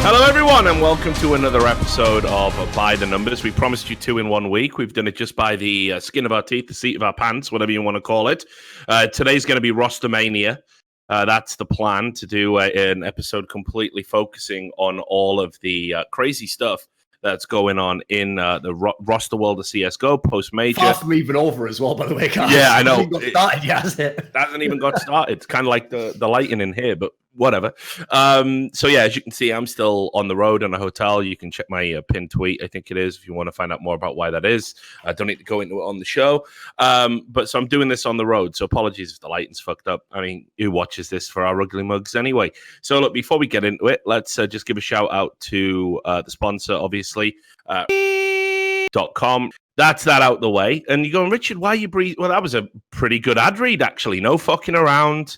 Hello, everyone, and welcome to another episode of By the Numbers. We promised you 2 in 1 week. We've done it just by the skin of our teeth, the seat of our pants, whatever you want to call it. Today's going to be Rostermania. That's the plan, to do an episode completely focusing on all of the crazy stuff that's going on in the roster world of CSGO post-major. Far from even over as well, by the way, guys. Yeah, I know. It hasn't even got started. It's kind of like the lighting in here, but whatever. So yeah, as you can see, I'm still on the road in a hotel. You can check my pinned tweet, I think it is, if you want to find out more about why that is. I don't need to go into it on the show. But so I'm doing this on the road, so apologies if the lighting's fucked up. I mean, who watches this for our ugly mugs anyway? So look, before we get into it, let's just give a shout out to the sponsor, obviously, .com. That's that out the way. And you're going, Richard, why are you breathing? Well, that was a pretty good ad read, actually. No fucking around.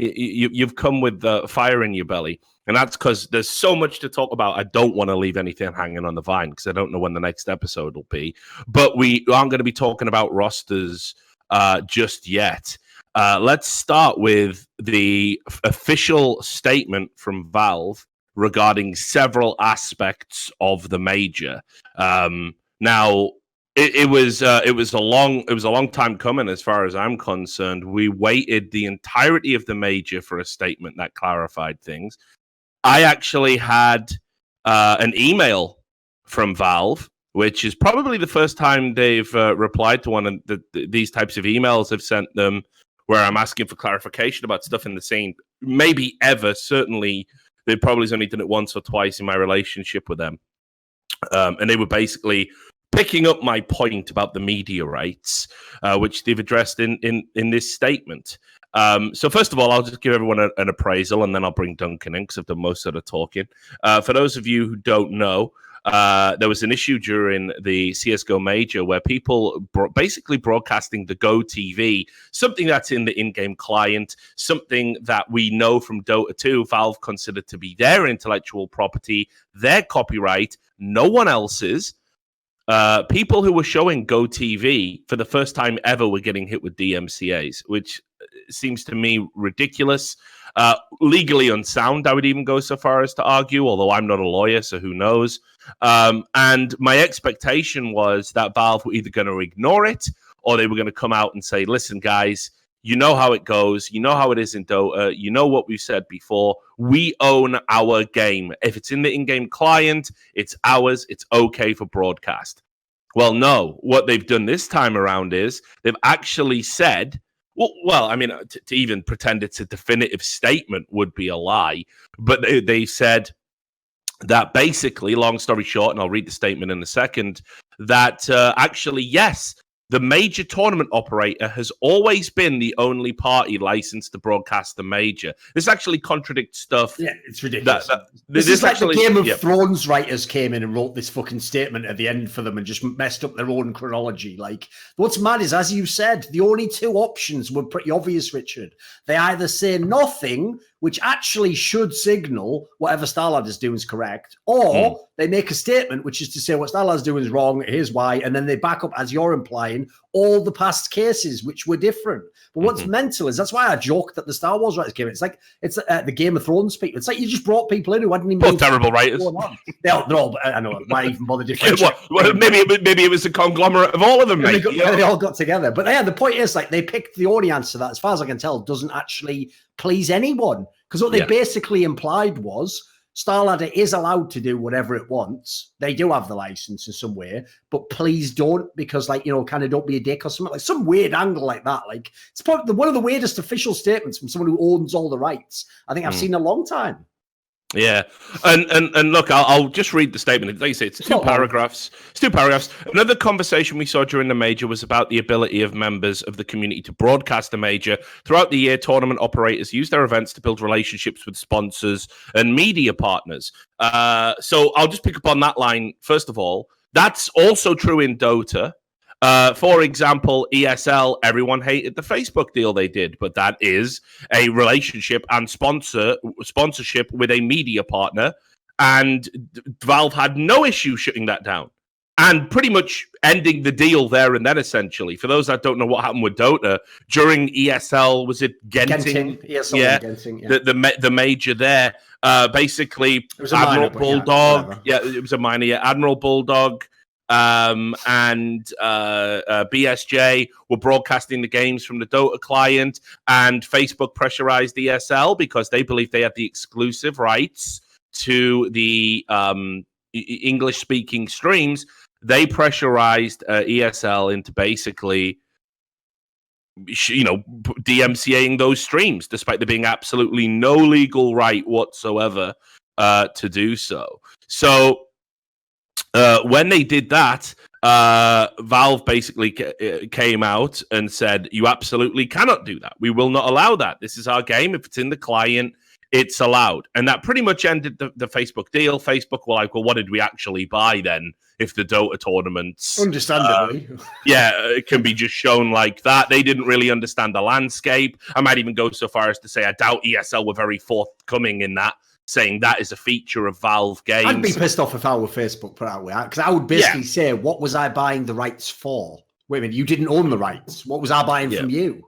You've come with fire in your belly, and that's because there's so much to talk about. I don't want to leave anything hanging on the vine because I don't know when the next episode will be. But we aren't going to be talking about rosters just yet. Let's start with the official statement from Valve regarding several aspects of the major. Now, It was a long time coming as far as I'm concerned. We waited the entirety of the major for a statement that clarified things. I actually had an email from Valve, which is probably the first time they've replied to one of these types of emails I've sent them, where I'm asking for clarification about stuff in the scene. Maybe ever. Certainly, they probably only done it once or twice in my relationship with them, and they were basically picking up my point about the media rights, which they've addressed in this statement. So first of all, I'll just give everyone an appraisal, and then I'll bring Duncan in because I've done most of the talking. For those of you who don't know, there was an issue during the CSGO Major where people basically broadcasting the Go TV, something that's in the in-game client, something that we know from Dota 2, Valve considered to be their intellectual property, their copyright, no one else's. People who were showing Go TV for the first time ever were getting hit with DMCAs, which seems to me ridiculous. Legally unsound, I would even go so far as to argue, although I'm not a lawyer, so who knows. And my expectation was that Valve were either going to ignore it or they were going to come out and say, listen, guys, you know how it goes. You know how it is in Dota. You know what we've said before. We own our game. If it's in the in-game client, it's ours. It's okay for broadcast. Well, no. What they've done this time around is they've actually said, well, I mean, to even pretend it's a definitive statement would be a lie. But they said that basically, long story short, and I'll read the statement in a second, that actually, yes, the major tournament operator has always been the only party licensed to broadcast the major. This actually contradicts stuff. Yeah, it's ridiculous. This is like actually, the Game of Thrones writers came in and wrote this fucking statement at the end for them and just messed up their own chronology. Like, what's mad is, as you said, the only two options were pretty obvious, Richard. They either say nothing, which actually should signal whatever Starlad is doing is correct, or they make a statement, which is to say what Starlad's doing is wrong, here's why, and then they back up, as you're implying, all the past cases, which were different. But what's mental is, that's why I joked that the Star Wars writers came in. It's like, it's the Game of Thrones people. It's like you just brought people in who hadn't even... Both terrible writers. They're all, I know, why even bother differentiating? Well, maybe it was a conglomerate of all of them, mate. They all got together. But yeah, the point is, like, they picked the only answer that, as far as I can tell, doesn't actually please anyone. Because what they basically implied was StarLadder is allowed to do whatever it wants. They do have the license in some way, but please don't, because, like, you know, kind of don't be a dick or something, like some weird angle like that. Like, it's probably one of the weirdest official statements from someone who owns all the rights I think I've seen in a long time. Yeah, and look, I'll just read the statement. Like you say, it's two paragraphs. It's 2 paragraphs. Another conversation we saw during the major was about the ability of members of the community to broadcast the major. Throughout the year, tournament operators use their events to build relationships with sponsors and media partners. So I'll just pick up on that line. First of all, that's also true in Dota. For example, ESL, everyone hated the Facebook deal they did, but that is a relationship and sponsorship with a media partner, and Valve had no issue shutting that down. and pretty much ending the deal there and then, essentially. For those that don't know what happened with Dota, during ESL, was it Genting? ESL yeah, Genting, yeah. The major there, basically, It was a Admiral minor, Bulldog, it was a minor, Admiral Bulldog, and BSJ were broadcasting the games from the Dota client, and Facebook pressurized ESL because they believed they had the exclusive rights to the English-speaking streams. They pressurized ESL into basically, DMCAing those streams, despite there being absolutely no legal right whatsoever to do so. So when they did that, Valve basically came out and said, you absolutely cannot do that. We will not allow that. This is our game. If it's in the client, it's allowed. And that pretty much ended the Facebook deal. Facebook were like, well, what did we actually buy then if the Dota tournaments... Understandably. It can be just shown like that. They didn't really understand the landscape. I might even go so far as to say I doubt ESL were very forthcoming in that, saying that is a feature of Valve games. I'd be pissed off if I were Facebook put out with that, because I would basically say, what was I buying the rights for? Wait a minute, you didn't own the rights. What was I buying from you?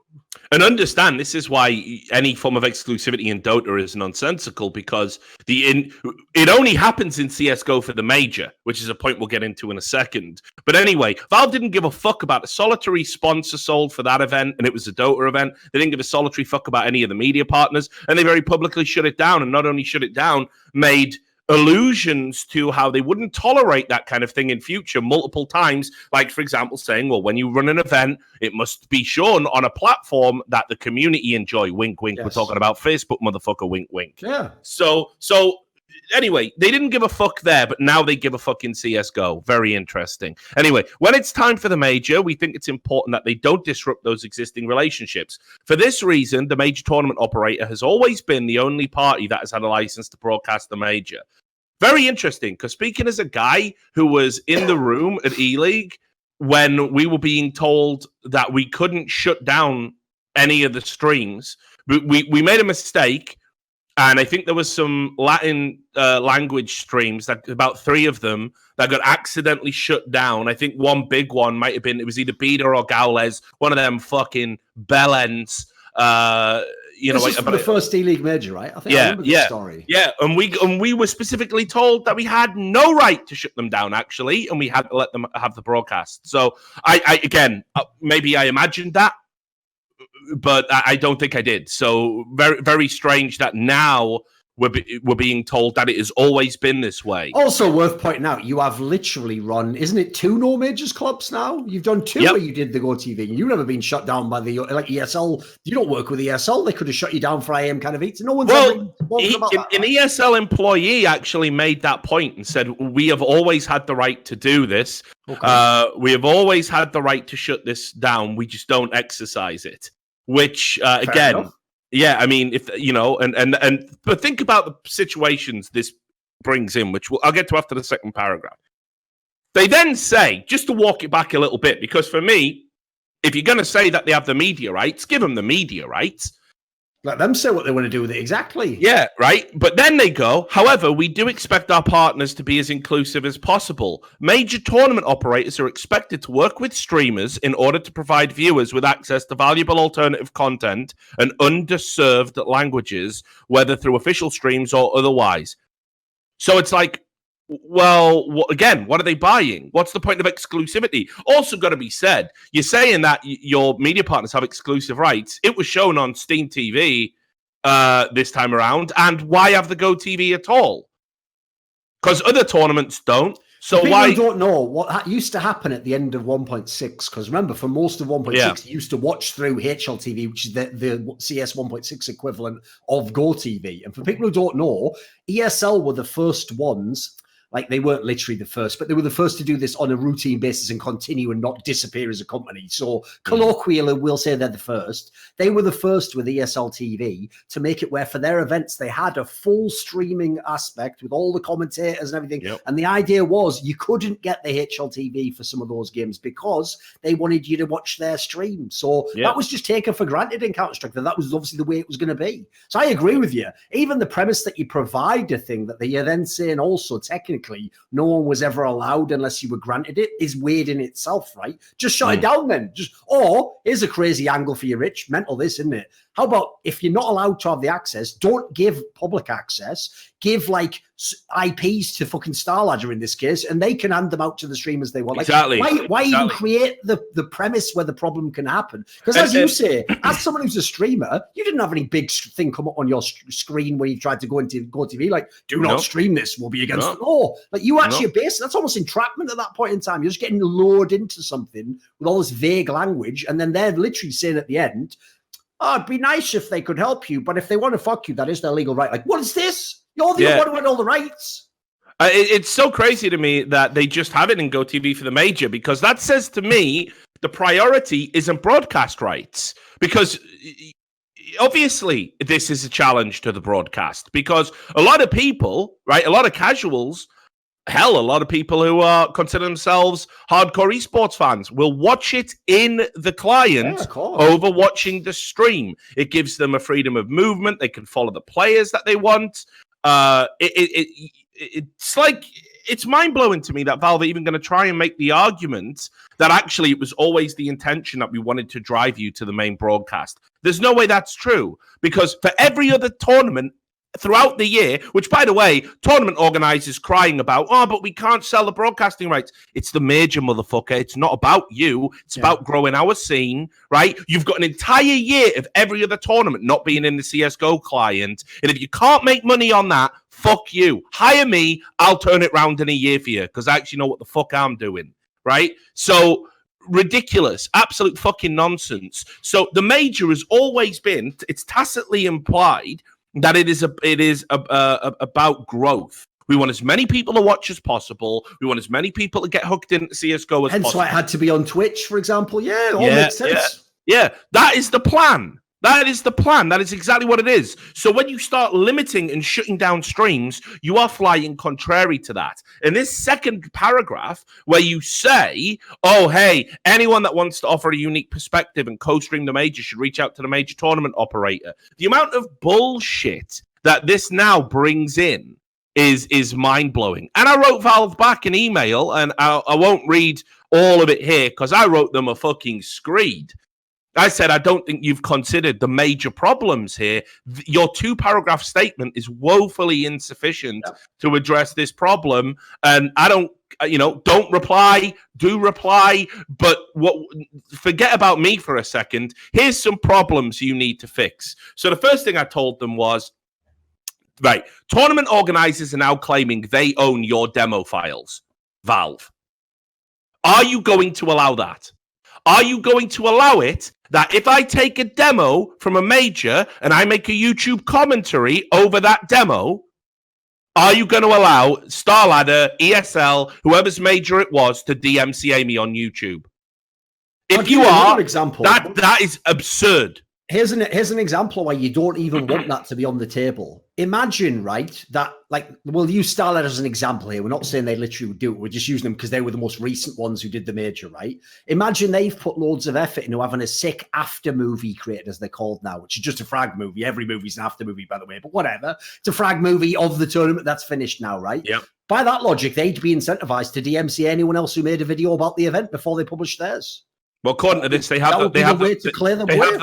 And understand, this is why any form of exclusivity in Dota is nonsensical, because it only happens in CSGO for the major, which is a point we'll get into in a second. But anyway, Valve didn't give a fuck about a solitary sponsor sold for that event, and it was a Dota event. They didn't give a solitary fuck about any of the media partners, and they very publicly shut it down. And not only shut it down, made allusions to how they wouldn't tolerate that kind of thing in future multiple times, like, for example, saying, well, when you run an event, it must be shown on a platform that the community enjoy. Wink, wink. Yes. We're talking about Facebook, motherfucker. Wink, wink. Yeah. So anyway, they didn't give a fuck there, but now they give a fuck in CSGO. Very interesting. Anyway, when it's time for the major, we think it's important that they don't disrupt those existing relationships. For this reason, the major tournament operator has always been the only party that has had a license to broadcast the major. Very interesting, because speaking as a guy who was in the room at E-League when we were being told that we couldn't shut down any of the streams, we made a mistake. And I think there was some Latin language streams, that about 3 of them, that got accidentally shut down. I think one big one might have been, it was either Bida or Gaules, one of them fucking bellends. This is for the first E-League major, right? I think I remember the story. Yeah, and we were specifically told that we had no right to shut them down, actually, and we had to let them have the broadcast. So I again, maybe I imagined that, but I don't think I did. So very, very strange that now we're being told that it has always been this way. Also worth pointing out, you have literally run, isn't it, 2 no majors clubs now? You've done 2 where you did the GoTV, and you've never been shut down by the ESL. You don't work with ESL. They could have shut you down for IM kind of eats. No one's ever about that. An ESL employee actually made that point and said, we have always had the right to do this. Okay. We have always had the right to shut this down. We just don't exercise it. Which, again... enough. Yeah, I mean, if but think about the situations this brings in, which I'll get to after the second paragraph. They then say, just to walk it back a little bit, because for me, if you're going to say that they have the media rights, give them the media rights. Let them say what they want to do with it, exactly. Yeah, right? But then they go, however, we do expect our partners to be as inclusive as possible. Major tournament operators are expected to work with streamers in order to provide viewers with access to valuable alternative content and underserved languages, whether through official streams or otherwise. So it's like, well, again, what are they buying? What's the point of exclusivity? Also got to be said, you're saying that your media partners have exclusive rights. It was shown on Steam TV this time around. And why have the GoTV at all? Because other tournaments don't. So people why don't know what used to happen at the end of 1.6? Because remember, for most of 1.6, you used to watch through HLTV, which is the CS 1.6 equivalent of GoTV. And for people who don't know, ESL were the first ones. Like, they weren't literally the first, but they were the first to do this on a routine basis and continue and not disappear as a company. So colloquially, we'll say they're the first. They were the first with ESL TV to make it where for their events, they had a full streaming aspect with all the commentators and everything. Yep. And the idea was you couldn't get the HLTV for some of those games because they wanted you to watch their stream. So that was just taken for granted in Counter-Strike. That was obviously the way it was going to be. So I agree with you. Even the premise that you provide a thing that you're then saying also technically technically no one was ever allowed unless you were granted it is weird in itself, right? Just shut it down then. Or here's a crazy angle for you, Rich. Mental this, isn't it? How about if you're not allowed to have the access, don't give public access, give like IPs to fucking StarLadder in this case, and they can hand them out to the streamers they want. Like, exactly. Why even create the premise where the problem can happen? Because as you say, as someone who's a streamer, you didn't have any big thing come up on your screen when you tried to go into Go TV, like, do not stream this, we'll be against the law. Like, you actually are based, that's almost entrapment at that point in time. You're just getting lured into something with all this vague language, and then they're literally saying at the end, oh, it'd be nice if they could help you, but if they want to fuck you, that is their legal right. Like, what is this? You're the one who had all the rights. It's so crazy to me that they just have it in GoTV for the major, because that says to me the priority isn't broadcast rights. Because obviously this is a challenge to the broadcast, because a lot of people, right, a lot of casuals, hell, a lot of people who consider themselves hardcore esports fans will watch it in the client over watching the stream. It gives them a freedom of movement. They can follow the players that they want. It's like, it's mind-blowing to me that Valve are even going to try and make the argument that actually it was always the intention that we wanted to drive you to the main broadcast. There's no way that's true, because for every other tournament throughout the year, which, by the way, tournament organizers crying about, oh, but we can't sell the broadcasting rights. It's the major, motherfucker. It's not about you. It's about growing our scene, right? You've got an entire year of every other tournament not being in the CSGO client. And if you can't make money on that, fuck you. Hire me. I'll turn it round in a year for you, because I actually know what the fuck I'm doing, right? So ridiculous, absolute fucking nonsense. So the major has always been, it's tacitly implied that it is about growth. We want as many people to watch as possible. We want as many people to get hooked into CSGO as possible. Hence why it had to be on Twitch, for example. Yeah, it all makes sense. Yeah, that is the plan. That is the plan. That is exactly what it is. So when you start limiting and shutting down streams, you are flying contrary to that. In this second paragraph, where you say, oh, hey, anyone that wants to offer a unique perspective and co-stream the major should reach out to the major tournament operator. The amount of bullshit that this now brings in is mind-blowing. And I wrote Valve back an email, and I won't read all of it here because I wrote them a fucking screed. I said, I don't think you've considered the major problems here. Your 2-paragraph statement is woefully insufficient to address this problem. And I don't, don't reply, do reply, but forget about me for a second. Here's some problems you need to fix. So the first thing I told them was, right, tournament organizers are now claiming they own your demo files, Valve. Are you going to allow that? Are you going to allow it that if I take a demo from a major and I make a YouTube commentary over that demo, are you going to allow StarLadder, ESL, whoever's major it was, to DMCA me on YouTube? If you are, that is absurd. Here's an example why you don't even want that to be on the table. Imagine, right, that, like, we'll use StarLadder as an example here. We're not saying they literally would do it. We're just using them because they were the most recent ones who did the major, right? Imagine they've put loads of effort into having a sick after movie created, as they're called now, which is just a frag movie. Every movie's an after movie, by the way, but whatever. It's a frag movie of the tournament that's finished now, right? Yeah. By that logic, they'd be incentivized to DMCA anyone else who made a video about the event before they publish theirs. Well, according to this, they have the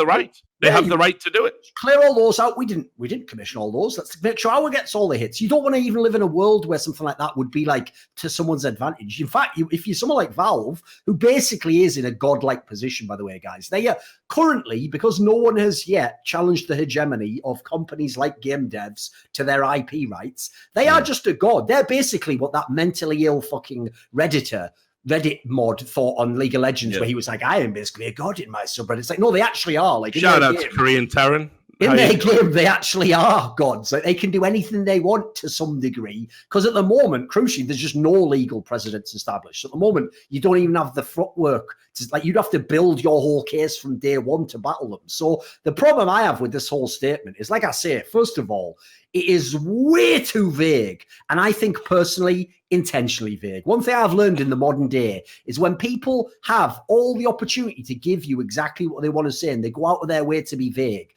right. They have the right to do it. Clear all those out. We didn't commission all those. Let's make sure our gets all the hits. You don't want to even live in a world where something like that would be like to someone's advantage. In fact, if you're someone like Valve, who basically is in a godlike position, by the way, guys, they are currently, because no one has yet challenged the hegemony of companies like game devs to their IP rights, they are just a god. They're basically what that mentally ill fucking Reddit mod thought on League of Legends, where he was like, I am basically a god in my subreddit. It's like, no, they actually are. Like, shout out to Korean Terran. In their game, they actually are gods. Like, they can do anything they want to some degree. Because at the moment, crucially, there's just no legal precedents established. At the moment, you don't even have the footwork. Like, you'd have to build your whole case from day one to battle them. So the problem I have with this whole statement is, like I say, first of all, it is way too vague. And I think personally, intentionally vague. One thing I've learned in the modern day is when people have all the opportunity to give you exactly what they want to say and they go out of their way to be vague,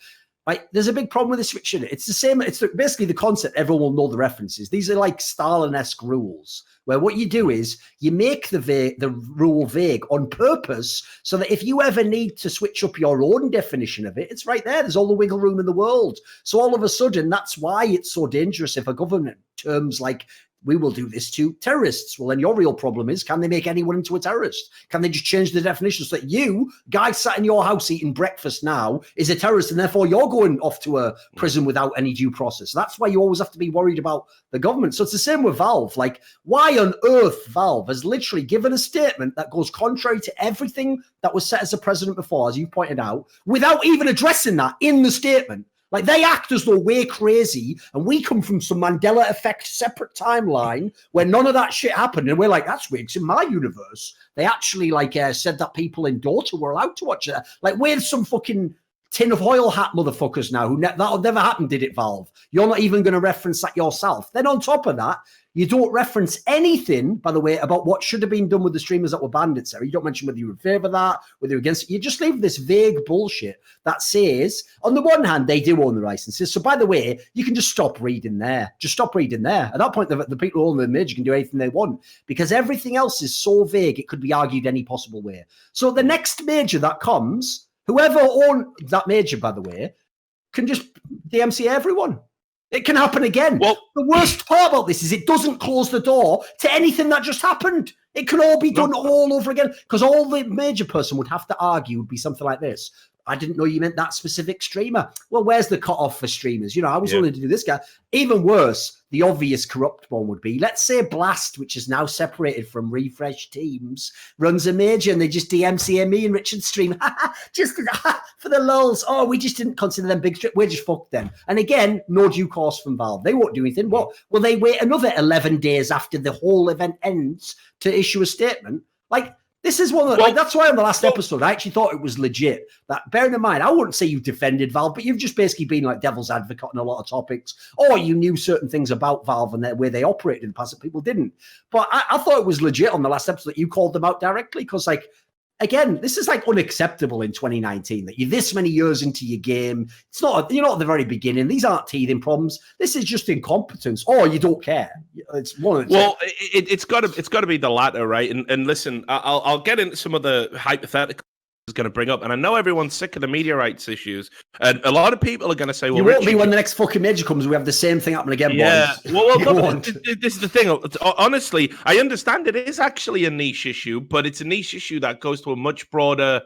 Right, there's a big problem with this, Richard. It's the same. It's basically the concept. Everyone will know the references. These are like Stalin-esque rules, where what you do is you make the rule vague on purpose, so that if you ever need to switch up your own definition of it, it's right there. There's all the wiggle room in the world. So all of a sudden, that's why it's so dangerous if a government terms like, we will do this to terrorists. Well, then your real problem is, can they make anyone into a terrorist? Can they just change the definition so that you, guy sat in your house eating breakfast now, is a terrorist, and therefore you're going off to a prison without any due process? That's why you always have to be worried about the government. So it's the same with Valve. Like, why on earth Valve has literally given a statement that goes contrary to everything that was set as a precedent before, as you pointed out, without even addressing that in the statement? Like, they act as though we're crazy and we come from some Mandela effect separate timeline where none of that shit happened. And we're like, that's weird, 'cause in my universe, they actually said that people in Dota were allowed to watch it. Like, we're some fucking tin of oil hat motherfuckers now who that'll never happen, did it, Valve? You're not even going to reference that yourself. Then on top of that, you don't reference anything, by the way, about what should have been done with the streamers that were banned, etc. You don't mention whether you're in favor of that, whether you're against it. You just leave this vague bullshit that says, on the one hand, they do own the licenses. So, by the way, you can just stop reading there. Just stop reading there. At that point, the people who own the major can do anything they want, because everything else is so vague, it could be argued any possible way. So the next major that comes, whoever owns that major, by the way, can just DMCA everyone. It can happen again. Well, the worst part about this is it doesn't close the door to anything that just happened. It can all be done all over again, because all the major person would have to argue would be something like this. I didn't know you meant that specific streamer. Well, where's the cutoff for streamers? I was willing to do this guy. Even worse, the obvious corrupt one would be, let's say Blast, which is now separated from Refresh Teams, runs a major and they just DMCA me and Richard stream. Just for the lulz. Oh, we just didn't consider them big strip. We're just fucked then. And again, no due course from Valve. They won't do anything. What? Will they wait another 11 days after the whole event ends to issue a statement? Like, this is one of the, that's why on the last episode, I actually thought it was legit. That, bearing in mind, I wouldn't say you defended Valve, but you've just basically been like devil's advocate on a lot of topics, or you knew certain things about Valve and where they operated in the past that people didn't. But I thought it was legit on the last episode that you called them out directly, because, like, again, this is like unacceptable in 2019 that you're this many years into your game. It's not, you're not at the very beginning. These aren't teething problems. This is just incompetence, or you don't care. It's one of the Well, it's got to be the latter, right? And listen, I'll get into some of the hypotheticals is going to bring up, and I know everyone's sick of the media rights issues, and a lot of people are going to say, "Well, you won't be when the next fucking major comes. We have the same thing happen again." Yeah, boys. well, this is the thing. Honestly, I understand it is actually a niche issue, but it's a niche issue that goes to a much broader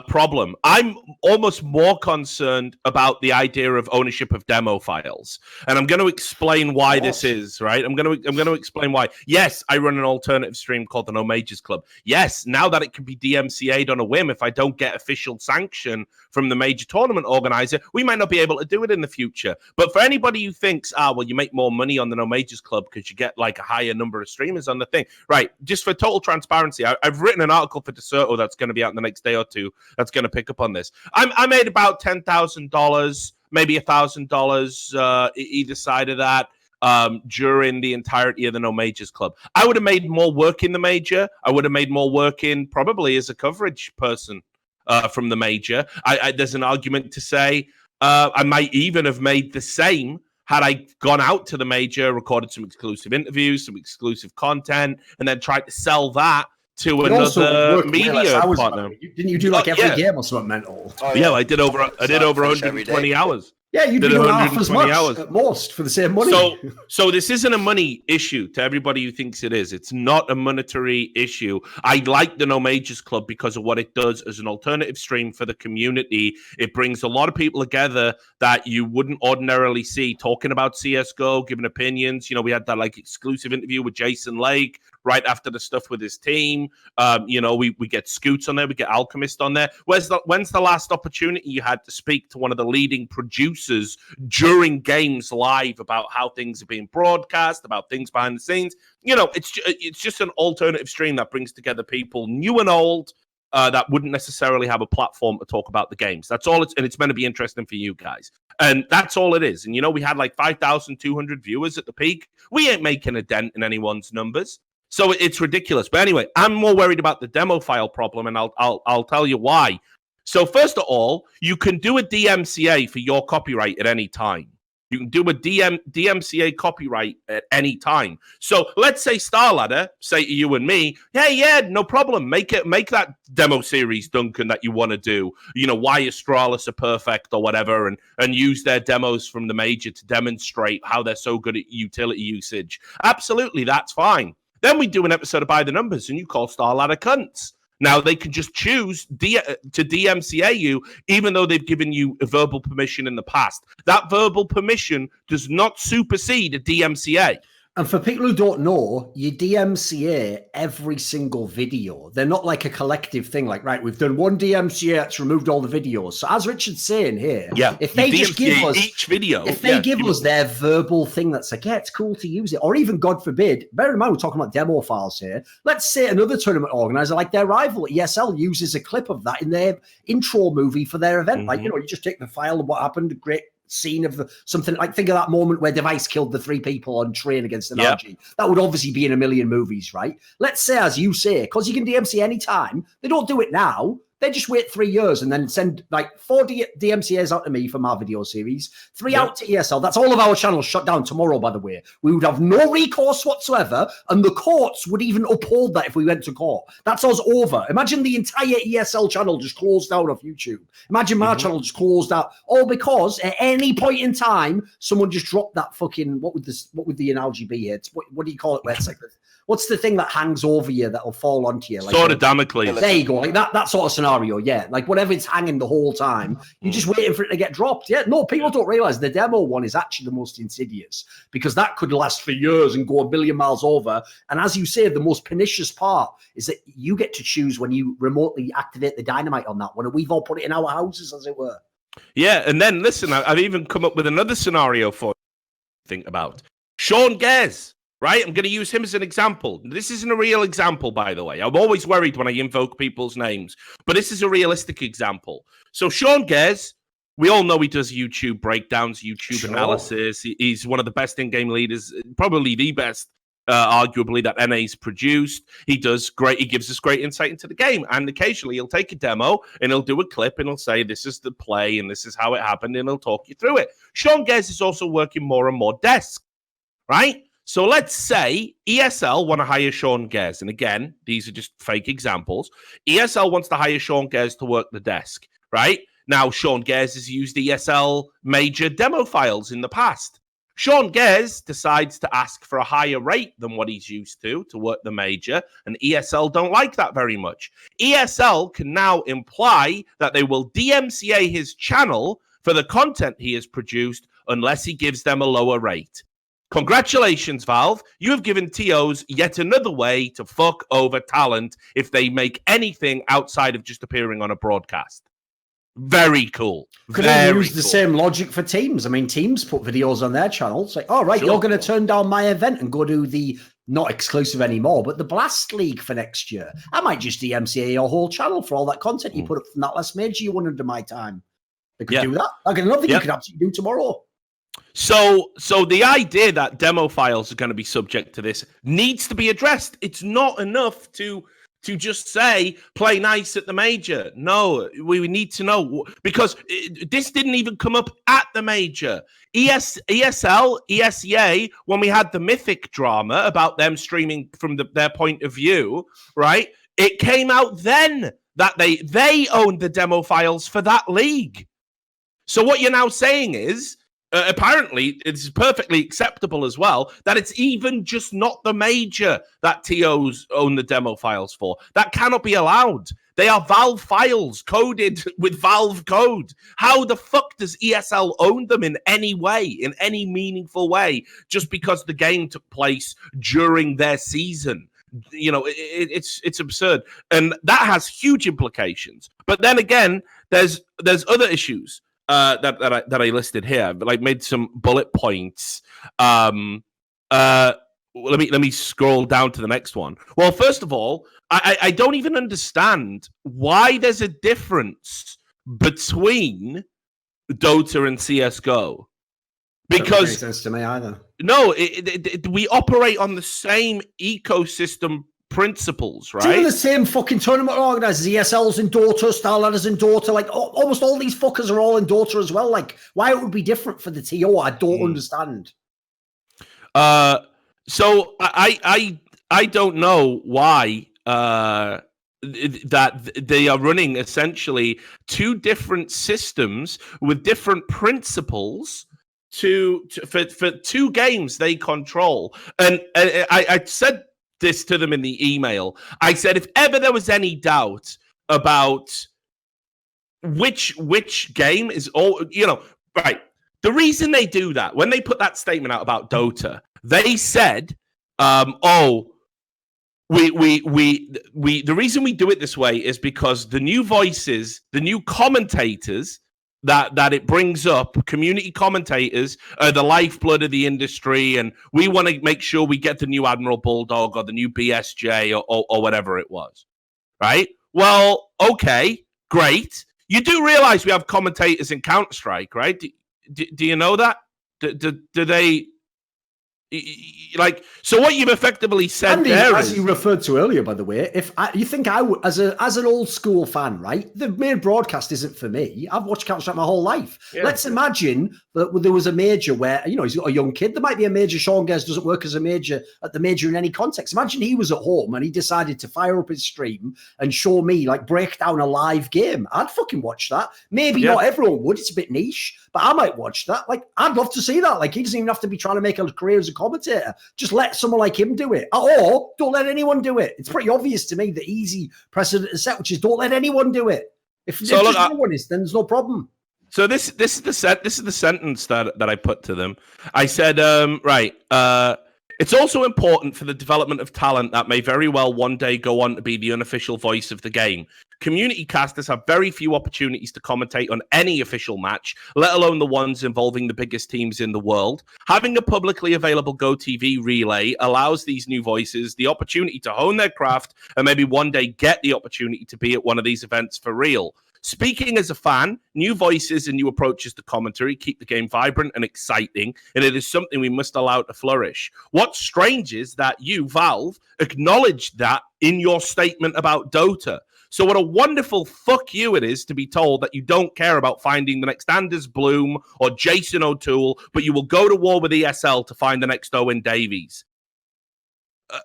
problem. I'm almost more concerned about the idea of ownership of demo files, and I'm going to explain why this is, right. I'm going to explain why. Yes, I run an alternative stream called the No Majors Club. Yes, now that it can be DMCA'd on a whim, if I don't get official sanction from the major tournament organizer, we might not be able to do it in the future. But for anybody who thinks, well, you make more money on the No Majors Club because you get like a higher number of streamers on the thing, right? Just for total transparency, I've written an article for Deserto that's going to be out in the next day or two that's going to pick up on this. I made about $10,000, maybe $1,000 either side of that during the entirety of the No Majors Club. I would have made more work in the major. I would have made more work in probably as a coverage person from the major. There's an argument to say I might even have made the same had I gone out to the major, recorded some exclusive interviews, some exclusive content, and then tried to sell that to another media partner. Didn't you do like every game or something mental? Oh, yeah, I did over 120 hours. Yeah, you did half as much at most for the same money. So this isn't a money issue to everybody who thinks it is. It's not a monetary issue. I like the No Majors Club because of what it does as an alternative stream for the community. It brings a lot of people together that you wouldn't ordinarily see talking about CSGO, giving opinions. We had that like exclusive interview with Jason Lake right after the stuff with his team. We get Scoots on there, we get Alchemist on there. When's the last opportunity you had to speak to one of the leading producers during games live about how things are being broadcast, about things behind the scenes? It's just an alternative stream that brings together people new and old that wouldn't necessarily have a platform to talk about the games. That's all and it's meant to be interesting for you guys. And that's all it is. And we had like 5,200 viewers at the peak. We ain't making a dent in anyone's numbers. So it's ridiculous. But anyway, I'm more worried about the demo file problem, and I'll tell you why. So first of all, you can do a DMCA for your copyright at any time. You can do a DMCA copyright at any time. So let's say StarLadder say to you and me, hey, yeah, no problem. Make that demo series, Duncan, that you want to do. You know, why Astralis are perfect or whatever, and use their demos from the major to demonstrate how they're so good at utility usage. Absolutely, that's fine. Then we do an episode of By the Numbers, and you call StarLadder cunts. Now they can just choose to DMCA you, even though they've given you a verbal permission in the past. That verbal permission does not supersede a DMCA. And for people who don't know, you DMCA every single video. They're not like a collective thing, like, right, we've done one DMCA that's removed all the videos. So as Richard's saying here, if they just give us each video, if they give us their verbal thing that's like, yeah, it's cool to use it, or even, God forbid, bear in mind we're talking about demo files here. Let's say another tournament organizer, like their rival ESL, uses a clip of that in their intro movie for their event. Like, you know, you just take the file of what happened, great scene of something like, think of that moment where Device killed the 3 people on train against an RG. That would obviously be in a million movies, right? Let's say, as you say, because you can DMC anytime, they don't do it now. They just wait 3 years and then send like 4 DMCAs out to me for my video series, 3 out to ESL. That's all of our channels shut down tomorrow, by the way. We would have no recourse whatsoever, and the courts would even uphold that if we went to court. That's us over. Imagine the entire ESL channel just closed down off YouTube. Imagine my channel just closed out, all because at any point in time, someone just dropped that fucking, what would the analogy be here? What do you call it? Where it's like, what's the thing that hangs over you that'll fall onto you? Like, Sword of Damocles. There you go. Like that sort of scenario, yeah. Like whatever it's hanging the whole time, you're just waiting for it to get dropped. Yeah. No, people don't realize the demo one is actually the most insidious, because that could last for years and go a billion miles over. And as you say, the most pernicious part is that you get to choose when you remotely activate the dynamite on that one. We've all put it in our houses, as it were. Yeah. And then listen, I've even come up with another scenario for you to think about. Sean Gez. Right? I'm going to use him as an example. This isn't a real example, by the way. I'm always worried when I invoke people's names, but this is a realistic example. So Sean Gez, we all know he does YouTube breakdowns, YouTube analysis. He's one of the best in-game leaders, probably the best, arguably, that NA's produced. He does great. He gives us great insight into the game. And occasionally he'll take a demo and he'll do a clip and he'll say, this is the play and this is how it happened, and he'll talk you through it. Sean Gez is also working more and more desk, right? So let's say ESL want to hire Sean Gez. And again, these are just fake examples. ESL wants to hire Sean Gez to work the desk, right? Now, Sean Gez has used ESL major demo files in the past. Sean Gez decides to ask for a higher rate than what he's used to work the major, and ESL don't like that very much. ESL can now imply that they will DMCA his channel for the content he has produced unless he gives them a lower rate. Congratulations, Valve. You have given TOs yet another way to fuck over talent if they make anything outside of just appearing on a broadcast. Very cool. Could have used the same logic for Teams. I mean, Teams put videos on their channel. It's like, all right, you're going to turn down my event and go do the, not exclusive anymore, but the Blast League for next year. I might just DMCA your whole channel for all that content you put up from that last major you won under my time. They could do that. Like another thing you could absolutely do tomorrow. So the idea that demo files are going to be subject to this needs to be addressed. It's not enough to just say, play nice at the major. No, we need to know, because this didn't even come up at the major. ESL, ESEA, when we had the Mythic drama about them streaming from their point of view, right? It came out then that they owned the demo files for that league. So what you're now saying is, apparently, it's perfectly acceptable as well that it's even just not the major that TOs own the demo files for. That cannot be allowed. They are Valve files coded with Valve code. How the fuck does ESL own them in any way, in any meaningful way, just because the game took place during their season? You know, it's absurd. And that has huge implications. But then again, there's other issues. That I listed here, but like made some bullet points. Let me scroll down to the next one. Well, first of all, I don't even understand why there's a difference between Dota and CS:GO, because doesn't make sense to me either. No, we operate on the same ecosystem principles, right? Even the same fucking tournament organizers, ESL's in Dota, Starladder's in Dota, like almost all these fuckers are all in Dota as well. Like, why it would be different for the TO, I don't understand. So I don't know why that they are running essentially two different systems with different principles for two games they control. And I said this to them in the email. I said, if ever there was any doubt about which game is all, right. The reason they do that, when they put that statement out about Dota, they said, the reason we do it this way is because the new voices, the new commentators that it brings up, community commentators, are the lifeblood of the industry, and we want to make sure we get the new Admiral Bulldog or the new BSJ or whatever it was, right? Well, okay, great. You do realize we have commentators in Counter-Strike, right? Do you know that? Do they... Like, so what you've effectively said, Andy, there as you referred to earlier, by the way, you think I would, as an old school fan, right? The main broadcast isn't for me. I've watched Counter-Strike my whole life. Yeah. Let's imagine that there was a major where, he's got a young kid. There might be a major. Sean Gers doesn't work as a major at the major in any context. Imagine he was at home and he decided to fire up his stream and show me, like, break down a live game. I'd fucking watch that. Maybe not everyone would. It's a bit niche, but I might watch that. Like, I'd love to see that. Like, he doesn't even have to be trying to make a career as a commentator. Just let someone like him do it, or don't let anyone do it. It's pretty obvious to me the easy precedent is set, which is don't let anyone do it. If no one is, then there's no problem. So this is the sentence that I put to them. I said, it's also important for the development of talent that may very well one day go on to be the unofficial voice of the game. Community casters have very few opportunities to commentate on any official match, let alone the ones involving the biggest teams in the world. Having a publicly available GoTV relay allows these new voices the opportunity to hone their craft and maybe one day get the opportunity to be at one of these events for real. Speaking as a fan, new voices and new approaches to commentary keep the game vibrant and exciting, and it is something we must allow to flourish. What's strange is that you, Valve, acknowledged that in your statement about Dota. So what a wonderful fuck you it is to be told that you don't care about finding the next Anders Bloom or Jason O'Toole, but you will go to war with ESL to find the next Owen Davies.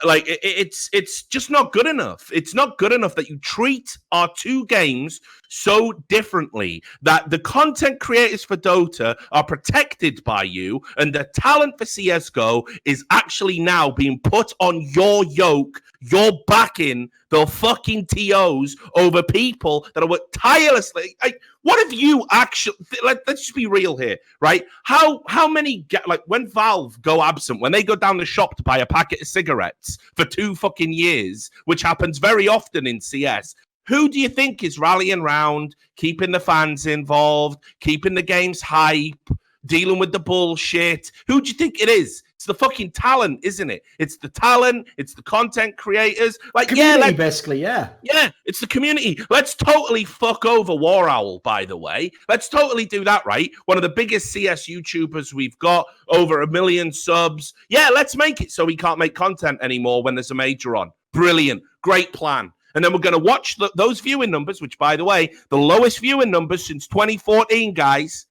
It's just not good enough. It's not good enough that you treat our two games so differently, that the content creators for Dota are protected by you, and the talent for CSGO is actually now being put on your yoke. You're backing the fucking TOs over people that are working tirelessly. What have you actually... Let's just be real here, right? How many... when Valve go absent, when they go down the shop to buy a packet of cigarettes for 2 fucking years, which happens very often in CS, who do you think is rallying around, keeping the fans involved, keeping the game's hype, dealing with the bullshit? Who do you think it is? It's the fucking talent, isn't it? It's the talent. It's the content creators. Basically, yeah. Yeah, it's the community. Let's totally fuck over War Owl, by the way. Let's totally do that, right? One of the biggest CS YouTubers we've got, over 1 million subs. Yeah, let's make it so he can't make content anymore when there's a major on. Brilliant. Great plan. And then we're going to watch those viewing numbers, which, by the way, the lowest viewing numbers since 2014, guys.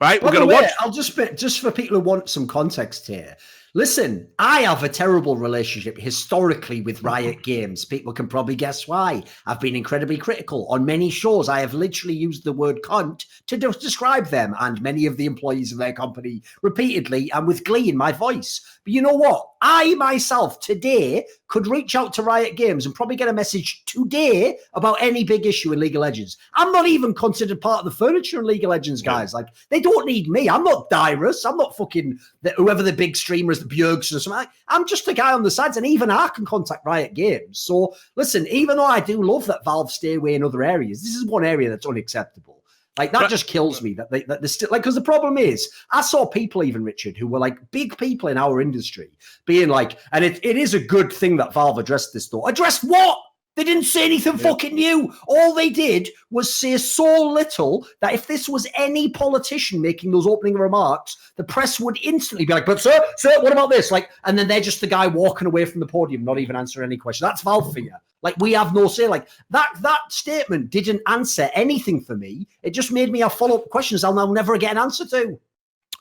Right? We're going to watch. I'll just for people who want some context here. Listen, I have a terrible relationship historically with Riot Games. People can probably guess why. I've been incredibly critical. On many shows, I have literally used the word cunt to describe them and many of the employees of their company repeatedly and with glee in my voice. But you know what? I myself today could reach out to Riot Games and probably get a message today about any big issue in League of Legends. I'm not even considered part of the furniture in League of Legends, guys. Like, they don't need me. I'm not Dyrus. I'm not fucking whoever the big streamer is, the Bjergs or something. I'm just a guy on the sides, and even I can contact Riot Games. So listen, even though I do love that Valve stay away in other areas, this is one area that's unacceptable. Like, that just kills me that they're still, like, because the problem is, I saw people, even Richard, who were like big people in our industry being like, and it is a good thing that Valve addressed this though. Addressed what? They didn't say anything fucking new. All they did was say so little that if this was any politician making those opening remarks, the press would instantly be like, but sir, what about this? Like, and then they're just the guy walking away from the podium, not even answering any question. That's Valve for you. Like, we have no say. Like, that statement didn't answer anything for me. It just made me have follow-up questions I'll never get an answer to.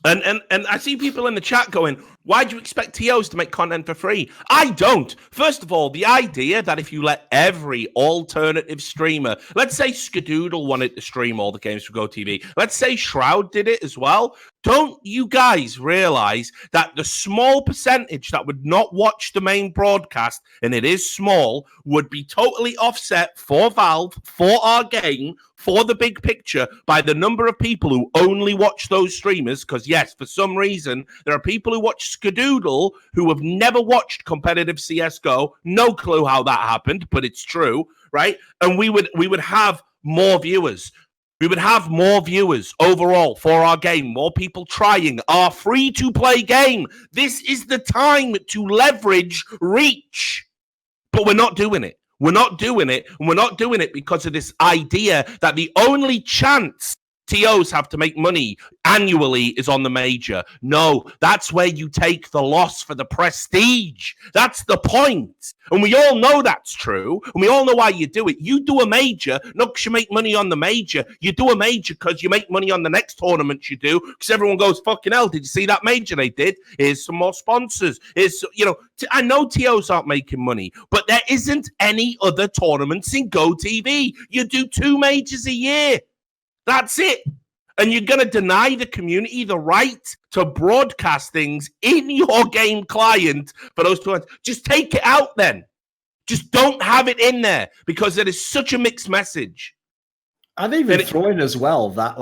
And I see people in the chat going, why do you expect TOs to make content for free? I don't. First of all, the idea that if you let every alternative streamer, let's say Skadoodle wanted to stream all the games for GoTV, let's say Shroud did it as well, don't you guys realize that the small percentage that would not watch the main broadcast, and it is small, would be totally offset for Valve, for our game, for the big picture by the number of people who only watch those streamers? Because yes, for some reason, there are people who watch Skadoodle who have never watched competitive CSGO, no clue how that happened, but it's true, right? And we would have more viewers. We would have more viewers overall for our game, more people trying our free-to-play game. This is the time to leverage reach. But we're not doing it. We're not doing it. And we're not doing it because of this idea that the only chance TOs have to make money annually is on the major. No, that's where you take the loss for the prestige. That's the point. And we all know that's true. And we all know why you do it. You do a major, not because you make money on the major. You do a major because you make money on the next tournament you do. Because everyone goes, fucking hell, did you see that major they did? Here's some more sponsors. I know TOs aren't making money, but there isn't any other tournaments in GoTV. You do 2 majors a year. That's it. And you're going to deny the community the right to broadcast things in your game client for those 2 months. Just take it out then. Just don't have it in there because it is such a mixed message. I'd even throw in as well that,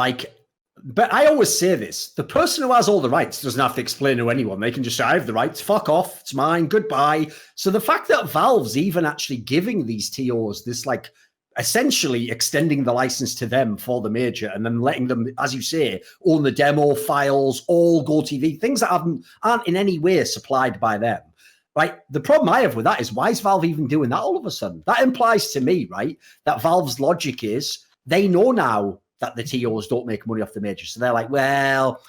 but I always say this, the person who has all the rights doesn't have to explain to anyone. They can just say, I have the rights, fuck off, it's mine, goodbye. So the fact that Valve's even actually giving these TOs this, essentially extending the license to them for the major and then letting them, as you say, own the demo files, all GoTV, things that aren't in any way supplied by them, right? The problem I have with that is, why is Valve even doing that all of a sudden? That implies to me, right, that Valve's logic is they know now that the TOs don't make money off the major. So they're like, well,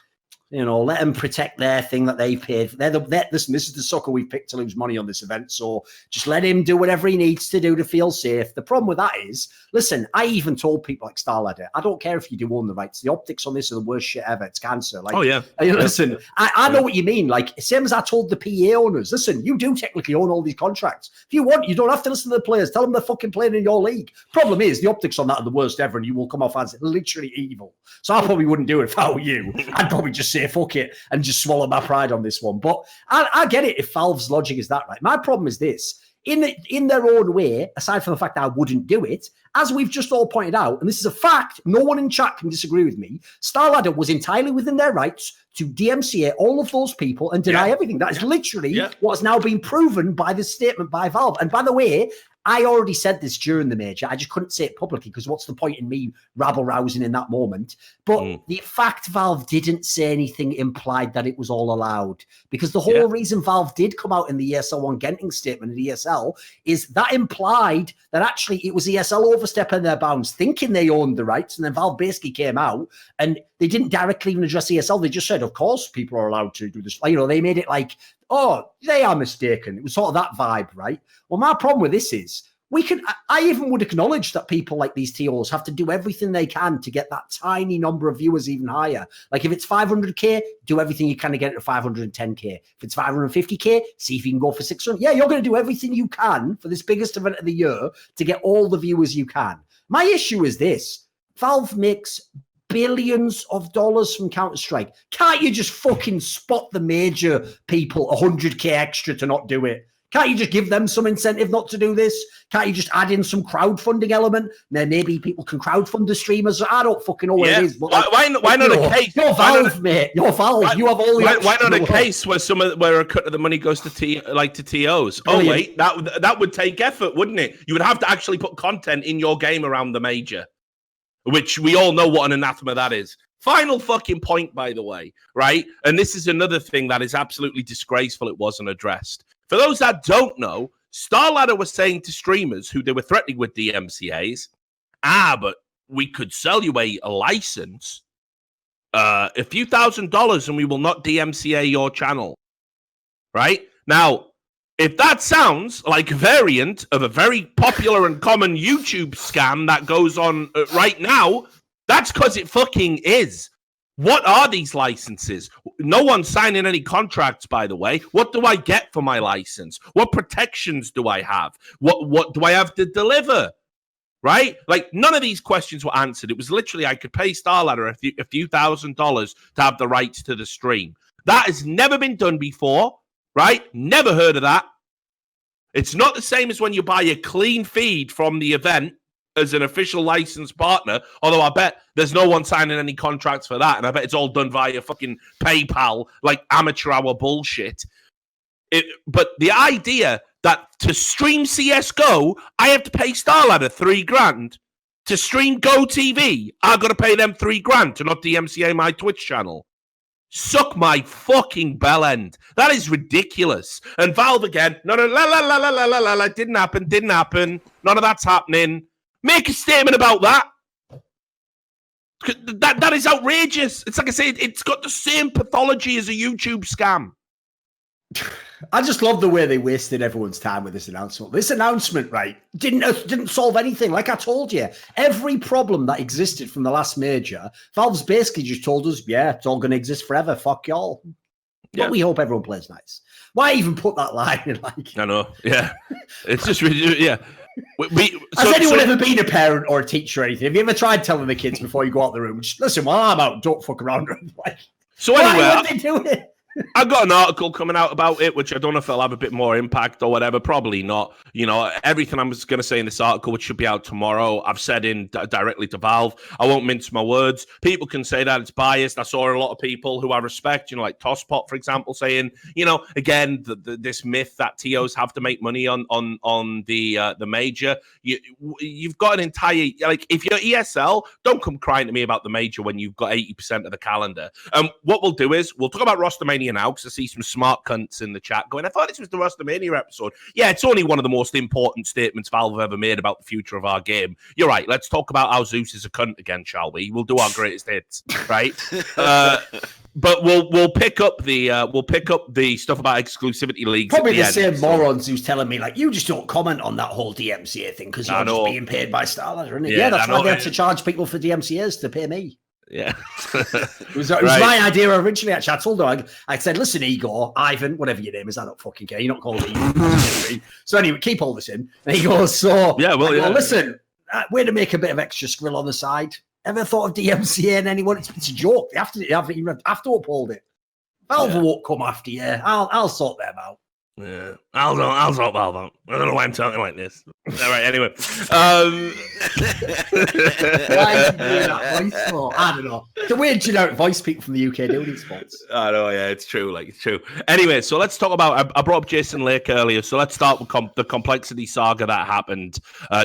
let them protect their thing that they paid. Listen, this is the sucker we've picked to lose money on this event. So just let him do whatever he needs to do to feel safe. The problem with that is, listen, I even told people like StarLadder, I don't care if you do own the rights. The optics on this are the worst shit ever. It's cancer. Oh, yeah. Listen, I know what you mean. Same as I told the PA owners, listen, you do technically own all these contracts. If you want, you don't have to listen to the players. Tell them they're fucking playing in your league. Problem is, the optics on that are the worst ever, and you will come off as literally evil. So I probably wouldn't do it if I were you. I'd probably just say, fuck it, and just swallow my pride on this one. But I get it if Valve's logic is that, right? My problem is this. In their own way, aside from the fact that I wouldn't do it, as we've just all pointed out, and this is a fact, no one in chat can disagree with me, StarLadder was entirely within their rights to DMCA all of those people and deny everything. That is literally what has now been proven by this statement by Valve. And by the way, I already said this during the major. I just couldn't say it publicly because what's the point in me rabble-rousing in that moment? But the fact Valve didn't say anything implied that it was all allowed. Because the whole reason Valve did come out in the ESL 1 Genting statement at ESL is that implied that actually it was ESL overstepping their bounds, thinking they owned the rights. And then Valve basically came out and they didn't directly even address ESL. They just said, of course, people are allowed to do this. They made it like, oh, they are mistaken. It was sort of that vibe, right? Well, my problem with this is I even would acknowledge that people like these TOs have to do everything they can to get that tiny number of viewers even higher. Like if it's 500K, do everything you can to get it to 510K. If it's 550K, see if you can go for 600. Yeah, you're going to do everything you can for this biggest event of the year to get all the viewers you can. My issue is this. Valve makes billions of dollars from Counter-Strike. Can't you just fucking spot the major people 100K extra to not do it? Can't you just give them some incentive not to do this? Can't you just add in some crowdfunding element? Then maybe people can crowdfund the streamers. I don't fucking know what it is. But why not a case? You're Valve, mate. You're Valve. You have all the. Why not a case where a cut of the money goes to TOs? Brilliant. Oh wait, that would take effort, wouldn't it? You would have to actually put content in your game around the major, which we all know what an anathema that is. Final fucking point, by the way, right? And this is another thing that is absolutely disgraceful. It wasn't addressed. For those that don't know, StarLadder was saying to streamers who they were threatening with DMCAs, but we could sell you a license, a few $1,000s, and we will not DMCA your channel. Right? Now, if that sounds like a variant of a very popular and common YouTube scam that goes on right now, that's because it fucking is. What are these licenses? No one's signing any contracts, by the way. What do I get for my license? What protections do I have? What do I have to deliver? Right? Like, none of these questions were answered. It was literally, I could pay StarLadder a few $1,000s to have the rights to the stream. That has never been done before, right? Never heard of that. It's not the same as when you buy a clean feed from the event as an official licensed partner, although I bet there's no one signing any contracts for that, and I bet it's all done via fucking PayPal, like amateur hour bullshit. But the idea that to stream CSGO, I have to pay StarLadder $3,000. To stream Go TV, I've got to pay them $3,000 to not DMCA my Twitch channel. Suck my fucking bell end. That is ridiculous. And Valve again, no, didn't happen. None of that's happening. Make a statement about that. That is outrageous. It's like I say, it's got the same pathology as a YouTube scam. I just love the way they wasted everyone's time with this announcement. This announcement, right, didn't solve anything. Like I told you, every problem that existed from the last major, Valve's basically just told us, yeah, it's all going to exist forever. Fuck y'all. Yeah. But we hope everyone plays nice. Why even put that line in? Like, I know. Yeah, it's just yeah. Has anyone ever been a parent or a teacher or anything? Have you ever tried telling the kids before you go out the room, just, listen, while I'm out, don't fuck around? Like, so anyway, why would they do it? I've got an article coming out about it, which I don't know if it'll have a bit more impact or whatever. Probably not. You know, everything I'm going to say in this article, which should be out tomorrow, I've said in directly to Valve. I won't mince my words. People can say that it's biased. I saw a lot of people who I respect, you know, like Tosspot, for example, saying, you know, again, this myth that TOs have to make money on the major. You've got an entire, like, if you're ESL, don't come crying to me about the major when you've got 80% of the calendar. What we'll do is we'll talk about Rostermania now, because I see some smart cunts in the chat going, I thought this was the Rostermania episode. Yeah, it's only one of the most important statements Valve have ever made about the future of our game. You're right. Let's talk about how Zeus is a cunt again, shall we? We'll do our greatest hits, right? But we'll pick up the stuff about exclusivity leagues. Probably the same morons who's telling me, like, you just don't comment on that whole DMCA thing because you're just being paid by StarLadder, isn't it? Yeah, that's why they have to charge people for DMCAs to pay me. Yeah. It was my idea originally, actually. I told her, I said, listen, Igor, Ivan, whatever your name is, I don't fucking care. You're not called Igor. So anyway, keep all this in. And he goes, listen, way to make a bit of extra skrill on the side. Ever thought of DMCA and anyone? It's a joke. They have to uphold it. Valve won't come after you. I'll sort them out. Yeah, I'll sort Valve out. I don't know why I'm talking like this. All right, anyway. Why is he doing that voice for? I don't know. It's a weird generic voice people from the UK doing these spots. I know, yeah, it's true. Like, it's true. Anyway, so let's talk about. I brought up Jason Lake earlier, so let's start with the complexity saga that happened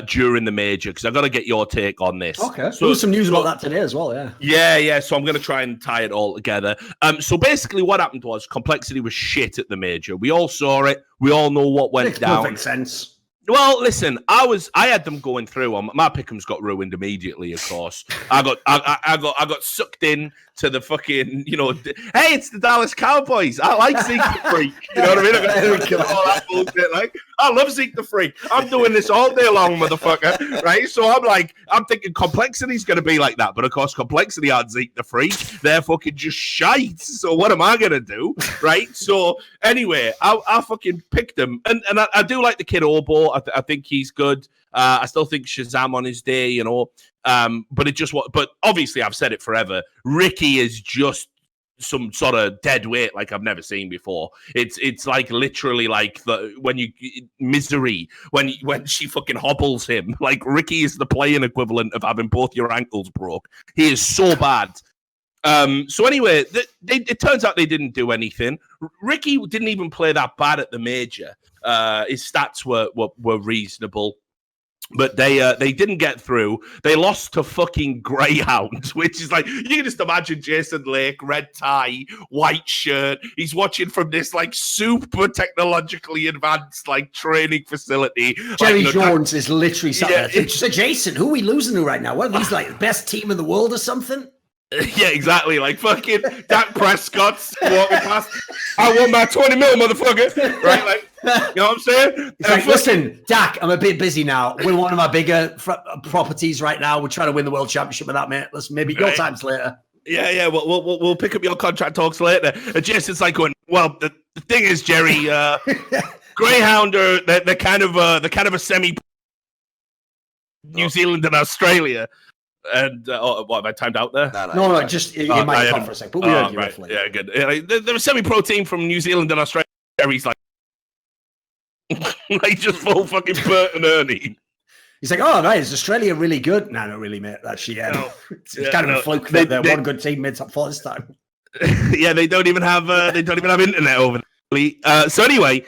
during the major, because I've got to get your take on this. Okay. So there was some news about that today as well. Yeah. So I'm going to try and tie it all together. So basically, what happened was complexity was shit at the major. We all saw it. We all know what went down. Perfect sense. Well, listen, I had them going through. My pick'ems got ruined immediately. Of course, I got sucked in to the fucking, you know. Hey, it's the Dallas Cowboys. I like Zeke the Freak. You know what I mean? All that bullshit. Like, I love Zeke the Freak. I'm doing this all day long, motherfucker. Right? So I'm thinking Complexity's going to be like that, but of course, Complexity aren't Zeke the Freak. They're fucking just shite. So what am I going to do? Right? So anyway, I fucking picked them, and I do like the kid Obo. I think he's good. I still think Shazam on his day, you know. But obviously I've said it forever. Ricky is just some sort of dead weight like I've never seen before. It's like literally like Misery when she fucking hobbles him. Like, Ricky is the playing equivalent of having both your ankles broke. He is so bad. So anyway, it turns out they didn't do anything. Ricky didn't even play that bad at the major. His stats were reasonable. But they didn't get through. They lost to fucking Greyhound, which is like, you can just imagine Jason Lake, red tie, white shirt. He's watching from this like super technologically advanced like training facility. Jerry like, Jones is literally sat there. So Jason, who are we losing to right now? What are these like the best team in the world or something? Yeah, exactly. Like fucking Dak Prescott's walking past. I want my 20 mil, motherfucker. Right? Like, you know what I'm saying? Like, listen, Dak, I'm a bit busy now. We're one of my bigger properties right now. We're trying to win the world championship with that, mate. Listen, maybe your time's later. Yeah. We'll pick up your contract talks later. And Jason's like going, well, the thing is, Jerry, Greyhound are they're kind of a semi New Zealand and Australia. And what have I timed out there? No, just it might come for a second, but we heard you roughly. Yeah, good. Yeah, they're a semi-pro team from New Zealand and Australia. He's like, like just full fucking Bert and Ernie. He's like, oh, right, is Australia really good? No, not really, mate. Actually, yeah, it's kind of a fluke that they're one good team made up for this time. Yeah, they don't even have internet over there. So anyway.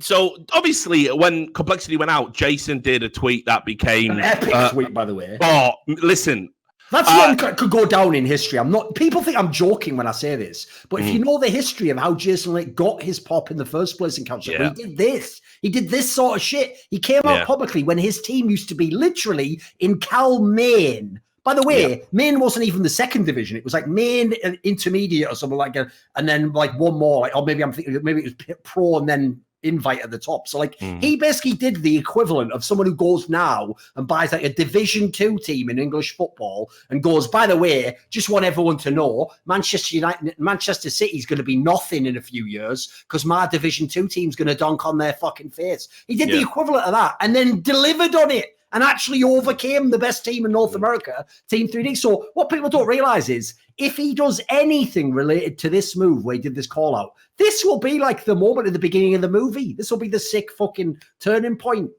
So obviously when Complexity went out, Jason did a tweet that became an epic tweet, by the way. Oh, listen. That's one could go down in history. People think I'm joking when I say this, but if you know the history of how Jason Lake got his pop in the first place in council, he did this sort of shit. He came out publicly when his team used to be literally in Cal, Maine. By the way, Maine wasn't even the second division. It was like Maine Intermediate or something like that. And then like one more, like, or maybe I'm thinking maybe it was Pro and then Invite at the top. So like he basically did the equivalent of someone who goes now and buys like a Division 2 team in English football and goes, by the way, just want everyone to know Manchester City's going to be nothing in a few years because my Division 2 team's going to dunk on their fucking face. He did the equivalent of that and then delivered on it. And actually overcame the best team in North America, Team 3D. So what people don't realize is if he does anything related to this move where he did this call out, this will be like the moment at the beginning of the movie. This will be the sick fucking turning point.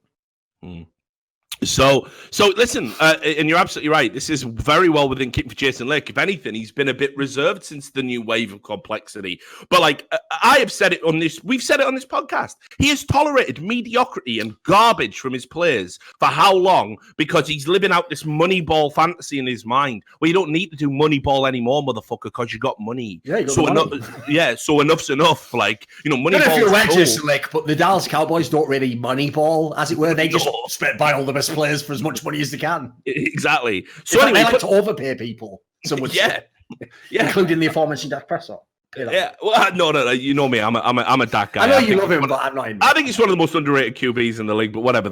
So listen, and you're absolutely right. This is very well within keeping for Jason Lake. If anything, he's been a bit reserved since the new wave of Complexity. But like I have said it on this, we've said it on this podcast. He has tolerated mediocrity and garbage from his players for how long? Because he's living out this Moneyball fantasy in his mind. Well, you don't need to do Moneyball anymore, motherfucker, because you got money. Yeah, so enough's enough. Like, you know, Moneyball. If you're Jason Lake, but the Dallas Cowboys don't really Moneyball, as it were. They just buy all the best players for as much money as they can. Exactly. So anyway, they like to overpay people. So much, including the aforementioned Dak Prescott. Yeah. Well, no. You know me. I'm a Dak guy. I know you love him, but I'm not. I think he's one of the most underrated QBs in the league. But whatever.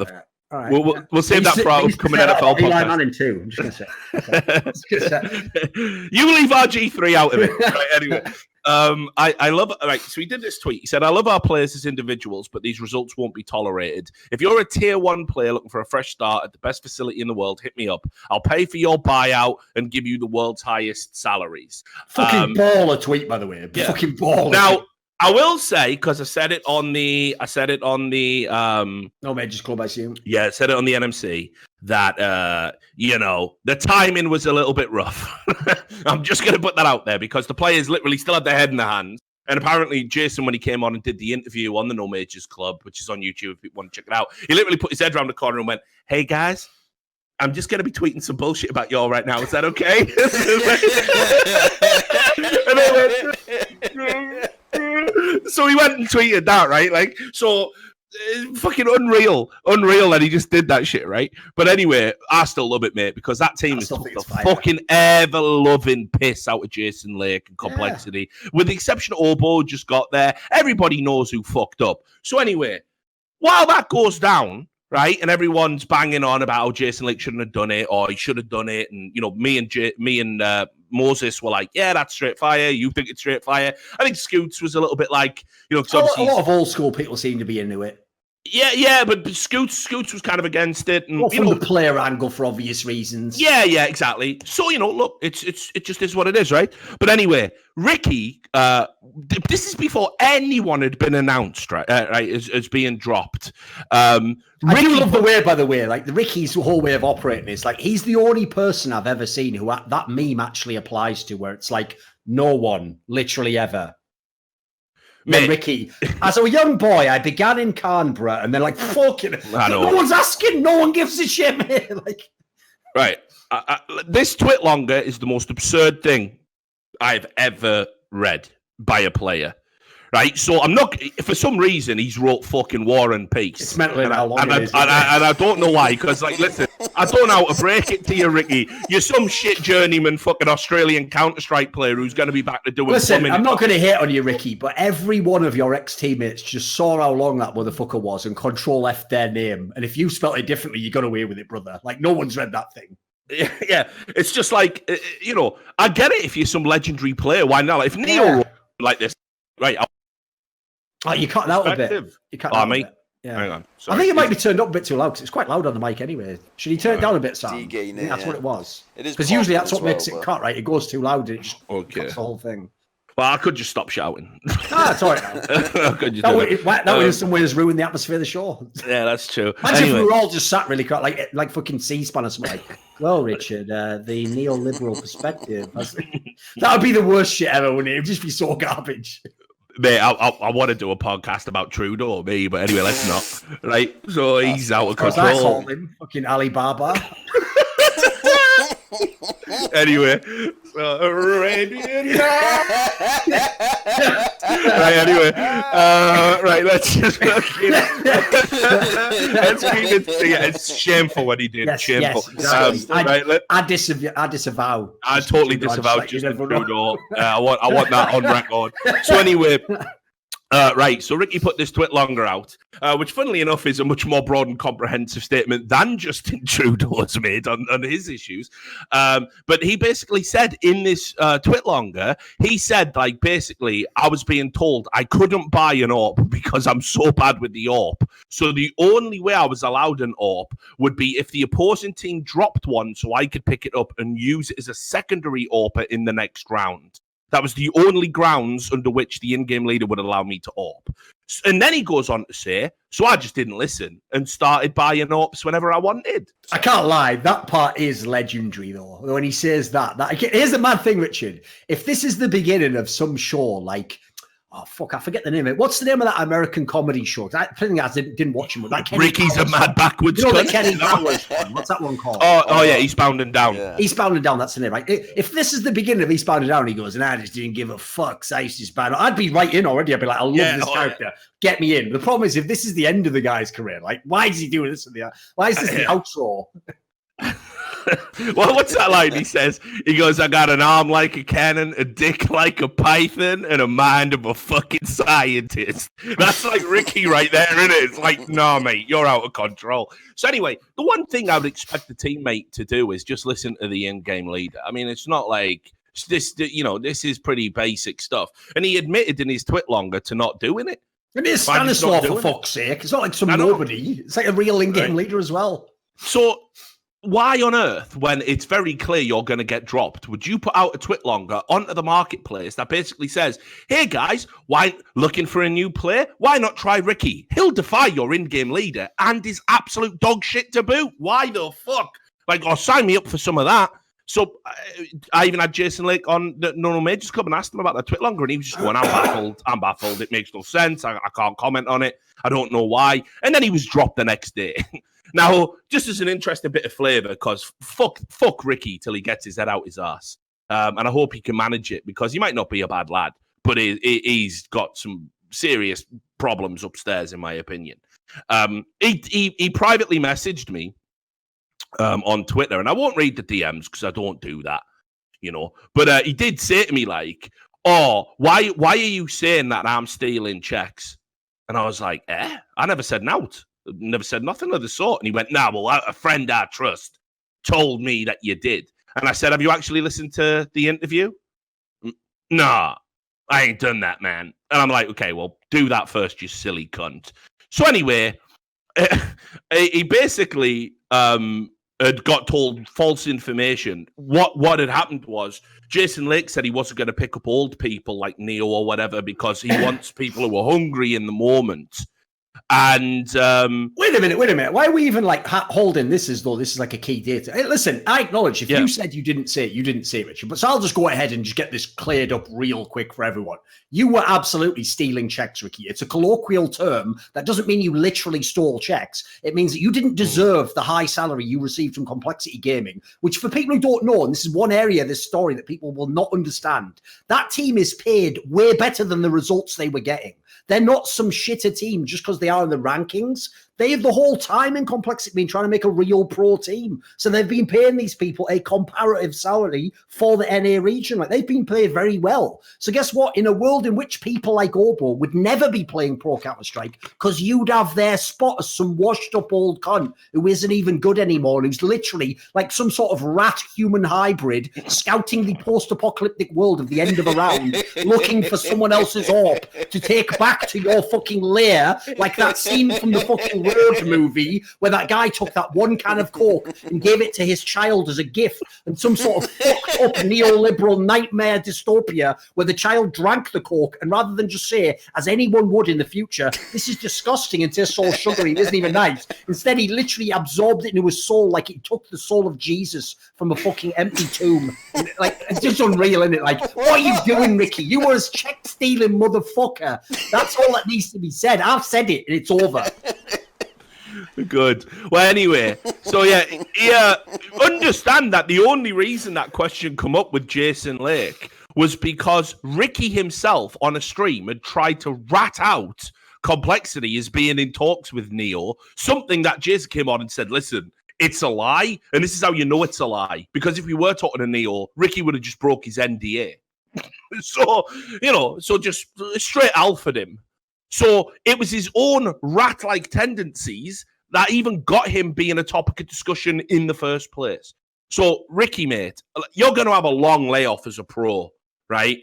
All right. We'll save that for our upcoming NFL podcast. Eli Manning too. I'm just gonna say. You leave RG3 out of it. Right, anyway. I love it. Right, so he did this tweet. He said, I love our players as individuals, but these results won't be tolerated. If you're a tier 1 player looking for a fresh start at the best facility in the world, hit me up. I'll pay for your buyout and give you the world's highest salaries. Fucking baller tweet, by the way. Yeah. Fucking baller. Now, I will say, because I said it on the No, mate, just call by Zoom. Yeah, I said it on the NMC that the timing was a little bit rough. I'm just gonna put that out there because the players literally still had their head in their hands. And apparently Jason, when he came on and did the interview on the No Majors Club, which is on YouTube if you want to check it out, he literally put his head around the corner and went, "Hey guys, I'm just going to be tweeting some bullshit about y'all right now. Is that okay?" So he went and tweeted that, right? Like, so fucking unreal that he just did that shit, right? But anyway, I still love it, mate, because that team is the fucking ever-loving piss out of Jason Lake and Complexity. Yeah. With the exception of Obo just got there. Everybody knows who fucked up. So anyway, while that goes down, right, and everyone's banging on about how Jason Lake shouldn't have done it or he should have done it, and, you know, me and Moses were like, yeah, that's straight fire. You think it's straight fire? I think Scoots was a little bit like, you know, a lot of old school people seem to be into it. Yeah, but Scoots was kind of against it, and from the player angle for obvious reasons. Yeah, exactly. So look, it just is what it is, right? But anyway, Ricky, this is before anyone had been announced, right? As being dropped. I do love the way, by the way, like the Ricky's whole way of operating is like he's the only person I've ever seen who that meme actually applies to, where it's like no one, literally ever. Then Ricky, as a young boy, I began in Canberra, and then like fucking, no one's asking, no one gives a shit, mate. Like, right, this tweet longer is the most absurd thing I've ever read by a player. Right, so I'm not. For some reason, he's wrote fucking War and Peace. It's mentally how long and it is. I don't know why. Because, like, listen, I don't know how to break it to you, Ricky. You're some shit journeyman fucking Australian Counter-Strike player who's going to be back to doing. Listen, I'm not going to hate on you, Ricky, but every one of your ex-teammates just saw how long that motherfucker was and Control F their name. And if you spelt it differently, you got away with it, brother. Like, no one's read that thing. Yeah, it's just like, you know, I get it if you're some legendary player. Why not? Like, if Neo like this, right? Oh, you cut that out a bit. You cut that out a bit. Yeah. Hang on. Sorry. I think it might be turned up a bit too loud because it's quite loud on the mic anyway. Should he turn it down a bit, Sam? I think that's what it was. It is because usually that's what makes it cut, right? It goes too loud and it just cuts the whole thing. Well, I could just stop shouting. It's all right now. that would in some ways ruin the atmosphere of the show. Yeah, that's true. Imagine if we were all just sat really quiet, like fucking C-SPAN or something. Like, well, Richard, the neoliberal perspective. That would be the worst shit ever, wouldn't it? It would just be so garbage. Mate, I want to do a podcast about Trudeau, me, but anyway, let's not. Right, so he's out of control. I call him fucking Alibaba. Anyway, so Arabian. Right, anyway, right, let's just let's keep it. Yeah, it's shameful what he did. Yes, shameful. Yes, I disavow. I totally disavow Justin Trudeau. I want that on record. So anyway. Right, so Ricky put this tweet longer out, which funnily enough is a much more broad and comprehensive statement than Justin Trudeau has made on his issues. But he basically said in this tweet longer, he said, like, basically, I was being told I couldn't buy an AWP because I'm so bad with the AWP. So the only way I was allowed an AWP would be if the opposing team dropped one so I could pick it up and use it as a secondary AWP in the next round. That was the only grounds under which the in-game leader would allow me to AWP. And then he goes on to say, so I just didn't listen and started buying AWPs whenever I wanted. I can't lie. That part is legendary, though. When he says that here's the mad thing, Richard. If this is the beginning of some show like... Oh, fuck, I forget the name of it. What's the name of that American comedy show? I didn't watch him. That Ricky's Powers a mad backwards. You know the Kenny Powers one? What's that one called? Oh, yeah, Eastbound and Down. Yeah. Eastbound and Down, that's the name, right? If this is the beginning of Eastbound and Down, he goes, and I just didn't give a fuck. I used to ban. I'd be right in already. I'd be like, I love this character. Yeah. Get me in. The problem is, if this is the end of the guy's career, like, why is he doing this? Why is this the outro? Well, what's that line? He goes, I got an arm like a cannon, a dick like a python, and a mind of a fucking scientist. That's like Ricky right there, isn't it? It's like, no, mate, you're out of control. So anyway, the one thing I would expect the teammate to do is just listen to the in-game leader. I mean, it's not like this, you know, this is pretty basic stuff. And he admitted in his tweet longer to not doing it. It is Stanislav, for fuck's sake. It's not like some nobody. It's like a real in-game leader as well. So... why on earth, when it's very clear you're going to get dropped, would you put out a tweet longer onto the marketplace that basically says, hey guys, why looking for a new player? Why not try Ricky? He'll defy your in-game leader and is absolute dog shit to boot. Why the fuck? Like, or sign me up for some of that. So I even had Jason Lake on the No Majors Club and asked him about that tweet longer, and he was just going, I'm baffled. It makes no sense. I can't comment on it. I don't know why. And then he was dropped the next day. Now, just as an interesting bit of flavour, because fuck Ricky till he gets his head out his ass. And I hope he can manage it, because he might not be a bad lad, but he's got some serious problems upstairs, in my opinion. He privately messaged me on Twitter, and I won't read the DMs because I don't do that, you know. But he did say to me, like, oh, why are you saying that I'm stealing checks? And I was like, I never said nout. Never said nothing of the sort. And he went, nah, well, a friend I trust told me that you did. And I said, have you actually listened to the interview? Nah, I ain't done that, man. And I'm like, okay, well, do that first, you silly cunt. So anyway, he basically had got told false information. What had happened was Jason Lake said he wasn't going to pick up old people like Neo or whatever because he wants people who are hungry in the moment. And wait a minute. Why are we even like holding this as though this is like a key data? Hey, listen, I acknowledge if you said you didn't say it, Richard. But so I'll just go ahead and just get this cleared up real quick for everyone. You were absolutely stealing checks, Ricky. It's a colloquial term that doesn't mean you literally stole checks. It means that you didn't deserve the high salary you received from Complexity Gaming, which for people who don't know, and this is one area of this story that people will not understand, that team is paid way better than the results they were getting. They're not some shitter team just because they are in the rankings. They have the whole time in Complexity been trying to make a real pro team. So they've been paying these people a comparative salary for the NA region. Like, they've been paid very well. So guess what? In a world in which people like Obo would never be playing Pro Counter-Strike because you'd have their spot as some washed up old cunt who isn't even good anymore, who's literally like some sort of rat human hybrid scouting the post-apocalyptic world of the end of a round, looking for someone else's orb to take back to your fucking lair, like that scene from the fucking Road movie where that guy took that one can of Coke and gave it to his child as a gift, and some sort of fucked up neoliberal nightmare dystopia where the child drank the Coke and rather than just say, as anyone would in the future, this is disgusting and tastes so sugary, it isn't even nice. Instead, he literally absorbed it into his soul like he took the soul of Jesus from a fucking empty tomb. Like, it's just unreal, isn't it? Like, what are you doing, Ricky? You were a check-stealing motherfucker. That's all that needs to be said. I've said it, and it's over. Good. Well, anyway, so understand that the only reason that question come up with Jason Lake was because Ricky himself on a stream had tried to rat out Complexity as being in talks with Neo, something that Jason came on and said, listen, it's a lie, and this is how you know it's a lie, because if we were talking to Neo, Ricky would have just broke his NDA. So just straight alphaed him. So it was his own rat-like tendencies that even got him being a topic of discussion in the first place. So, Ricky, mate, you're going to have a long layoff as a pro, right?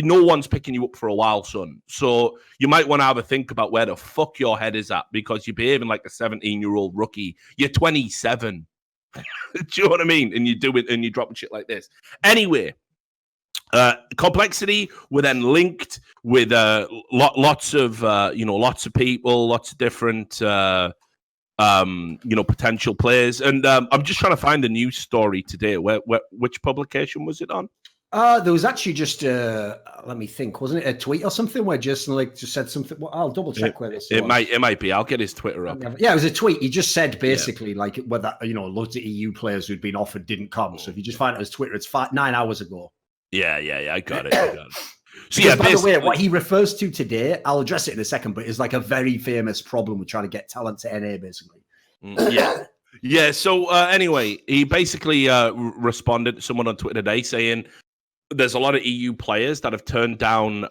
No one's picking you up for a while, son. So you might want to have a think about where the fuck your head is at, because you're behaving like a 17-year-old rookie. You're 27. Do you know what I mean? And you do it and you're dropping shit like this. Anyway, Complexity were then linked with lots of people, lots of different potential players, and I'm just trying to find the news story today. Which publication was it on? There was actually just let me think, wasn't it a tweet or something where Jason Lake just said something? Well, I'll double check where this. It might be. I'll get his Twitter up. Yeah, it was a tweet. He just said basically like whether loads of EU players who'd been offered didn't come. So if you just find it as Twitter, it's 9 hours ago. Yeah, I got it. So yeah, by the way, what he refers to today, I'll address it in a second, but is like a very famous problem with trying to get talent to NA, basically. Yeah. So anyway, he basically responded to someone on Twitter today saying there's a lot of EU players that have turned down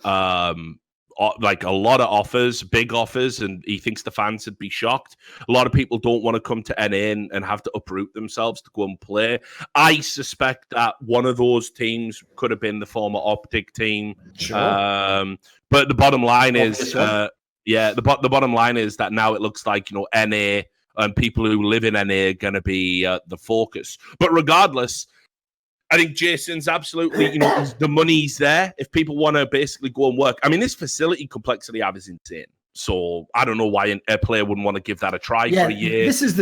like a lot of offers, big offers, and he thinks the fans would be shocked. A lot of people don't want to come to NA and have to uproot themselves to go and play. I suspect that one of those teams could have been the former Optic team. Sure. But the bottom line is, the bottom line is that now it looks like NA and people who live in NA are going to be the focus. But regardless, I think Jason's absolutely, the money's there. If people want to basically go and work, I mean, this facility Complexity have is insane. So I don't know why a player wouldn't want to give that a try for a year. This is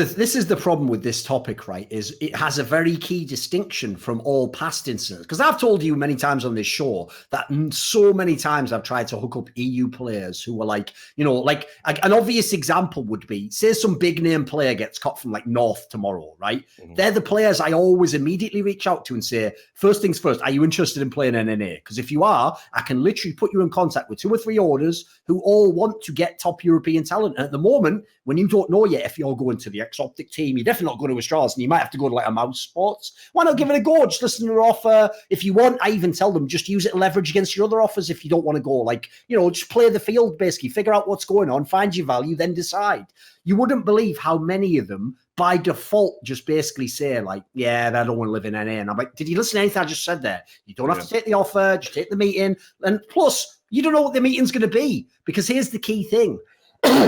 the problem with this topic, right? Is it has a very key distinction from all past incidents. Because I've told you many times on this show that so many times I've tried to hook up EU players who were like, like an obvious example would be, say some big name player gets cut from like North tomorrow, right? Mm-hmm. They're the players I always immediately reach out to and say, first things first, are you interested in playing NNA? Because if you are, I can literally put you in contact with 2 or 3 orders who all want to get top European talent. And at the moment, when you don't know yet if you're going to the X-Optic team, you're definitely not going to Astralis, and you might have to go to like a Mouse Sports. Why not give it a go? Just listen to their offer. If you want, I even tell them, just use it to leverage against your other offers if you don't want to go. Like, just play the field, basically. Figure out what's going on, find your value, then decide. You wouldn't believe how many of them, by default, just basically say, like, yeah, I don't want to live in NA. And I'm like, did you listen to anything I just said there? You don't have to take the offer, just take the meeting. And plus, you don't know what the meeting's going to be, because here's the key thing.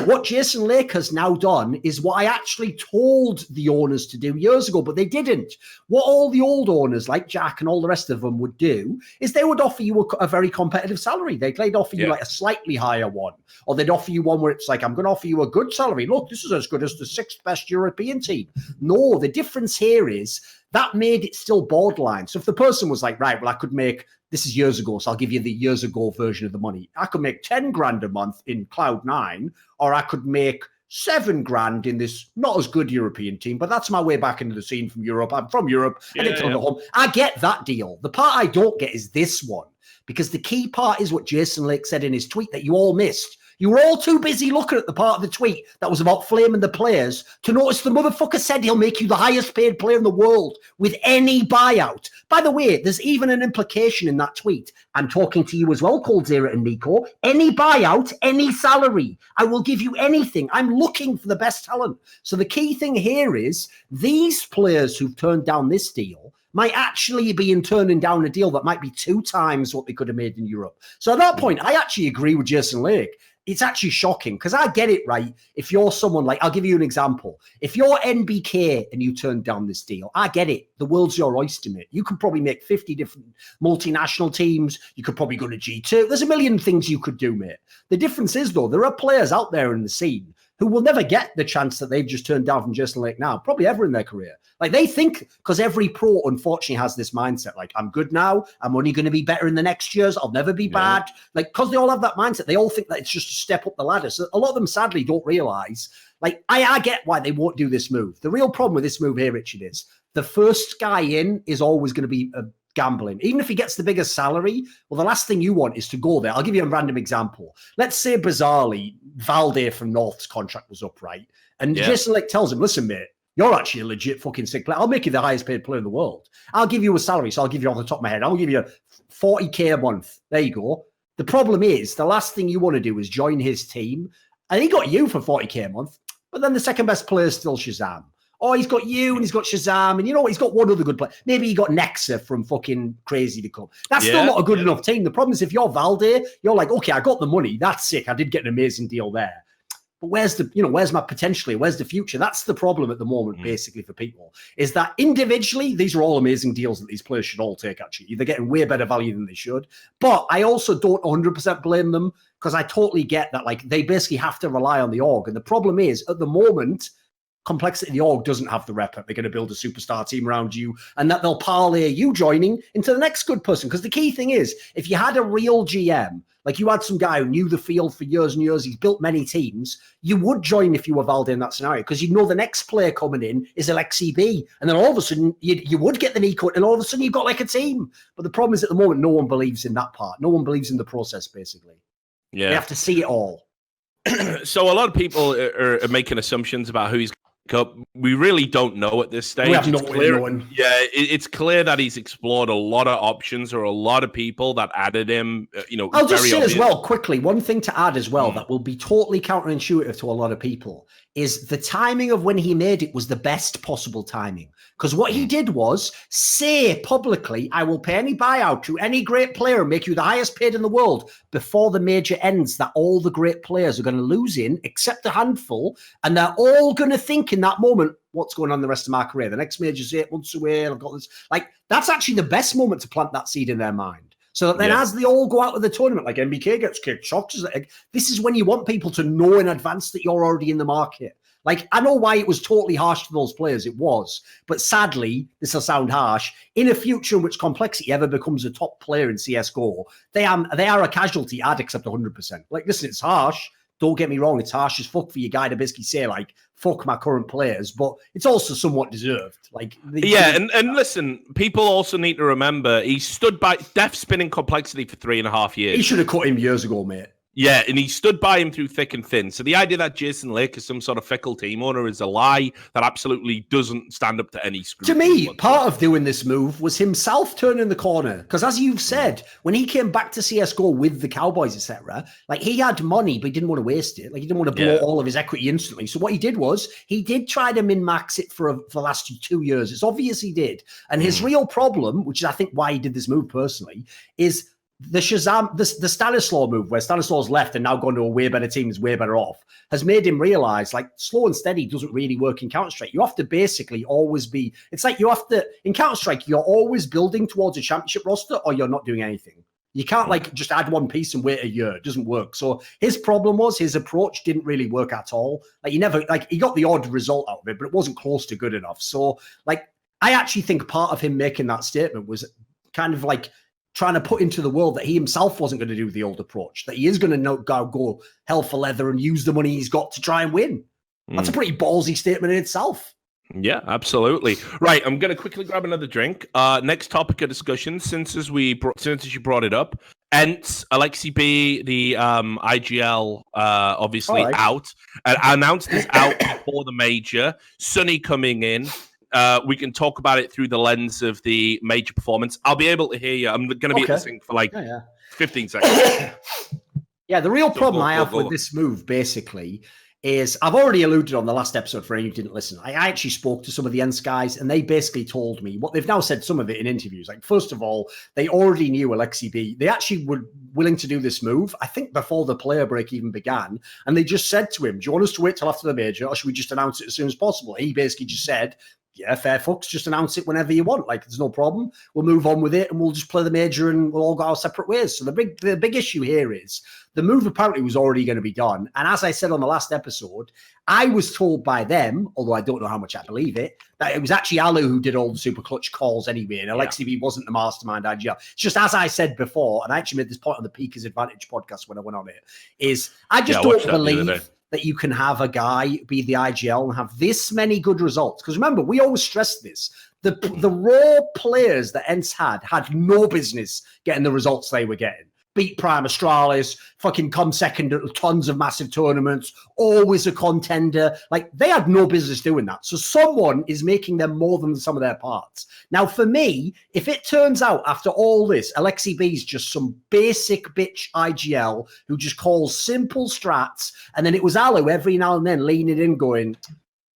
what Jason Lake has now done is what I actually told the owners to do years ago, but they didn't. What all the old owners like Jack and all the rest of them would do is they would offer you a very competitive salary. They'd offer you like a slightly higher one, or they'd offer you one where it's like, I'm going to offer you a good salary. Look, this is as good as the 6th best European team. No, the difference here is that made it still borderline. So if the person was like, right, well, I could make, this is years ago, so I'll give you the years ago version of the money. I could make 10 grand a month in Cloud9, or I could make 7 grand in this not as good European team, but that's my way back into the scene from Europe. I'm from Europe. I didn't come home. I get that deal. The part I don't get is this one, because the key part is what Jason Lake said in his tweet that you all missed. You were all too busy looking at the part of the tweet that was about flaming the players to notice the motherfucker said he'll make you the highest paid player in the world with any buyout. By the way, there's even an implication in that tweet. I'm talking to you as well, Coldzera and Nico. Any buyout, any salary. I will give you anything. I'm looking for the best talent. So the key thing here is these players who've turned down this deal might actually be in turning down a deal that might be 2 times what they could have made in Europe. So at that point, I actually agree with Jason Lake. It's actually shocking because I get it, right? If you're someone like, I'll give you an example. If you're NBK and you turn down this deal, I get it. The world's your oyster, mate. You could probably make 50 different multinational teams. You could probably go to G2. There's a million things you could do, mate. The difference is, though, there are players out there in the scene who will never get the chance that they've just turned down from Jason Lake now, probably ever in their career. Like they think, because every pro unfortunately has this mindset, like I'm good now, I'm only going to be better in the next years, I'll never be bad. Like, because they all have that mindset, they all think that it's just a step up the ladder. So a lot of them sadly don't realize, like I get why they won't do this move. The real problem with this move here, Richard, is the first guy in is always going to be gambling. Even if he gets the biggest salary, well, the last thing you want is to go there. I'll give you a random example. Let's say bizarrely, Valde from North's contract was up, right? And Jason Lake tells him, listen, mate, you're actually a legit fucking sick player. I'll make you the highest paid player in the world. I'll give you a salary. So I'll give you off the top of my head. I'll give you 40K a month. There you go. The problem is the last thing you want to do is join his team. And he got you for 40K a month, but then the second best player is still Shazam. Oh, he's got you and he's got Shazam. And you know what? He's got one other good player. Maybe he got Nexa from fucking Crazy to come. That's still not a good enough team. The problem is if you're Valde, you're like, okay, I got the money. That's sick. I did get an amazing deal there. But where's my potentially? Where's the future? That's the problem at the moment, basically, for people, is that individually, these are all amazing deals that these players should all take, actually. They're getting way better value than they should. But I also don't 100% blame them because I totally get that, like, they basically have to rely on the org. And the problem is, at the moment, Complexity the org doesn't have the rep. They're going to build a superstar team around you and that they'll parlay you joining into the next good person. Because the key thing is, if you had a real GM, like you had some guy who knew the field for years and years, he's built many teams, you would join if you were Valde in that scenario because you know the next player coming in is Alexi B. And then all of a sudden, you would get the Nico and all of a sudden you've got like a team. But the problem is at the moment, no one believes in that part. No one believes in the process, basically. Yeah. They have to see it all. So a lot of people are making assumptions about who he's up. We really don't know at this stage. We have no way. It's clear that he's explored a lot of options or a lot of people that added him. I'll just say as well, quickly, one thing to add as well that will be totally counterintuitive to a lot of people is the timing of when he made it was the best possible timing. Because what he did was say publicly, I will pay any buyout to any great player and make you the highest paid in the world before the major ends that all the great players are going to lose in, except a handful. And they're all going to think in that moment, what's going on the rest of my career? The next major's 8 months away. I've got this. Like, that's actually the best moment to plant that seed in their mind. So that then as they all go out of the tournament, like MBK gets kicked, Shocks, this is when you want people to know in advance that you're already in the market. Like, I know why it was totally harsh to those players. It was. But sadly, this will sound harsh, in a future in which Complexity ever becomes a top player in CSGO, they are a casualty. I'd accept 100%. Like, listen, it's harsh. Don't get me wrong. It's harsh as fuck for your guy to basically say, like, fuck my current players. But it's also somewhat deserved. Like, and listen, people also need to remember he stood by Def spinning Complexity for 3.5 years. He should have cut him years ago, mate. Yeah, and he stood by him through thick and thin. So the idea that Jason Lake is some sort of fickle team owner is a lie that absolutely doesn't stand up to any scrutiny. To me, part of doing this move was himself turning the corner. Because as you've said, when he came back to CSGO with the Cowboys, etc., like he had money, but he didn't want to waste it. Like he didn't want to blow all of his equity instantly. So what he did was he did try to min-max it for the last 2 years. It's obvious he did. And his real problem, which is I think why he did this move personally, is the Shazam, the Stanislaw move, where Stanislaw's left and now gone to a way better team, is way better off, has made him realize like slow and steady doesn't really work in Counter-Strike. You have to basically always be, it's like you have to, in Counter-Strike, you're always building towards a championship roster or you're not doing anything. You can't like just add one piece and wait a year. It doesn't work. So his problem was his approach didn't really work at all. Like he got the odd result out of it, but it wasn't close to good enough. So like, I actually think part of him making that statement was kind of like trying to put into the world that he himself wasn't going to do the old approach, that he is going to go hell for leather and use the money he's got to try and win. That's a pretty ballsy statement in itself. Yeah, absolutely. Right, I'm going to quickly grab another drink. Next topic of discussion, since as you brought it up, ENCE, Alexi B, the IGL, obviously out. I announced this out before the major. Sonny coming in. We can talk about it through the lens of the major performance. I'll be able to hear you. I'm going to be at this thing for like 15 seconds. Yeah, the real problem I have with this move, basically, is I've already alluded on the last episode for anyone who didn't listen. I actually spoke to some of the ENCE guys, and they basically told me what they've now said, some of it in interviews. Like, first of all, they already knew Alexi B. They actually were willing to do this move, I think, before the player break even began. And they just said to him, do you want us to wait till after the major, or should we just announce it as soon as possible? He basically just said, yeah, fair fucks, just announce it whenever you want. Like, there's no problem. We'll move on with it and we'll just play the major and we'll all go our separate ways. So the big issue here is the move apparently was already going to be done. And as I said on the last episode, I was told by them, although I don't know how much I believe it, that it was actually Alu who did all the super clutch calls anyway. And Alexi B wasn't the mastermind IGL. It's just as I said before, and I actually made this point on the Peakers Advantage podcast when I went on it, is I just don't believe that you can have a guy be the IGL and have this many good results. Because remember, we always stress this. The raw players that ENCE had no business getting the results they were getting. Beat Prime Astralis, fucking come second at tons of massive tournaments, always a contender. Like, they had no business doing that. So someone is making them more than the sum of their parts. Now, for me, if it turns out after all this, Alexi B's just some basic bitch IGL who just calls simple strats, and then it was Alu every now and then leaning in going,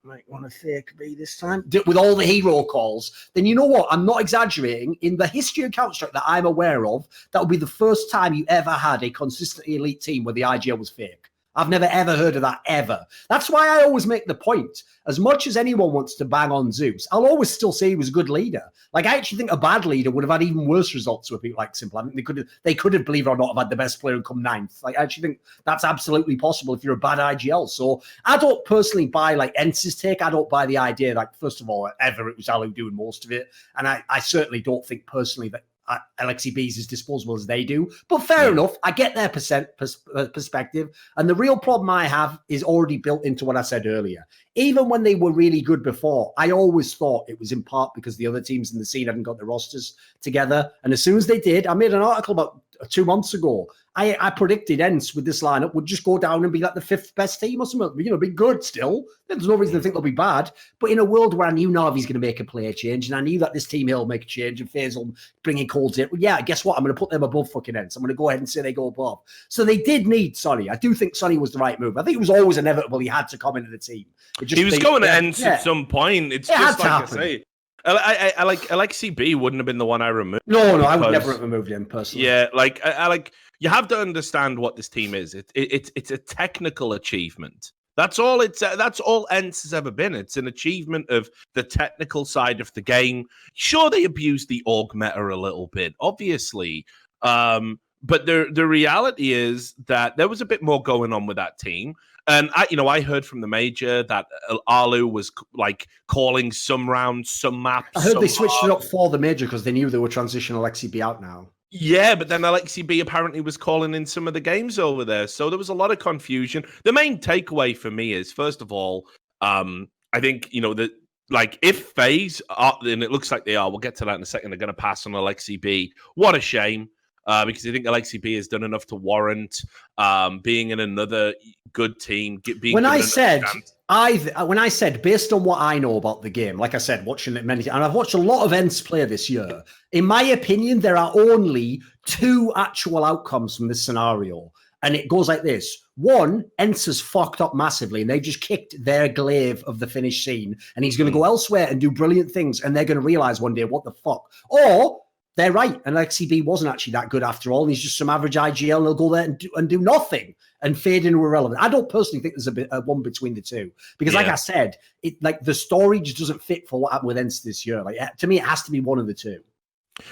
might want to fake me this time, with all the hero calls, then you know what? I'm not exaggerating. In the history of Counter-Strike that I'm aware of, that would be the first time you ever had a consistently elite team where the IGL was fake. I've never, ever heard of that, ever. That's why I always make the point. As much as anyone wants to bang on Zeus, I'll always still say he was a good leader. Like, I actually think a bad leader would have had even worse results with people like Simple. I think they could have, believe it or not, have had the best player and come ninth. Like, I actually think that's absolutely possible if you're a bad IGL. So I don't personally buy, like, ENCE's take. I don't buy the idea, like, first of all, ever it was Alu doing most of it. And I certainly don't think personally that Alexi B's as disposable as they do, but fair enough. I get their perspective, and the real problem I have is already built into what I said earlier. Even when they were really good before, I always thought it was in part because the other teams in the scene hadn't got their rosters together, and as soon as they did, I made an article about 2 months ago. I predicted ENCE with this lineup would just go down and be like the 5th best team or something, be good still. There's no reason to think they'll be bad. But in a world where I knew Na'Vi's going to make a player change, and I knew that this team here will make a change, and FaZe will bring in Cold in, well, yeah, guess what? I'm going to put them above fucking ENCE. I'm going to go ahead and say they go above. So they did need Sonny. I do think Sonny was the right move. I think it was always inevitable he had to come into the team. He was going to ENCE at some point. It's just like I say. I like Alexi B wouldn't have been the one I removed. No, I would never have removed him personally. Yeah, I like, you have to understand what this team is. It's a technical achievement. That's all that's all ENCE has ever been. It's an achievement of the technical side of the game. Sure, they abused the org meta a little bit, obviously. But the reality is that there was a bit more going on with that team. And I heard from the major that Alu was like calling some rounds, some maps. I heard they switched it up for the major because they knew they were transitioning Alexi B out now. Yeah, but then Alexi B apparently was calling in some of the games over there. So there was a lot of confusion. The main takeaway for me is, first of all, I think, that like if FaZe are, and it looks like they are, we'll get to that in a second, they're going to pass on Alexi B. What a shame. Because I think Alexi B has done enough to warrant being in another good team. When I said based on what I know about the game, like I said, watching it many, and I've watched a lot of ENCE play this year. In my opinion, there are only 2 actual outcomes from this scenario, and it goes like this: 1, ENCE has fucked up massively, and they just kicked their glaive of the Finnish scene, and he's going to go elsewhere and do brilliant things, and they're going to realize one day, what the fuck? Or they're right. And LXCB wasn't actually that good after all. And he's just some average IGL and he'll go there and do nothing and fade into irrelevant. I don't personally think there's a one between the two because, like I said, the story just doesn't fit for what happened with Ents this year. Like, to me, it has to be one of the two.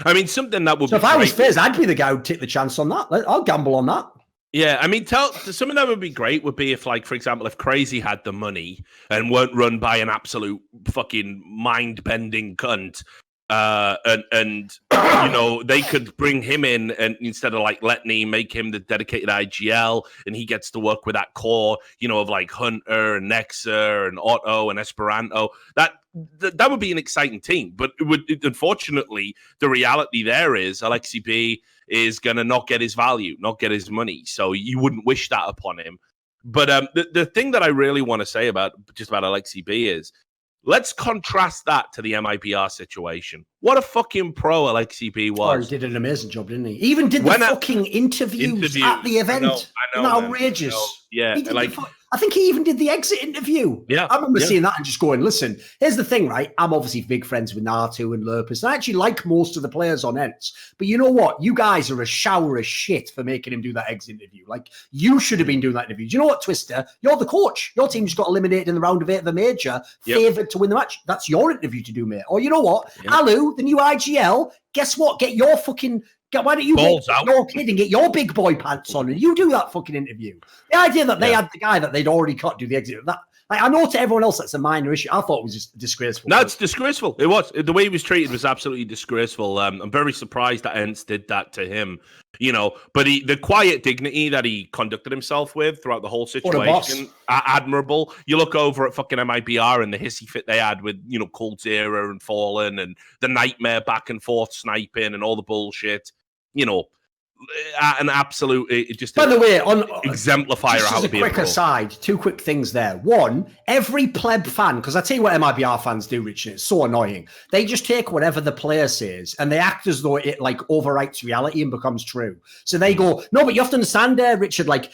I mean, something that would so if I was Fizz, I'd be the guy who'd take the chance on that. I'll gamble on that. Yeah, I mean, something that would be great would be if, like, for example, if Crazy had the money and weren't run by an absolute fucking mind-bending cunt, and you know, they could bring him in and instead of like Letney, make him the dedicated IGL, and he gets to work with that core, you know, of like Hunter and Nexa and Otto and Esperanto. That would be an exciting team, but unfortunately, the reality there is Alexi B is going to not get his value, not get his money. So you wouldn't wish that upon him. But the thing that I really want to say about Alexi B is, let's contrast that to the MIBR situation. What a fucking pro Alexi B was. Oh, he did an amazing job, didn't he? He even did the fucking interviews at the event. I know, outrageous. Yeah, I think he even did the exit interview. Yeah, I remember seeing that and just going, listen, here's the thing, right? I'm obviously big friends with Natu and Lurpus. I actually like most of the players on Ents. But you know what? You guys are a shower of shit for making him do that exit interview. Like, you should have been doing that interview. Do you know what, Twister? You're the coach. Your team just got eliminated in the round of 8 of the major, favoured to win the match. That's your interview to do, mate. Or you know what? Alu, the new IGL, guess what? Get your fucking... Why don't you get your kid and get your big boy pants on and you do that fucking interview? The idea that they had the guy that they'd already cut do the exit, that, like, I know to everyone else that's a minor issue. I thought it was just disgraceful. No, it's disgraceful. It was. The way he was treated was absolutely disgraceful. I'm very surprised that Ents did that to him, you know, but the quiet dignity that he conducted himself with throughout the whole situation, admirable. You look over at fucking MIBR and the hissy fit they had with, you know, Cold Zero and Fallen and the nightmare back and forth sniping and all the bullshit. You know, an absolute, just by the way, on exemplifier. Just as a quick aside, 2 quick things there. One, every pleb fan, because I tell you what MIBR fans do, Richard, it's so annoying. They just take whatever the player says and they act as though it like overwrites reality and becomes true. So they go, no, but you have to understand there, Richard, like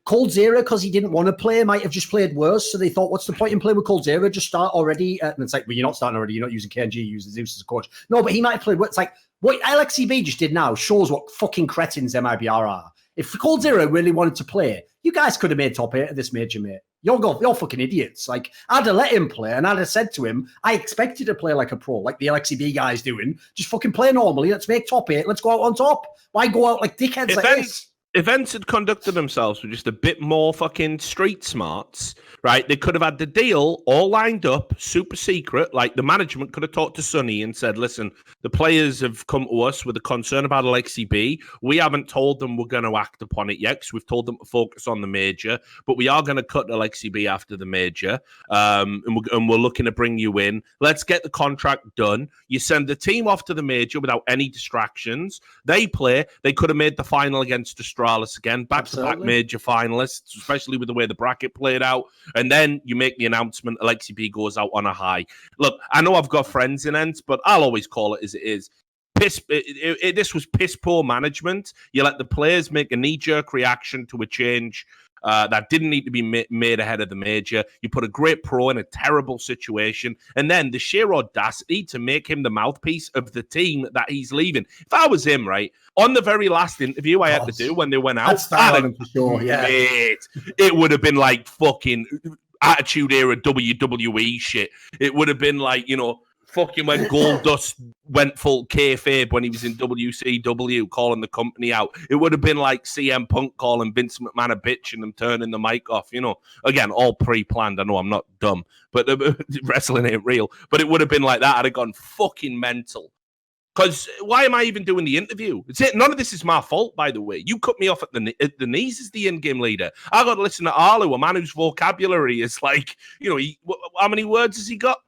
Cold Zero, because he didn't want to play, might have just played worse. So they thought, what's the point in playing with Cold Zero? Just start already. And it's like, well, you're not starting already. You're not using KNG, you're using Zeus as a coach. No, but he might have played. It's like, what LXCB just did now shows what fucking cretins MIBR are. If Cold Zero really wanted to play, you guys could have made top 8 of this major, mate. You're fucking idiots. Like, I'd have let him play and I'd have said to him, I expected to play like a pro, like the LXCB guy's doing. Just fucking play normally. Let's make top 8. Let's go out on top. Why go out like dickheads like this? If Ents had conducted themselves with just a bit more fucking street smarts, right, they could have had the deal all lined up, super secret. Like, the management could have talked to Sonny and said, listen, the players have come to us with a concern about Alexi B. We haven't told them we're going to act upon it yet because we've told them to focus on the major, but we are going to cut Alexi B after the major, and we're looking to bring you in. Let's get the contract done. You send the team off to the major without any distractions. They play. They could have made the final against Astralis again, back-to-back major finalists, especially with the way the bracket played out. And then you make the announcement, Alexi B goes out on a high. Look, I know I've got friends in Ents, but I'll always call it as it is. This was piss poor management. You let the players make a knee-jerk reaction to a change that didn't need to be made ahead of the major. You put a great pro in a terrible situation, and then the sheer audacity to make him the mouthpiece of the team that he's leaving. If I was him, right, on the very last interview I had to do when they went out, for sure, it would have been like fucking Attitude Era WWE shit. It would have been like, you know, fucking when Goldust went full kayfabe when he was in WCW, calling the company out. It would have been like CM Punk calling Vince McMahon a bitch and them turning the mic off. You know, again, all pre-planned. I know I'm not dumb, but wrestling ain't real. But it would have been like that. I'd have gone fucking mental. Because why am I even doing the interview? None of this is my fault, by the way. You cut me off at the knees as the in-game leader. I got to listen to Arlo, a man whose vocabulary is like, you know, how many words has he got?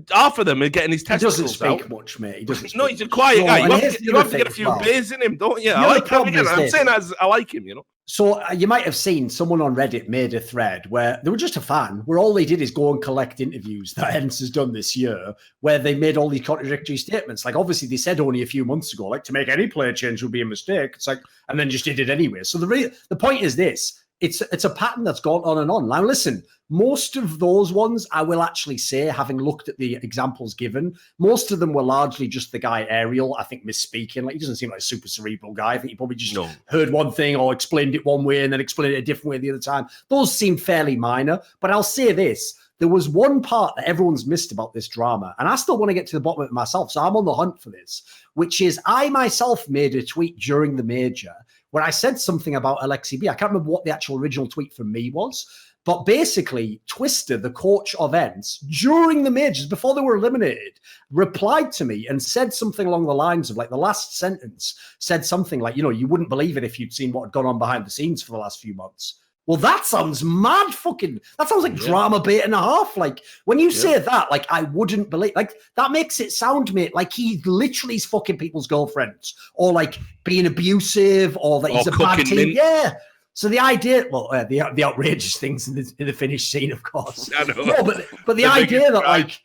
Half of them are getting his testicles out. He doesn't speak much, mate. He doesn't. No, he's a quiet guy. You have to get a few beers in him, don't you? I like him. I'm saying as I like him, you know. So you might have seen someone on Reddit made a thread where they were just a fan, where all they did is go and collect interviews that Ents has done this year, where they made all these contradictory statements. Like, obviously, they said only a few months ago, like, to make any player change would be a mistake. It's like, and then just did it anyway. So the point is this. it's a pattern that's gone on and on. Now, listen, most of those ones, I will actually say, having looked at the examples given, most of them were largely just the guy Ariel, I think, misspeaking. Like, he doesn't seem like a super cerebral guy. I think he probably just heard one thing or explained it one way and then explained it a different way the other time. Those seem fairly minor. But I'll say this. There was one part that everyone's missed about this drama, and I still want to get to the bottom of it myself, so I'm on the hunt for this, which is I myself made a tweet during the major where I said something about Alexi B. I can't remember what the actual original tweet from me was, but basically Twister, the coach of Ents, during the majors, before they were eliminated, replied to me and said something along the lines of, like, the last sentence said something like, you wouldn't believe it if you'd seen what had gone on behind the scenes for the last few months. Well, that sounds mad fucking, that sounds like drama bait and a half. Like, when you say that, like, I wouldn't believe, like, that makes it sound, mate, like he literally is fucking people's girlfriends or like being abusive or that he's a bad team. Yeah. So the idea, well, the outrageous things in the finished scene, of course. I know. No, but the idea that, like,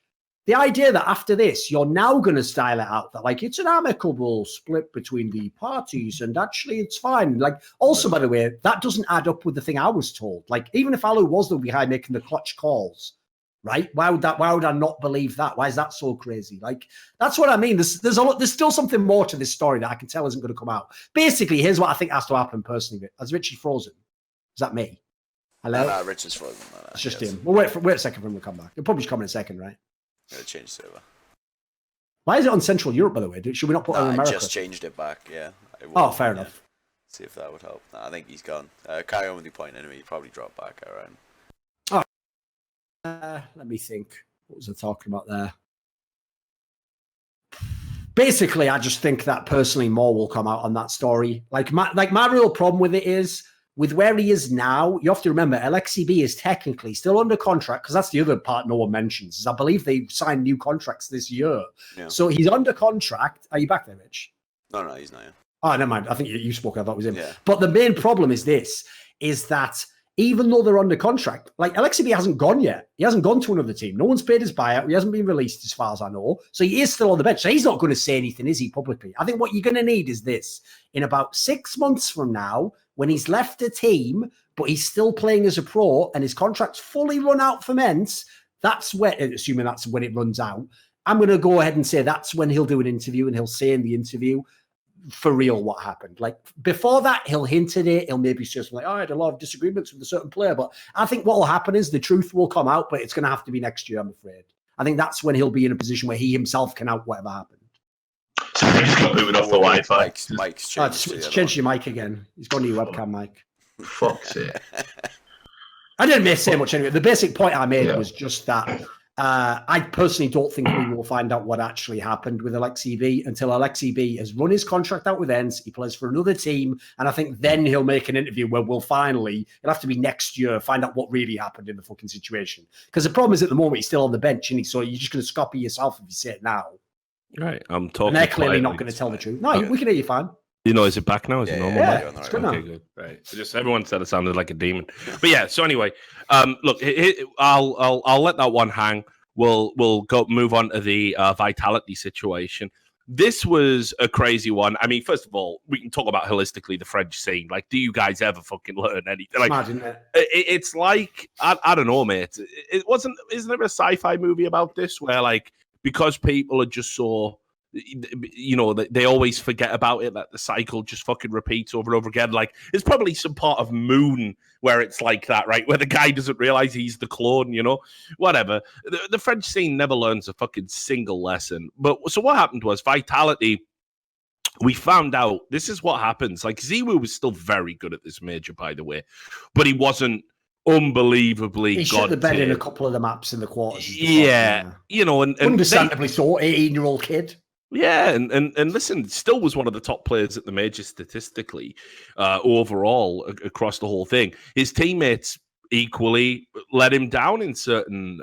the idea that after this, you're now going to style it out that, like, it's an amicable split between the parties and actually it's fine. Like, also, by the way, that doesn't add up with the thing I was told. Like, even if Alu was the guy making the clutch calls, right? Why would I not believe that? Why is that so crazy? Like, that's what I mean. There's still something more to this story that I can tell isn't going to come out. Basically, here's what I think has to happen personally. Has Richie frozen? Is that me? Hello? No, Richard's frozen. It's just him. Well, wait a second for him to come back. He'll probably come in a second, right? Gotta change server. Why is it on Central Europe, by the way? Should we not put it on America? I just changed it back, yeah. Oh, fair enough. See if that would help. No, I think he's gone. Carry on with your point anyway. You probably drop back around. Let me think. What was I talking about there? Basically, I just think that personally more will come out on that story. Like my real problem with it is, with where he is now, you have to remember Alexi B is technically still under contract, because that's the other part no one mentions, is I believe they signed new contracts this year. Yeah. So he's under contract. Are you back there, Rich? No, he's not. Oh, never mind. I think you spoke. I thought it was him. Yeah. But the main problem is this, is that even though they're under contract, like, Alexi B hasn't gone yet. He hasn't gone to another team. No one's paid his buyout. He hasn't been released as far as I know. So he is still on the bench. So he's not going to say anything, is he, publicly? I think what you're going to need is this. In about 6 months from now, when he's left a team, but he's still playing as a pro and his contract's fully run out for Ents, that's when, assuming that's when it runs out, I'm going to go ahead and say that's when he'll do an interview and he'll say in the interview, for real, what happened. Like, before that, he'll hint at it. He'll maybe say something like, I had a lot of disagreements with a certain player. But I think what will happen is the truth will come out, but it's going to have to be next year, I'm afraid. I think that's when he'll be in a position where he himself can out whatever happened. So I just got moving off the Wi-Fi. Mike's changed. It's changed your mic again. He's gone to your webcam mic. Fuck's it. I didn't say much anyway. The basic point I made was just that I personally don't think we will find out what actually happened with Alexi B until Alexi B has run his contract out with Ents. He plays for another team, and I think then he'll make an interview where we'll finally, it'll have to be next year, find out what really happened in the fucking situation. Because the problem is at the moment he's still on the bench, and so you're just going to scupper yourself if you say it now. Right, I'm talking. And they're clearly not going to tell the truth. No, we can hear you fine. Is it back now? Is it normal? Yeah, it's good now. Okay, good. Right. Just everyone said it sounded like a demon. But yeah, so anyway, look, I'll let that one hang. We'll move on to the Vitality situation. This was a crazy one. I mean, first of all, we can talk about holistically the French scene. Like, do you guys ever fucking learn anything? Like, mad, isn't it? It's like I don't know, mate. Isn't there a sci-fi movie about this where, like, because people are just so, they always forget about it, that the cycle just fucking repeats over and over again. Like, it's probably some part of Moon where it's like that, right? Where the guy doesn't realize he's the clone, whatever. The French scene never learns a fucking single lesson. But so what happened was Vitality, we found out this is what happens. Like, Ziwu was still very good at this major, by the way, but he wasn't unbelievably he shit the bed in a couple of the maps in the quarters. Yeah. And understandably so, 18-year-old kid. Yeah, and listen, still was one of the top players at the major statistically, overall across the whole thing. His teammates equally let him down in certain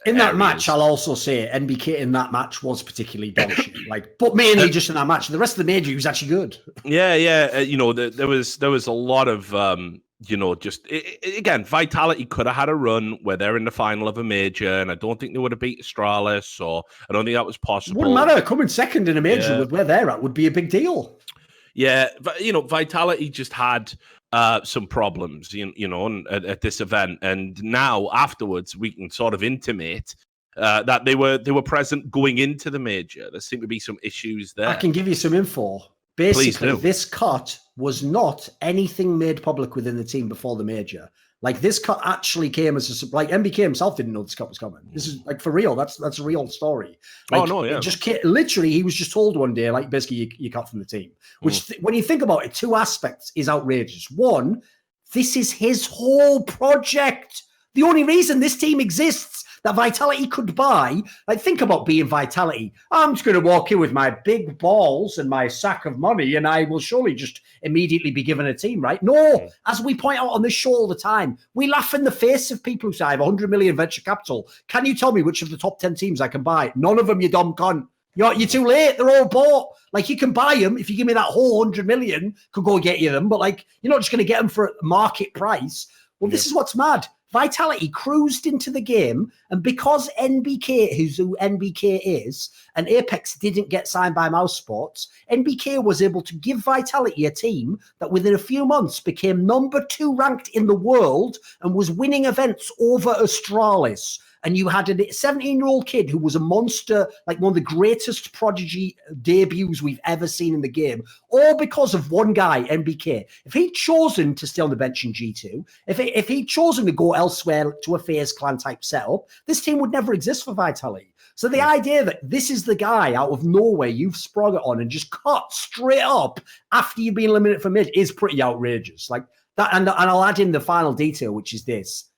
in that match. I'll also say NBK in that match was particularly dodgy, but mainly just in that match. The rest of the major, he was actually good. Yeah. There was a lot of again, Vitality could have had a run where they're in the final of a major, and I don't think they would have beat Astralis, or I don't think that was possible. Wouldn't matter. Coming second in a major with where they're at would be a big deal. Yeah, but Vitality just had some problems, at this event, and now afterwards we can sort of intimate that they were present going into the major. There seem to be some issues there. I can give you some info. Basically, this cut was not anything made public within the team before the major. Like, this cut actually came as a, like, MBK himself didn't know this cut was coming. This is, like, for real. That's a real story. Like, oh, no, yeah. It just came, literally, he was just told one day, like, basically, you cut from the team. Which, when you think about it, two aspects is outrageous. One, this is his whole project. The only reason this team exists that Vitality could buy, like, think about being Vitality. I'm just going to walk in with my big balls and my sack of money, and I will surely just immediately be given a team, right? No, as we point out on this show all the time, we laugh in the face of people who say, I have 100 million venture capital. Can you tell me which of the top 10 teams I can buy? None of them, you dumb cunt. You're too late. They're all bought. Like, you can buy them. If you give me that whole 100 million, could go get you them. But, like, you're not just going to get them for market price. Well, this is what's mad. Vitality cruised into the game, and because NBK, who NBK is, and Apex didn't get signed by Mouse Sports, NBK was able to give Vitality a team that within a few months became number 2 ranked in the world and was winning events over Astralis. And you had a 17-year-old kid who was a monster, like one of the greatest prodigy debuts we've ever seen in the game, all because of one guy, NBK. If he'd chosen to stay on the bench in G2, if he'd chosen to go elsewhere to a FaZe Clan type setup, this team would never exist for Vitality. So the idea that this is the guy out of nowhere you've sprung it on and just cut straight up after you've been eliminated from mid is pretty outrageous. Like that, and I'll add in the final detail, which is this.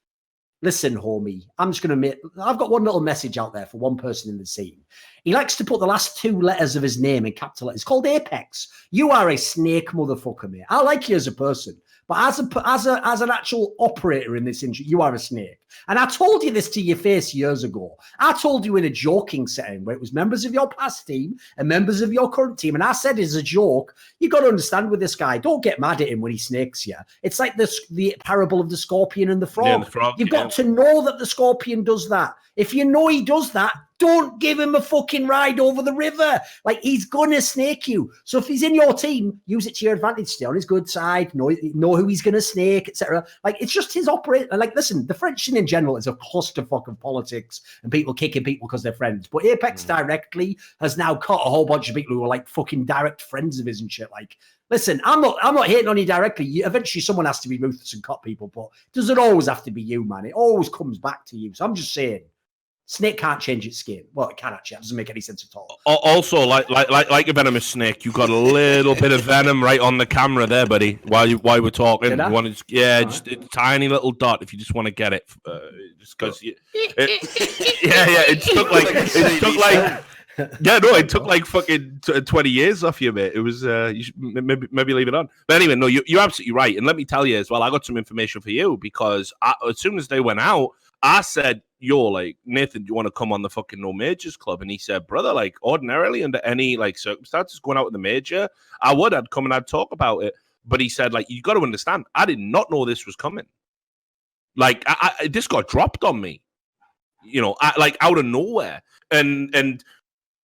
Listen, homie, I'm just going to I've got one little message out there for one person in the scene. He likes to put the last 2 letters of his name in capital letters. It's called Apex. You are a snake motherfucker, mate. I like you as a person, but as an actual operator in this industry, you are a snake. And I told you this to your face years ago. I told you in a joking setting where it was members of your past team and members of your current team. And I said as a joke, you got to understand with this guy, don't get mad at him when he snakes you. It's like the parable of the scorpion and the frog. Yeah, the frog. You've got to know that the scorpion does that. If you know he does that, don't give him a fucking ride over the river. Like, he's going to snake you. So if he's in your team, use it to your advantage. Stay on his good side. Know who he's going to snake, etc. Like, it's just his operate. Like, listen, the French scene in general is a clusterfuck of politics and people kicking people because they're friends. But Apex directly has now cut a whole bunch of people who are like fucking direct friends of his and shit. Like, listen, I'm not hating on you directly. Eventually, someone has to be ruthless and cut people, but it doesn't always have to be you, man. It always comes back to you. So I'm just saying. Snake can't change its skin. Well, it can actually. It doesn't make any sense at all. Also, like a venomous snake, you got a little bit of venom right on the camera there, buddy. While we're talking, you want to, just a tiny little dot if you just want to get it, just because. It took like fucking 20 years off you, mate. It was you should maybe leave it on. But anyway, no, you're absolutely right. And let me tell you as well, I got some information for you because as soon as they went out, I said, yo, like, Nathan, do you want to come on the fucking No Majors Club? And he said, brother, like, ordinarily under any, like, circumstances going out with the major, I'd come and I'd talk about it. But he said, like, you got to understand, I did not know this was coming. Like, this got dropped on me, like, out of nowhere. And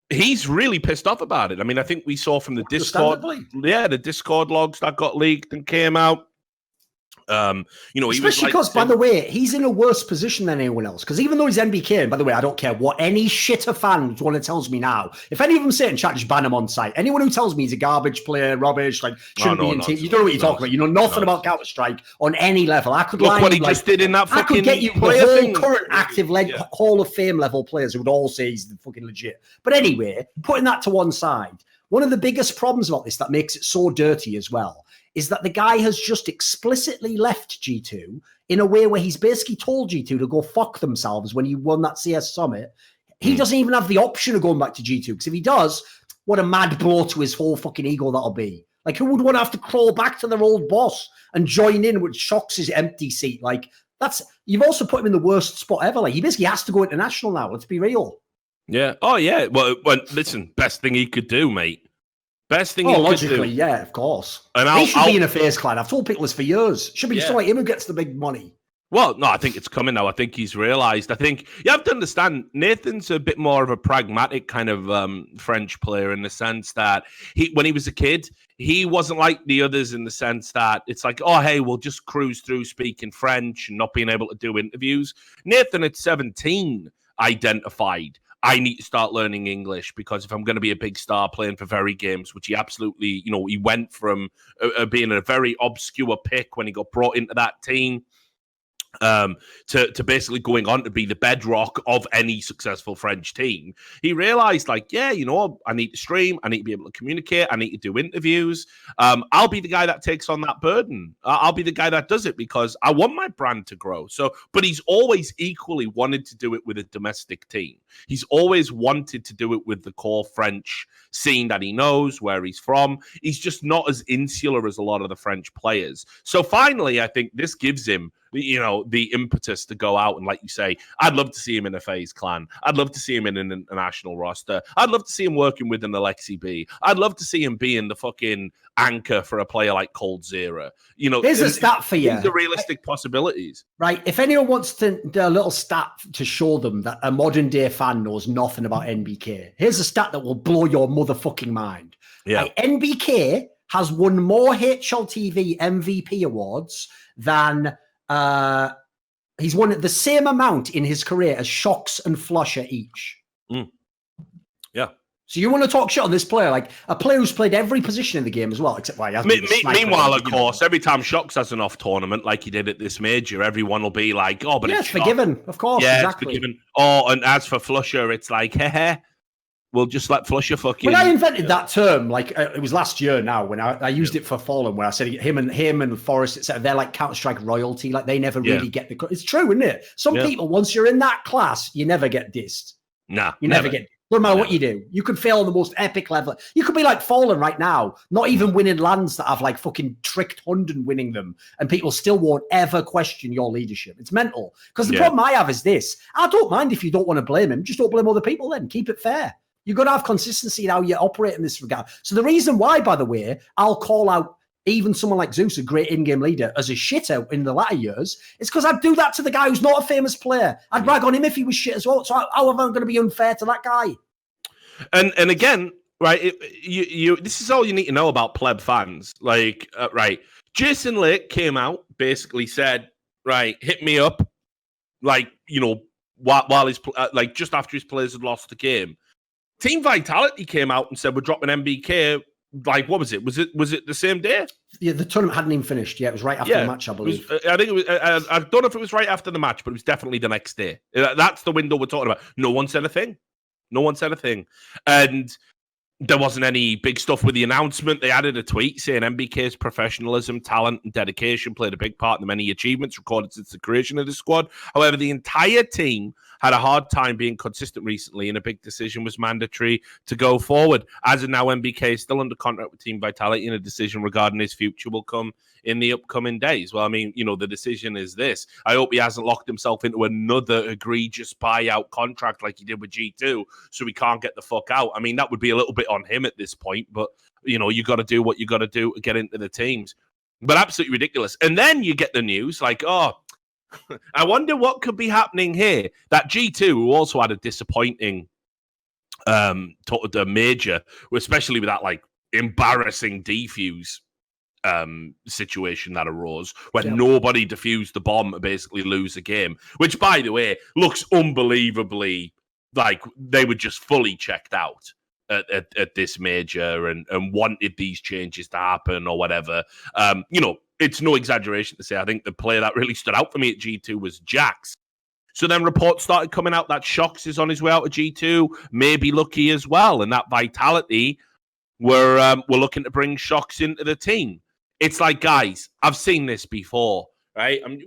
he's really pissed off about it. I mean, I think we saw from the Discord, the Discord logs that got leaked and came out. Especially because, by the way, he's in a worse position than anyone else. Because even though he's NBK, and by the way, I don't care what any shitter fan tells me now. If any of them say it in chat, just ban him on site. Anyone who tells me he's a garbage player, rubbish, like shouldn't be in team, you don't know what you're talking about. You know nothing about Counter-Strike on any level. I could look what he just did in that fucking. I could get you the whole current active Hall of Fame level players who would all say he's fucking legit. But anyway, putting that to one side, one of the biggest problems about this that makes it so dirty as well is that the guy has just explicitly left G2 in a way where he's basically told G2 to go fuck themselves when he won that CS Summit. He doesn't even have the option of going back to G2, because if he does, what a mad blow to his whole fucking ego that'll be. Like, who would want to have to crawl back to their old boss and join in, which shocks his empty seat? Like, you've also put him in the worst spot ever. Like, he basically has to go international now. Let's be real. Yeah. Oh, yeah. Well, listen, best thing he could do, mate. Best thing he could do. Yeah, of course. And he should be in a FaZe Clan. I've told people this for years. Should be just like him who gets the big money. Well, no, I think it's coming now. I think he's realised. I think you have to understand Nathan's a bit more of a pragmatic kind of French player in the sense that when he was a kid, he wasn't like the others in the sense that it's like, oh, hey, we'll just cruise through speaking French and not being able to do interviews. Nathan at 17 identified, I need to start learning English because if I'm going to be a big star playing for Very Games, which he absolutely, he went from being a very obscure pick when he got brought into that team to basically going on to be the bedrock of any successful French team. He realized, like, yeah, I need to stream, I need to be able to communicate, I need to do interviews. I'll be the guy that takes on that burden. I'll be the guy that does it because I want my brand to grow. So, but he's always equally wanted to do it with a domestic team. He's always wanted to do it with the core French scene that he knows, where he's from. He's just not as insular as a lot of the French players. So finally, I think this gives him the impetus to go out and, like you say, I'd love to see him in a FaZe clan. I'd love to see him in an international roster. I'd love to see him working with an Alexi B. I'd love to see him being the fucking anchor for a player like coldzera. Here's a stat for you. These are realistic possibilities. Right. If anyone wants to do a little stat to show them that a modern day fan knows nothing about NBK, here's a stat that will blow your motherfucking mind. Yeah. Right, NBK has won more HLTV MVP awards than he's won the same amount in his career as Shocks and Flusher each. Yeah. So you want to talk shit on this player, like a player who's played every position in the game as well, except why he hasn't. Meanwhile, of course, every time Shocks has an off tournament like he did at this major, everyone will be like, "Oh, but it's forgiven, of course." Yeah, exactly. It's forgiven. Oh, and as for Flusher, it's like, heh. We'll just let Flusher fucking. When I invented that term, like it was last year now, when I used it for Fallen, where I said him and Forrest, etc. They're like Counter-Strike royalty, like they never really get the. It's true, isn't it? Some people, once you're in that class, you never get dissed. Nah, you never get. No matter what you do, you could fail on the most epic level. You could be like Fallen right now, not even winning lands that have like fucking tricked Hunden winning them, and people still won't ever question your leadership. It's mental. Because the problem I have is this: I don't mind if you don't want to blame him, just don't blame other people. Then keep it fair. You've got to have consistency in how you operate in this regard. So the reason why, by the way, I'll call out even someone like Zeus, a great in-game leader, as a shitter in the latter years, is because I'd do that to the guy who's not a famous player. I'd rag on him if he was shit as well. So how am I going to be unfair to that guy? And again, right, you this is all you need to know about pleb fans. Like, right, Jason Lake came out, basically said, right, hit me up, like, while his like just after his players had lost the game. Team Vitality came out and said, we're dropping MBK. Like, what was it? Was it the same day? Yeah, the tournament hadn't even finished. Yeah, it was right after the match, I believe. I think it was. I don't know if it was right after the match, but it was definitely the next day. That's the window we're talking about. No one said a thing. And there wasn't any big stuff with the announcement. They added a tweet saying MBK's professionalism, talent, and dedication played a big part in the many achievements recorded since the creation of the squad. However, the entire team had a hard time being consistent recently, and a big decision was mandatory to go forward. As of now, MBK is still under contract with Team Vitality, and a decision regarding his future will come in the upcoming days. Well, I mean, the decision is this. I hope he hasn't locked himself into another egregious buyout contract like he did with G2, so he can't get the fuck out. I mean, that would be a little bit on him at this point, but, you got to do what you got to do to get into the teams. But absolutely ridiculous. And then you get the news like, oh, I wonder what could be happening here. That G2, who also had a disappointing major, especially with that like embarrassing defuse situation that arose when nobody defused the bomb to basically lose a game, which, by the way, looks unbelievably like they were just fully checked out at this major and wanted these changes to happen or whatever. It's no exaggeration to say I think the player that really stood out for me at G2 was Jax. So then reports started coming out that Shocks is on his way out to G2, maybe Lucky as well, and that Vitality were looking to bring Shocks into the team. It's like, guys, I've seen this before, right? I'm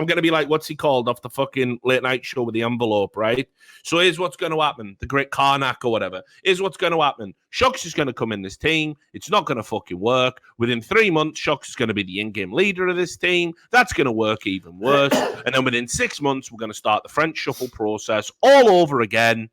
going to be like, what's he called off the fucking late night show with the envelope, right? So here's what's going to happen. The Great Karnak or whatever. Here's what's going to happen. Shocks is going to come in this team. It's not going to fucking work. Within 3 months, Shocks is going to be the in-game leader of this team. That's going to work even worse. And then within 6 months, we're going to start the French shuffle process all over again.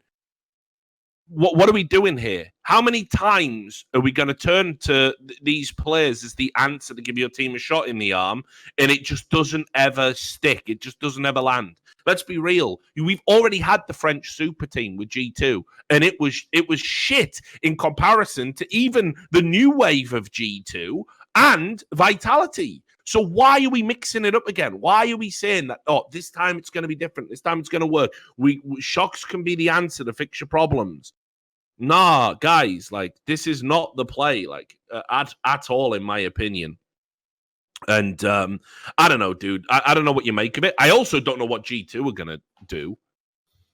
what are we doing here? How many times are we going to turn to these players as the answer to give your team a shot in the arm, and it just doesn't ever stick? It just doesn't ever land. Let's be real. We've already had the French super team with G2, and it was shit in comparison to even the new wave of G2 and Vitality. So why are we mixing it up again? Why are we saying that, oh, this time it's going to be different, this time it's going to work? Shocks can be the answer to fix your problems. Nah, guys, like, this is not the play, like, at all, in my opinion. And I don't know, dude. I don't know what you make of it. I also don't know what G2 are going to do.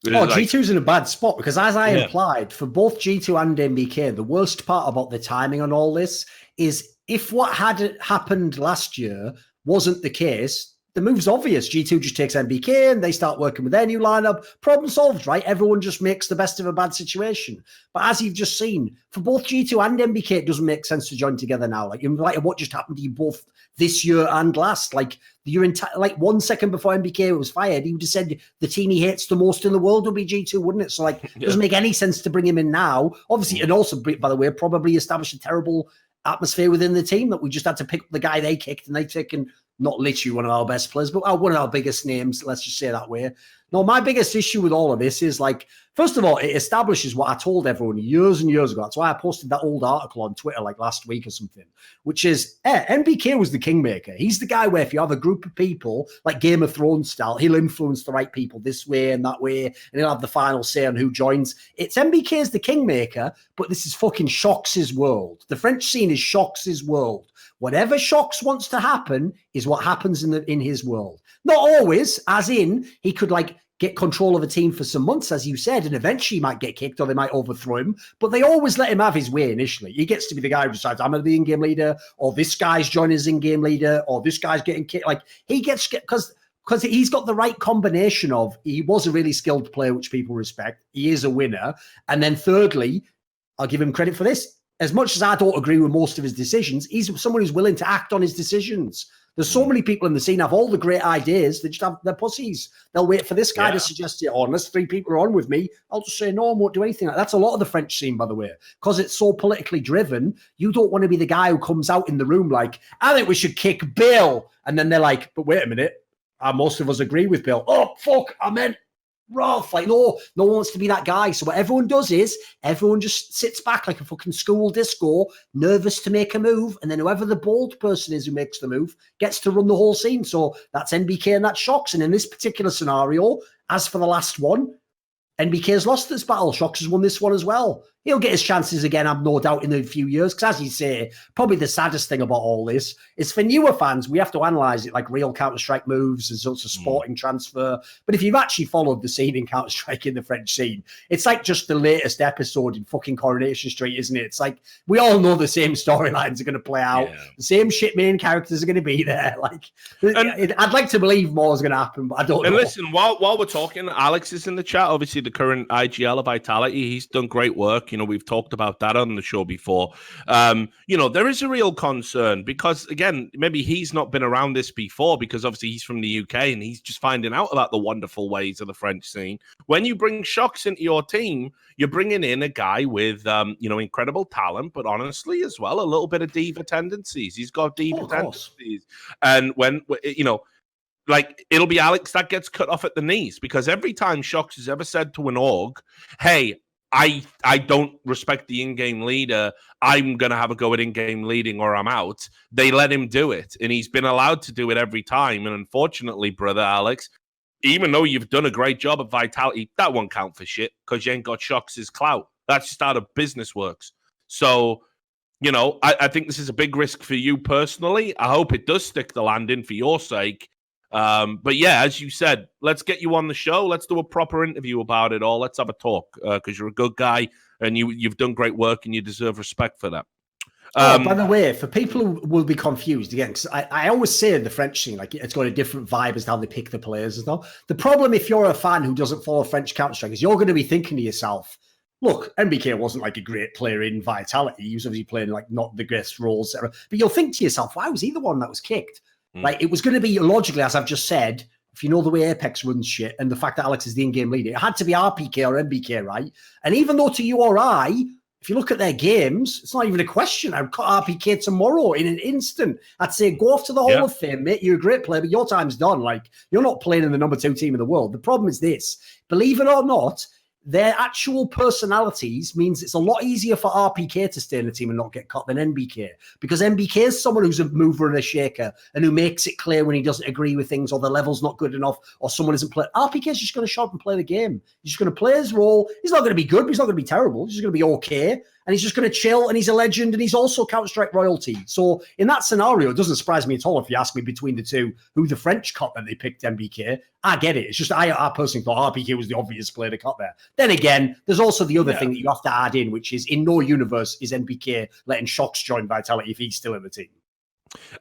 G2's in a bad spot because, as I implied, for both G2 and MBK, the worst part about the timing on all this is if what had happened last year wasn't the case, the move's obvious. G2 just takes MBK and they start working with their new lineup. Problem solved, right? Everyone just makes the best of a bad situation. But as you've just seen, for both G2 and MBK, it doesn't make sense to join together now. Like, in light of what just happened to you both this year and last, like, your entire, like, 1 second before MBK was fired, he would have said the team he hates the most in the world would be G2, wouldn't it? So, like, it doesn't make any sense to bring him in now. Obviously, and also, by the way, probably established a terrible atmosphere within the team that we just had to pick up the guy they kicked, and they've taken not literally one of our best players, but one of our biggest names, let's just say that way. No, my biggest issue with all of this is, like, first of all, it establishes what I told everyone years and years ago. That's why I posted that old article on Twitter like last week or something, which is, MBK was the kingmaker. He's the guy where if you have a group of people, like Game of Thrones style, he'll influence the right people this way and that way, and he'll have the final say on who joins. It's MBK's the kingmaker, but this is fucking Shox' world. The French scene is Shox' world. Whatever Shox wants to happen is what happens in his world. Not always, as in he could, like, get control of a team for some months, as you said, and eventually he might get kicked or they might overthrow him, but they always let him have his way initially. He gets to be the guy who decides, I'm going to be in-game leader, or this guy's joining as in-game leader, or this guy's getting kicked. Like, he gets, because he's got the right combination of, he was a really skilled player, which people respect. He is a winner. And then thirdly, I'll give him credit for this. As much as I don't agree with most of his decisions, he's someone who's willing to act on his decisions. There's so many people in the scene have all the great ideas. They just have their pussies. They'll wait for this guy to suggest it. Oh, unless 3 people are on with me, I'll just say no and won't do anything. That's a lot of the French scene, by the way, because it's so politically driven. You don't want to be the guy who comes out in the room like, I think we should kick Bill. And then they're like, but wait a minute. Most of us agree with Bill. Oh, fuck, I meant Ralph. Like, no one wants to be that guy. So what everyone does is everyone just sits back like a fucking school disco, nervous to make a move, and then whoever the bold person is who makes the move gets to run the whole scene. So that's MBK and that's Shox. And in this particular scenario, as for the last one, NBK has lost this battle. Shox has won this one as well. He'll get his chances again, I've no doubt, in a few years. Because as you say, probably the saddest thing about all this is for newer fans, we have to analyse it like real Counter-Strike moves and sorts of sporting transfer. But if you've actually followed the scene in Counter-Strike in the French scene, it's like just the latest episode in fucking Coronation Street, isn't it? It's like we all know the same storylines are going to play out. Yeah. The same shit main characters are going to be there. Like, I'd like to believe more is going to happen, but I don't know. And listen, while we're talking, Alex is in the chat. Obviously, the current IGL of Vitality. He's done great work. You know, we've talked about that on the show before. You know, there is a real concern because, again, maybe he's not been around this before because obviously he's from the UK and he's just finding out about the wonderful ways of the French scene. When you bring Shox into your team, you're bringing in a guy with, you know, incredible talent, but honestly as well, a little bit of diva tendencies. He's got diva tendencies. And when, you know, like, it'll be Alex that gets cut off at the knees because every time Shox has ever said to an org, hey, I don't respect the in-game leader, I'm going to have a go at in-game leading or I'm out, they let him do it. And he's been allowed to do it every time. And unfortunately, brother Alex, even though you've done a great job at Vitality, that won't count for shit because you ain't got Shox's clout. That's just how the business works. So, you know, I think this is a big risk for you personally. I hope it does stick the landing for your sake. But yeah, as you said, let's get you on the show. Let's do a proper interview about it all. Let's have a talk because you're a good guy and you've done great work and you deserve respect for that. By the way, for people who will be confused, again, because I always say in the French scene, like, it's got a different vibe as to how they pick the players and stuff. The problem if you're a fan who doesn't follow French Counter-Strike is you're going to be thinking to yourself, look, MBK wasn't like a great player in Vitality. He was obviously playing like not the greatest roles, etc. But you'll think to yourself, why was he the one that was kicked? Like, it was going to be logically, as I've just said, if you know the way Apex runs shit, and the fact that Alex is the in-game leader, it had to be RPK or MBK, right? And even though to you or I, if you look at their games, it's not even a question. I'd cut RPK tomorrow in an instant. I'd say, go off to the Hall of Fame, mate. You're a great player, but your time's done. Like, you're not playing in the number 2 team in the world. The problem is this. Believe it or not, their actual personalities means it's a lot easier for RPK to stay in the team and not get cut than MBK, because MBK is someone who's a mover and a shaker and who makes it clear when he doesn't agree with things or the level's not good enough or someone isn't playing. RPK is just going to show up and play the game. He's just going to play his role. He's not going to be good, but he's not going to be terrible. He's just going to be okay. And he's just going to chill, and he's a legend, and he's also Counter-Strike royalty. So in that scenario, it doesn't surprise me at all if you ask me between the two who the French cut that they picked MBK. I get it. It's just I personally thought RPK was the obvious player to cut there. Then again, there's also the other thing that you have to add in, which is in no universe is MBK letting Shocks join Vitality if he's still in the team.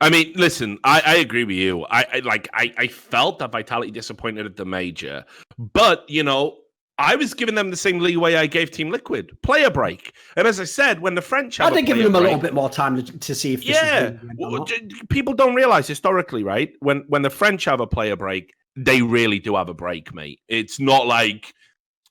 I mean, listen, I agree with you. I felt that Vitality disappointed at the major, but, you know, I was giving them the same leeway I gave Team Liquid. Play a break. And as I said, when the French have I'd give them a little bit more time to see if this is people don't realize historically, right? When the French have a player break, they really do have a break, mate. It's not like,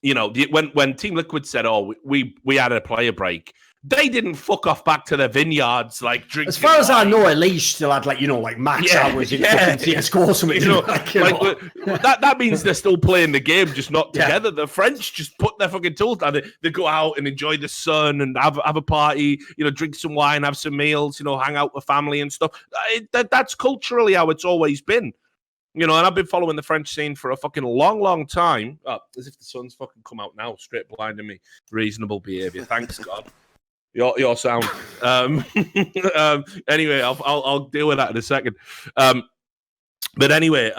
you know, when Team Liquid said, "Oh, we had a player break," they didn't fuck off back to their vineyards like drinking. As far as I know, Elise still had like max hours in CS:GO or something. That means they're still playing the game, just not together. The French just put their fucking tools down. They go out and enjoy the sun and have a party, you know, drink some wine, have some meals, you know, hang out with family and stuff. That's culturally how it's always been. You know, and I've been following the French scene for a fucking long time. Oh, as if the sun's fucking come out now, straight blinding me. Reasonable behavior. Thanks, God. Your sound. Anyway, I'll deal with that in a second. But anyway,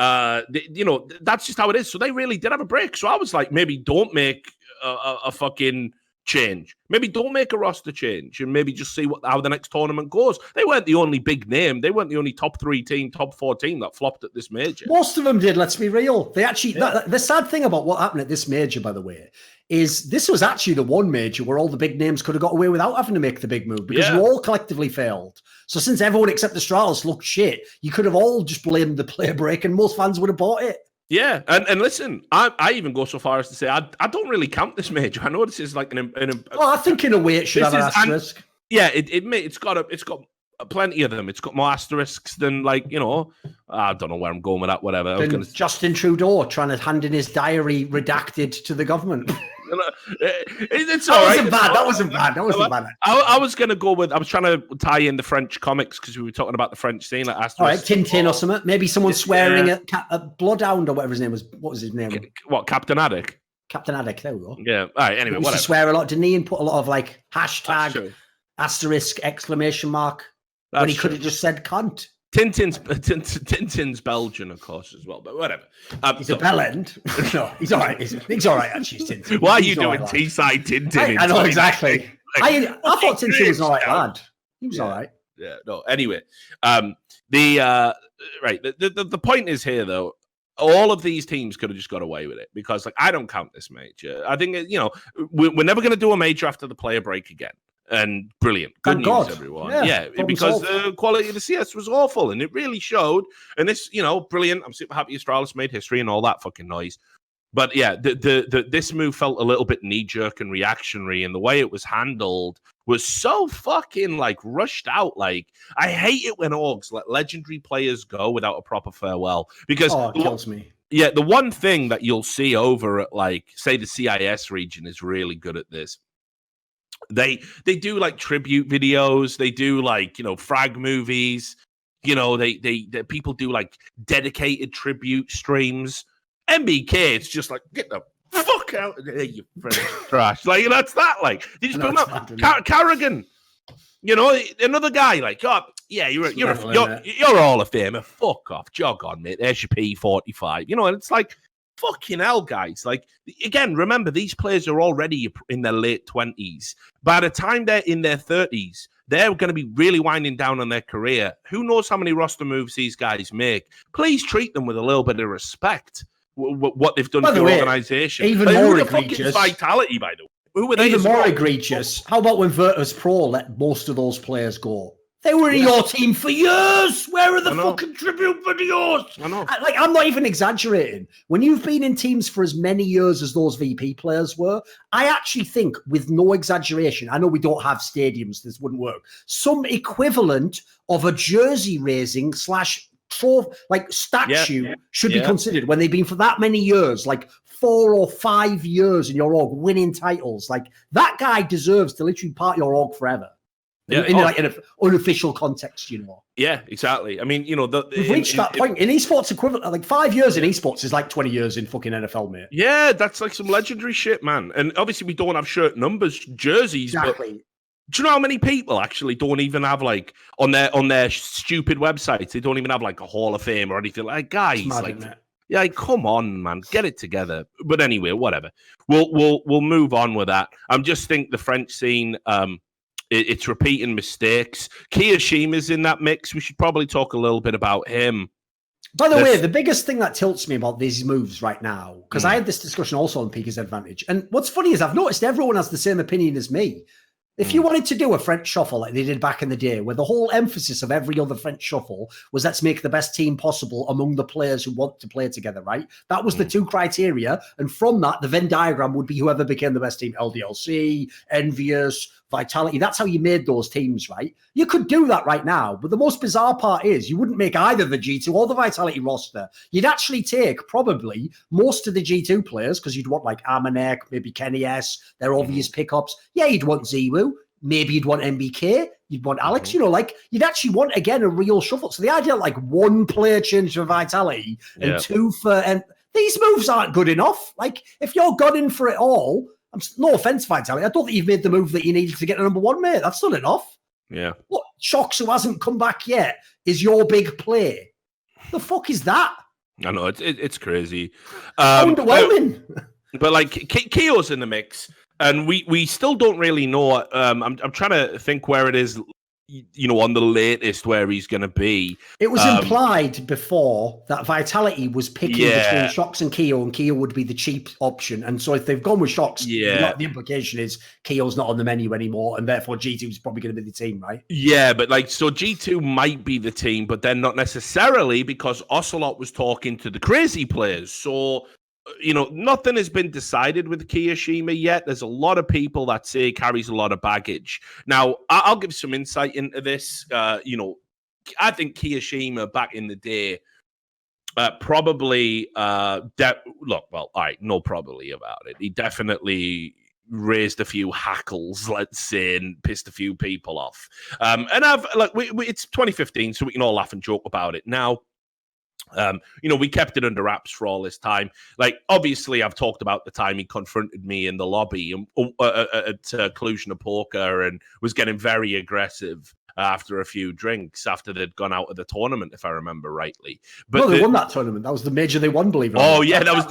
you know, that's just how it is. So they really did have a break. So I was like, maybe don't make a fucking change. Maybe don't make a roster change, and maybe just see how the next tournament goes. They weren't the only big name. They weren't the only top 3 team, top 4 team that flopped at this major. Most of them did. Let's be real. They actually. The sad thing about what happened at this major, by the way, is this was actually the one major where all the big names could have got away without having to make the big move, because you all collectively failed. So since everyone except Astralis looked shit, you could have all just blamed the player break, and most fans would have bought it. Yeah, and listen, I even go so far as to say I don't really count this major. I know this is like I think in a way it should have an asterisk. It's got plenty of them. It's got more asterisks than, like, you know, I don't know where I'm going with that. Whatever. Justin Trudeau trying to hand in his diary redacted to the government. It's all right. That wasn't bad. I was going to go with. I was trying to tie in the French comics because we were talking about the French scene. Like all right, Tintin or something. Maybe someone swearing at Bloodhound or whatever his name was. What was his name? What, Captain Haddock? Captain Haddock. There we go. Yeah. All right. Anyway, whatever. Swear a lot, didn't he? And put a lot of like hashtag, asterisk, exclamation mark. When he could have just said cunt. Tintin's Belgian, of course, as well, but whatever. He's a bellend. No, he's all right. He's all right, actually, Tintin. Why are you doing T-side Tintin? I know, exactly. I thought Tintin was an all right lad. He was all right. Yeah, no, anyway. The point is here, though, all of these teams could have just got away with it because, like, I don't count this major. I think, you know, we're never going to do a major after the player break again. And brilliant. Good news, everyone. Yeah, because the quality of the CS was awful, and it really showed. And this, you know, brilliant. I'm super happy Astralis made history and all that fucking noise. But yeah, this move felt a little bit knee-jerk and reactionary, and the way it was handled was so fucking, like, rushed out. Like, I hate it when orgs let legendary players go without a proper farewell. Because it kills me. Yeah, the one thing that you'll see over at, like, say the CIS region is really good at this. They do like tribute videos. They do like, you know, frag movies. You know, they people do like dedicated tribute streams. MBK, it's just like, get the fuck out of there, you French trash. Like, that's that. Like, they just put up Carrigan. You know, another guy. Like, oh yeah, you're all a famer. Fuck off, jog on, mate. There's your P45. You know, and it's like, fucking hell, guys. Like, again, remember, these players are already in their late 20s. By the time they're in their 30s, they're going to be really winding down on their career. Who knows how many roster moves these guys make? Please treat them with a little bit of respect. What they've done for the organization. Even more egregious. Vitality, by the way. Who were they? Even more egregious. How about when Virtus Pro let most of those players go? They were in your team for years. Where are the I know. fucking Tribune videos? I know. I'm not even exaggerating. When you've been in teams for as many years as those VP players were, I actually think, with no exaggeration, I know we don't have stadiums, this wouldn't work, some equivalent of a jersey raising / statue should be considered when they've been for that many years, like 4 or 5 years in your org, winning titles. Like, that guy deserves to literally part your org forever. Yeah. In an unofficial context, Yeah, exactly. I mean, we've reached that point in esports equivalent. Like 5 years in esports is like 20 years in fucking NFL, mate. Yeah, that's like some legendary shit, man. And obviously, we don't have shirt numbers, jerseys. Exactly. But do you know how many people actually don't even have like on their stupid websites? They don't even have like a Hall of Fame or anything. Like, guys, like, come on, man, get it together. But anyway, whatever. We'll move on with that. I just think the French scene. It's repeating mistakes. Kiyoshima's in that mix. We should probably talk a little bit about him. By the way, the biggest thing that tilts me about these moves right now, because I had this discussion also on Pika's Advantage, and what's funny is I've noticed everyone has the same opinion as me. If you wanted to do a French shuffle like they did back in the day, where the whole emphasis of every other French shuffle was let's make the best team possible among the players who want to play together, right? That was the two criteria. And from that, the Venn diagram would be whoever became the best team, LDLC, Envious, Vitality. That's how you made those teams, right? You could do that right now. But the most bizarre part is you wouldn't make either the G2 or the Vitality roster. You'd actually take probably most of the G2 players, because you'd want like Amanek, maybe Kenny S, their obvious pickups. Yeah, you'd want Ziwu. Maybe you'd want MBK. You'd want Alex. You'd actually want, again, a real shuffle. So the idea of like one player change for Vitality and two for... And these moves aren't good enough. Like, if you're gunning for it all... no offense, Vitality. I don't think you've made the move that you needed to get to number one, mate. That's not enough. Yeah. What? Shox, who hasn't come back yet, is your big play. The fuck is that? I know, it's crazy. Underwhelming. But like, Kio's in the mix, and we still don't really know. I'm trying to think where it is, on the latest where he's going to be. It was implied before that Vitality was picking between Shox and Keo would be the cheap option. And so if they've gone with Shox, the implication is Keo's not on the menu anymore, and therefore G2 is probably going to be the team, right? Yeah, but so G2 might be the team, but then not necessarily, because Ocelot was talking to the crazy players. So nothing has been decided with Kiyoshima yet. There's a lot of people that say he carries a lot of baggage. Now, I'll give some insight into this. I think Kiyoshima back in the day probably all right, no probably about it. He definitely raised a few hackles, let's say, and pissed a few people off. And it's 2015, so we can all laugh and joke about it now. We kept it under wraps for all this time. Like, obviously, I've talked about the time he confronted me in the lobby at Cluj-Napoca and was getting very aggressive after a few drinks after they'd gone out of the tournament, if I remember rightly. But they won that tournament. That was the major they won, believe it or not. Oh, yeah, that was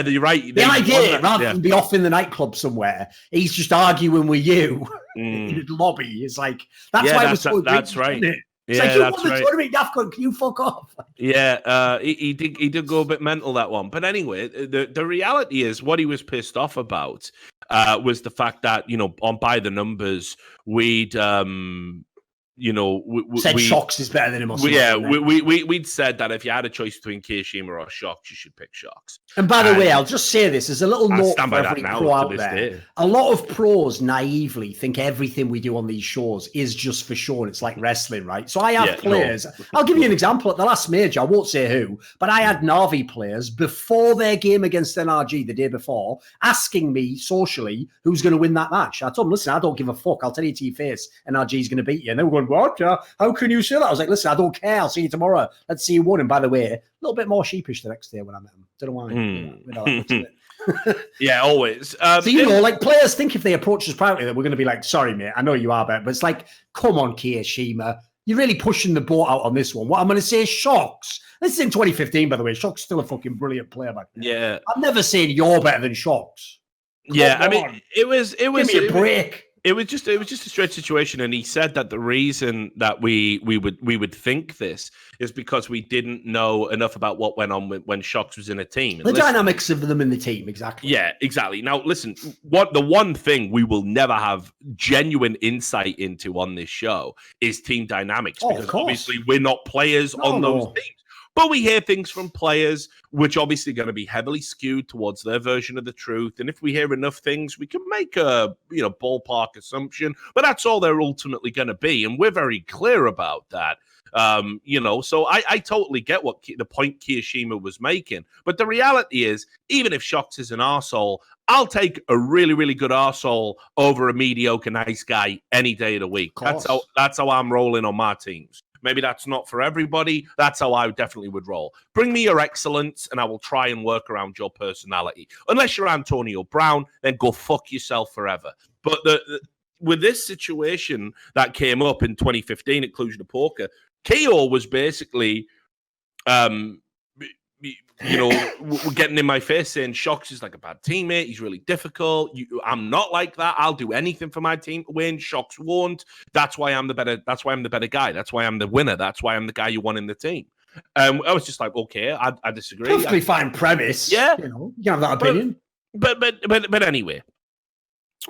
you're right. The idea, rather than be off in the nightclub somewhere, he's just arguing with you in the lobby. It's like, that's why it was so that's right. It's like, you won the tournament, Dafcon. Can you fuck off? Yeah, he did go a bit mental, that one. But anyway, the reality is what he was pissed off about was the fact that, on By the Numbers, we'd said Shox is better than him. We'd said that if you had a choice between Kiyoshima or Shox, you should pick Shox. And by the way, I'll just say this as a little note for every pro out there. Day. A lot of pros naively think everything we do on these shows is just for show, and it's like wrestling, right? So I have players. No. I'll give you an example. At the last major, I won't say who, but I had Na'Vi players before their game against NRG the day before asking me socially who's going to win that match. I told them, listen, I don't give a fuck. I'll tell you to your face, NRG is going to beat you. And they were going, what? How can you say that? I was like, listen, I don't care. I'll see you tomorrow. Let's see who won. And by the way, a little bit more sheepish the next day when I met him. Don't know why. Yeah, always. So, players think if they approach us privately that we're going to be like, sorry, mate, I know you are, but it's like, come on, Kiyoshima. You're really pushing the boat out on this one. What I'm going to say is Shox. This is in 2015, by the way. Shox still a fucking brilliant player back then. Yeah. I'm never saying you're better than Shox. Yeah, I mean, it was. Give me a break. It was just a strange situation, and he said that the reason that we would think this is because we didn't know enough about what went on when Shocks was in a team. And the dynamics of them in the team, exactly. Yeah, exactly. Now, listen, the one thing we will never have genuine insight into on this show is team dynamics, because obviously we're not players on those teams. But we hear things from players, which obviously going to be heavily skewed towards their version of the truth. And if we hear enough things, we can make a ballpark assumption. But that's all they're ultimately going to be, and we're very clear about that. So I totally get what the point Kiyashima was making. But the reality is, even if Shocks is an arsehole, I'll take a really, really good arsehole over a mediocre nice guy any day of the week. That's how I'm rolling on my teams. Maybe that's not for everybody. That's how I definitely would roll. Bring me your excellence, and I will try and work around your personality. Unless you're Antonio Brown, then go fuck yourself forever. But with this situation that came up in 2015 at Cluj-Napoca, KO was basically, getting in my face saying Shocks is like a bad teammate. He's really difficult. I'm not like that. I'll do anything for my team to win. Shocks won't. That's why I'm the better guy. That's why I'm the winner. That's why I'm the guy you want in the team. I was just like, okay, I disagree. Perfectly fine premise. Yeah, you can have that opinion. But anyway.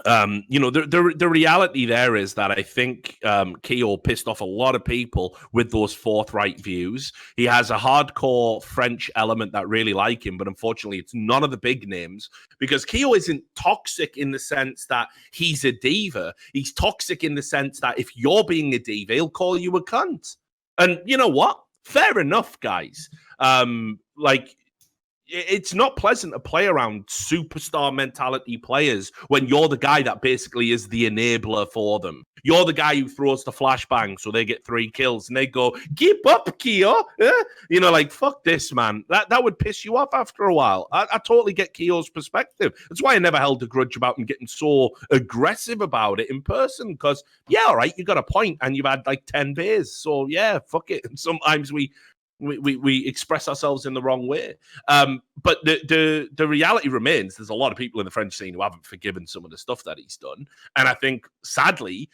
The reality there is that I think Keo pissed off a lot of people with those forthright views. He has a hardcore French element that really like him, but unfortunately it's none of the big names, because Keo isn't toxic in the sense that he's a diva. He's toxic in the sense that if you're being a diva, he'll call you a cunt. And you know what? Fair enough, guys. It's not pleasant to play around superstar mentality players when you're the guy that basically is the enabler for them. You're the guy who throws the flashbang so they get 3 kills and they go, keep up, Keo. Fuck this, man. That would piss you off after a while. I totally get Keo's perspective. That's why I never held a grudge about him getting so aggressive about it in person, because, yeah, all right, you got a point and you've had like 10 beers. So, yeah, fuck it. And sometimes we express ourselves in the wrong way. But the reality remains, there's a lot of people in the French scene who haven't forgiven some of the stuff that he's done. And I think, sadly,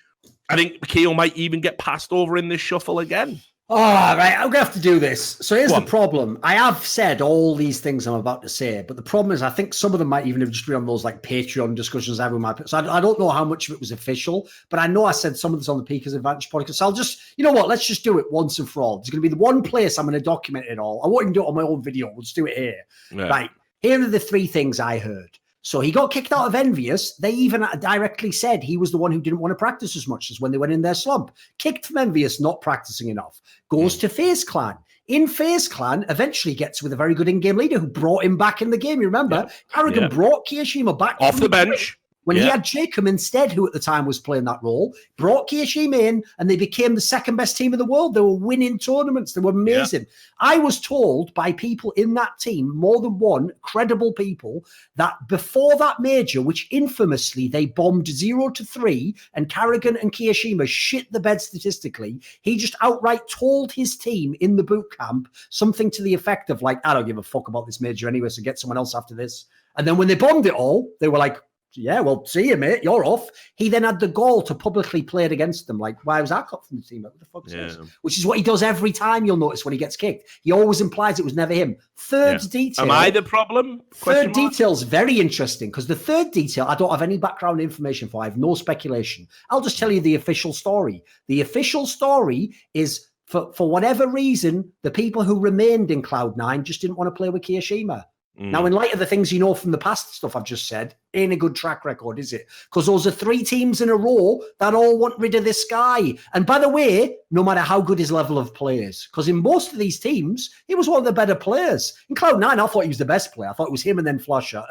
Keo might even get passed over in this shuffle again. Oh, right, I'm going to have to do this. So here's the problem. I have said all these things I'm about to say, but the problem is I think some of them might even have just been on those like Patreon discussions I have with my... So I don't know how much of it was official, but I know I said some of this on the Peakers Advantage podcast. So I'll just... You know what? Let's just do it once and for all. There's going to be the one place I'm going to document it all. I won't even do it on my own video. We'll just do it here. Yeah. Right. Here are the 3 things I heard. So he got kicked out of Envious. They even directly said he was the one who didn't want to practice as much as when they went in their slump. Kicked from Envious, not practicing enough. Goes to FaZe Clan. In FaZe Clan, eventually gets with a very good in-game leader who brought him back in the game. You remember? Karrigan brought Kiyashima back off the bench. When he had Jacob instead, who at the time was playing that role, brought Kiyashima in, and they became the second best team in the world. They were winning tournaments. They were amazing. Yeah. I was told by people in that team, more than one, credible people, that before that major, which infamously they bombed 0-3, and Karrigan and Kiyashima shit the bed statistically, he just outright told his team in the boot camp something to the effect of like, I don't give a fuck about this major anyway, so get someone else after this. And then when they bombed it all, they were like, yeah, well, see you, mate. You're off. He then had the gall to publicly play it against them. Like, why was I cut from the team? What the fuck is this? Which is what he does every time, you'll notice, when he gets kicked. He always implies it was never him. Third detail. Am I the problem? Third detail's very interesting, because the third detail, I don't have any background information for. I have no speculation. I'll just tell you the official story. The official story is, for whatever reason, the people who remained in Cloud9 just didn't want to play with Kiyashima. Now, in light of the things you know from the past stuff I've just said, ain't a good track record, is it? Because those are 3 teams in a row that all want rid of this guy. And by the way, no matter how good his level of play is, because in most of these teams, he was one of the better players. In Cloud9, I thought he was the best player. I thought it was him and then Flusher.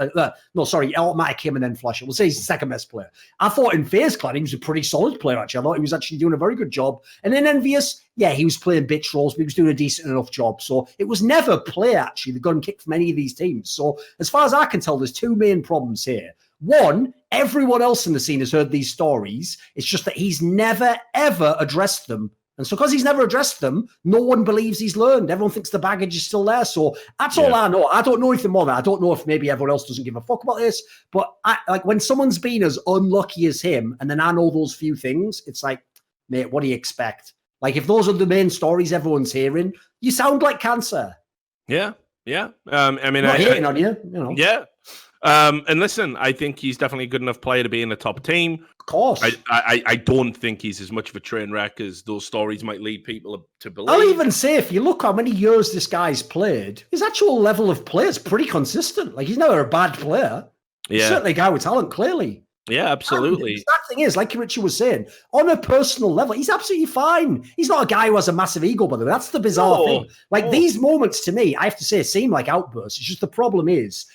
Automatic him and then Flusher. We'll say he's the second best player. I thought in FaZe Clan, he was a pretty solid player, actually. I thought he was actually doing a very good job. And in Envious, yeah, he was playing bitch roles, but he was doing a decent enough job. So it was never play, actually, the gun kick from any of these teams. So as far as I can tell, there's 2 main problems here. One, everyone else in the scene has heard these stories. It's just that he's never, ever addressed them And so because he's never addressed them, no one believes he's learned. Everyone thinks the baggage is still there. So that's all I know. I don't know anything more than that. I don't know if maybe everyone else doesn't give a fuck about this. But when someone's been as unlucky as him, and then I know those few things, it's like, mate, what do you expect? Like, if those are the main stories everyone's hearing, you sound like cancer. Yeah. I mean, I'm not hating on you, Yeah. And listen, I think he's definitely a good enough player to be in the top team. Of course. I don't think he's as much of a train wreck as those stories might lead people to believe. I'll even say, if you look how many years this guy's played, his actual level of play is pretty consistent. Like, he's never a bad player. He's certainly a guy with talent, clearly. Yeah, absolutely. And the sad thing is, like Richard was saying, on a personal level, he's absolutely fine. He's not a guy who has a massive ego, by the way. That's the bizarre thing. Like, these moments, to me, I have to say, seem like outbursts. It's just the problem is,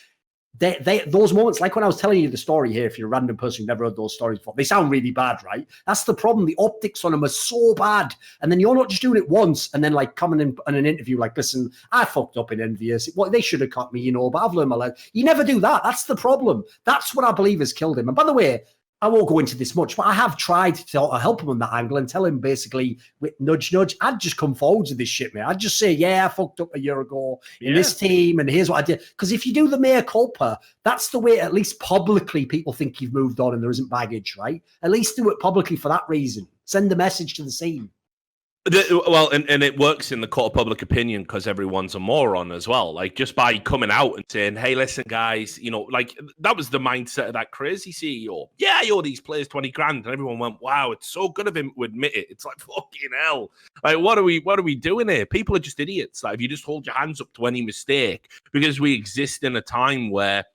those moments, like when I was telling you the story here, if you're a random person who've never heard those stories before, they sound really bad, right? That's the problem. The optics on them are so bad. And then you're not just doing it once and then like coming in an interview like, listen, I fucked up in Envious. Well, they should have cut me, but I've learned my lesson. You never do that. That's the problem. That's what I believe has killed him. And by the way, I won't go into this much, but I have tried to help him on that angle and tell him basically, with nudge, I'd just come forward with this shit, man. I'd just say, I fucked up a year ago in this team, and here's what I did. Because if you do the mea culpa, that's the way, at least publicly, people think you've moved on and there isn't baggage, right? At least do it publicly for that reason. Send a message to the scene. Well, and it works in the court of public opinion because everyone's a moron as well. Like, just by coming out and saying, hey, listen, guys, like, that was the mindset of that crazy CEO. Yeah, I owe these players 20 grand. And everyone went, wow, it's so good of him to admit it. It's like, fucking hell. Like, what are we doing here? People are just idiots. Like, if you just hold your hands up to any mistake, because we exist in a time where,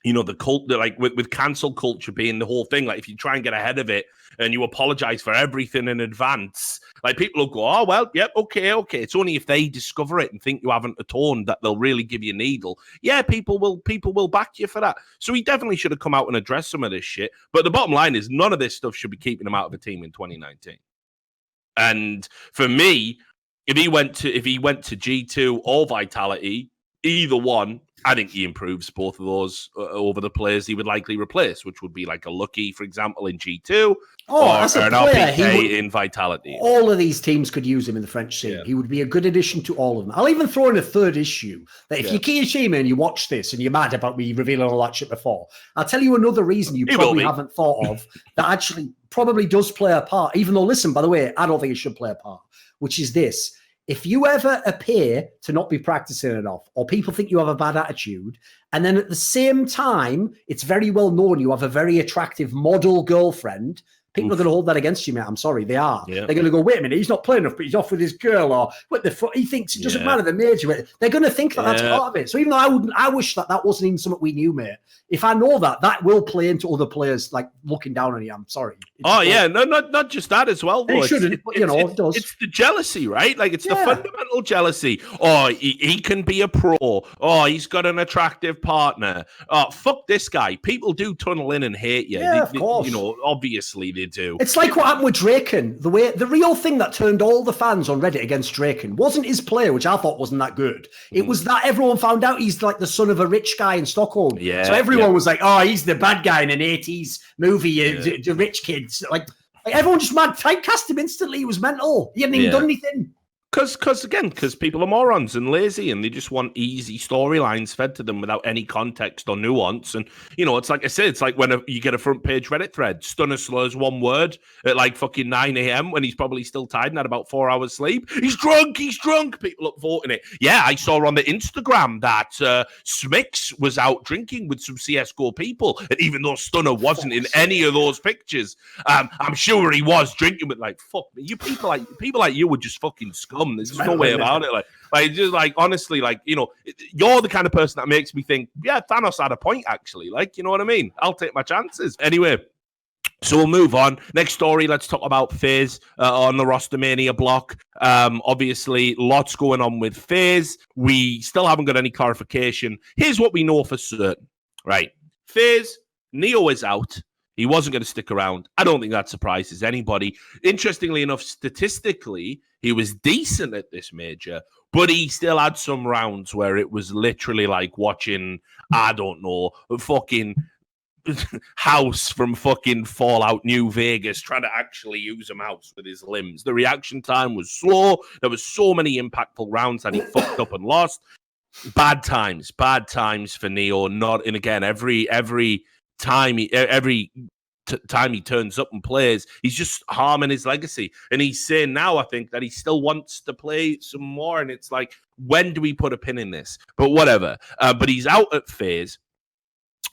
the cult, like with cancel culture being the whole thing, like if you try and get ahead of it and you apologize for everything in advance, like people will go, oh, well, yep, okay. It's only if they discover it and think you haven't atoned that they'll really give you a needle. Yeah, people will back you for that. So he definitely should have come out and addressed some of this shit. But the bottom line is none of this stuff should be keeping him out of the team in 2019. And for me, if he went to G2 or Vitality, either one, I think he improves both of those over the players he would likely replace, which would be like a Lucky, for example, in G2, or an RPK in Vitality. All of these teams could use him in the French scene. Yeah. He would be a good addition to all of them. I'll even throw in a third issue, that if you're Kiyashima and you watch this and you're mad about me revealing all that shit before, I'll tell you another reason you probably haven't thought of that actually probably does play a part, even though, listen, by the way, I don't think it should play a part, which is this. If you ever appear to not be practicing enough, or people think you have a bad attitude, and then at the same time, it's very well known you have a very attractive model girlfriend, people are going to hold that against you, mate. I'm sorry, they are. Yeah. They're going to go, wait a minute, he's not playing enough, but he's off with his girl, or what the fuck? He thinks it doesn't matter the major. They're going to think that that's part of it. So even though I wish that wasn't even something we knew, mate. If I know that will play into other players like looking down on you. I'm sorry. Not just that as well. Though. It shouldn't, but it does. It's the jealousy, right? Like it's the fundamental jealousy. Oh, he can be a pro. Oh, he's got an attractive partner. Oh, fuck this guy. People do tunnel in and hate you. Yeah, of course. Obviously they do. It's like what happened with Draken. The real thing that turned all the fans on Reddit against Draken wasn't his play, which I thought wasn't that good. It was that everyone found out he's like the son of a rich guy in Stockholm. Yeah. So everyone was like, oh, he's the bad guy in an 80s movie, the rich kids. Like everyone just typecast him instantly. He was mental. He hadn't even done anything. Because people are morons and lazy and they just want easy storylines fed to them without any context or nuance. And, it's like I said, it's like when you get a front page Reddit thread, Stunner slurs one word at like fucking 9 a.m. when he's probably still tired and had about 4 hours sleep. He's drunk. People upvoting it. Yeah, I saw on the Instagram that Smix was out drinking with some CSGO people. And even though Stunner wasn't in any of those pictures, I'm sure he was drinking with fuck me. You people like you would just fucking scum. There's just no way about it. Honestly, you're the kind of person that makes me think, yeah, Thanos had a point, actually. You know what I mean? I'll take my chances. Anyway, so we'll move on. Next story, let's talk about FaZe on the Rostermania block. Obviously, lots going on with FaZe. We still haven't got any clarification. Here's what we know for certain. Right. FaZe, Neo is out. He wasn't going to stick around. I don't think that surprises anybody. Interestingly enough, statistically, he was decent at this major, but he still had some rounds where it was literally like watching, I don't know, fucking House from fucking Fallout New Vegas trying to actually use a mouse with his limbs. The reaction time was slow. There was so many impactful rounds that he fucked up and lost. Bad times for Neo. Not, and again, every time time he turns up and plays, he's just harming his legacy. And he's saying now, I think, that he still wants to play some more. And it's like, when do we put a pin in this? But whatever. But he's out at FaZe.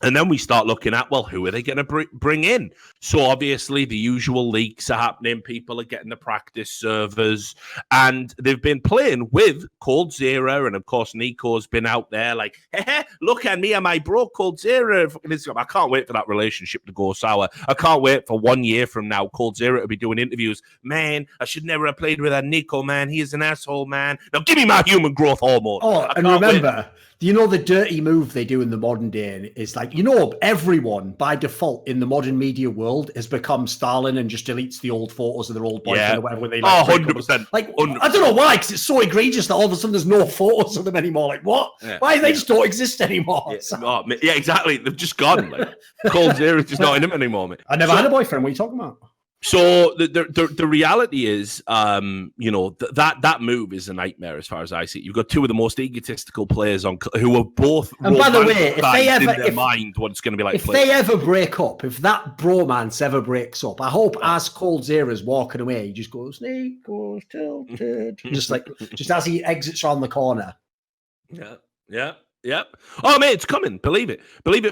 And then we start looking at, well, who are they going to bring in? So obviously the usual leaks are happening. People are getting the practice servers. And they've been playing with coldzera. And of course, Nico's been out there like, hey, look at me and my bro coldzera. I can't wait for that relationship to go sour. I can't wait for 1 year from now, coldzera to be doing interviews. Man, I should never have played with that Nico, man. He is an asshole, man. Now give me my human growth hormone. Oh, and remember... Do you know the dirty move they do in the modern day is like, everyone by default in the modern media world has become Stalin and just deletes the old photos of their old boyfriend or whatever. They like 100%. Like, 100%. I don't know why, because it's so egregious that all of a sudden there's no photos of them anymore. Like, what? Yeah. Why they just don't exist anymore? Yeah, exactly. They've just gone. Like, coldzera is just not in them anymore, mate. I never had a boyfriend. What are you talking about? So the reality is, that move is a nightmare as far as I see it. You've got two of the most egotistical players who are both. And by the way, if they ever in their mind what it's going to be like, if they ever break up, if that bromance ever breaks up, I hope as coldzera's walking away, he just goes, Nico's tilted, just as he exits around the corner. Yeah. Oh man, it's coming. Believe it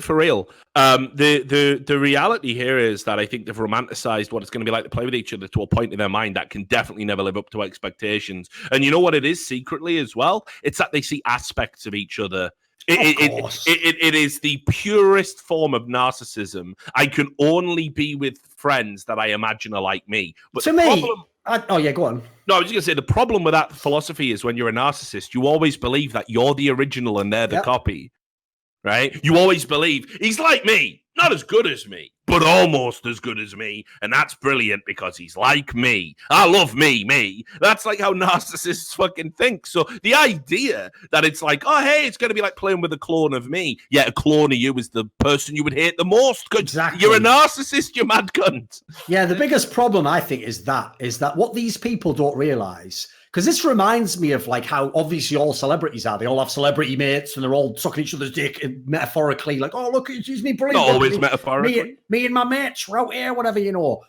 for real. The reality here is that I think they've romanticized what it's going to be like to play with each other to a point in their mind that can definitely never live up to expectations. And you know what it is secretly as well? It's that they see aspects of each other. It is the purest form of narcissism. I can only be with friends that I imagine are like me. But to me, go on. No, I was just going to say the problem with that philosophy is when you're a narcissist, you always believe that you're the original and they're the copy, right? You always believe he's like me, not as good as me, but almost as good as me. And that's brilliant because he's like me. I love me. That's like how narcissists fucking think. So the idea that it's like, oh, hey, it's going to be like playing with a clone of me. Yeah, a clone of you is the person you would hate the most. Exactly. You're a narcissist, you mad cunt. Yeah, the biggest problem, I think, is that what these people don't realize, because this reminds me of like how obviously all celebrities are. They all have celebrity mates and they're all sucking each other's dick metaphorically, like, oh, look, it's me brilliant. Not always metaphorically. Me and my mates, we're out here, whatever,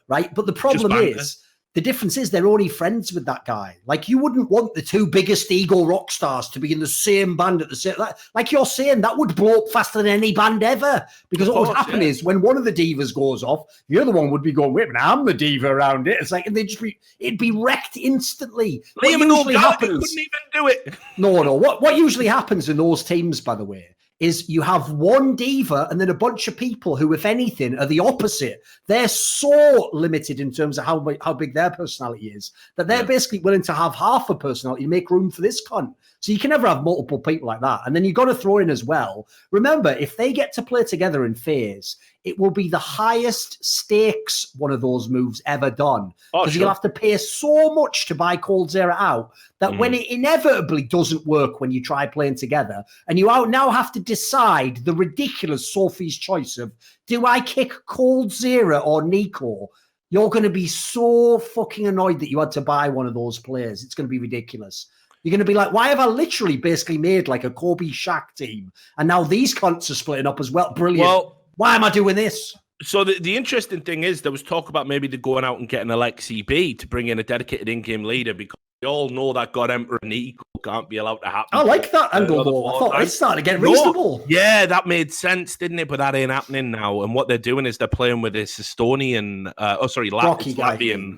right? But the problem is, the difference is they're only friends with that guy. Like, you wouldn't want the two biggest ego rock stars to be in the same band at the same. Like you're saying, that would blow up faster than any band ever. Because what would happen is when one of the divas goes off, the other one would be going, wait a minute, I'm the diva around it. It's like, and it'd be wrecked instantly. Liam and O'Gallagher couldn't even do it. No. What usually happens in those teams, by the way, is you have one diva and then a bunch of people who, if anything, are the opposite. They're so limited in terms of how big their personality is that they're basically willing to have half a personality to make room for this cunt. So you can never have multiple people like that. And then you've got to throw in as well, remember, if they get to play together in FaZe, it will be the highest stakes one of those moves ever done. Because you'll have to pay so much to buy coldzera out that when it inevitably doesn't work when you try playing together, and you now have to decide the ridiculous Sophie's choice of, do I kick coldzera or Nico? You're going to be so fucking annoyed that you had to buy one of those players. It's going to be ridiculous. You're going to be like, why have I literally basically made like a Kobe Shaq team? And now these cunts are splitting up as well. Brilliant. Well, why am I doing this? So the interesting thing is there was talk about maybe going out and getting Alexi B to bring in a dedicated in-game leader, because we all know that God Emperor Nico can't be allowed to happen. I like that angle, though. I thought it started to get reasonable. Yeah, that made sense, didn't it? But that ain't happening now. And what they're doing is they're playing with this Estonian,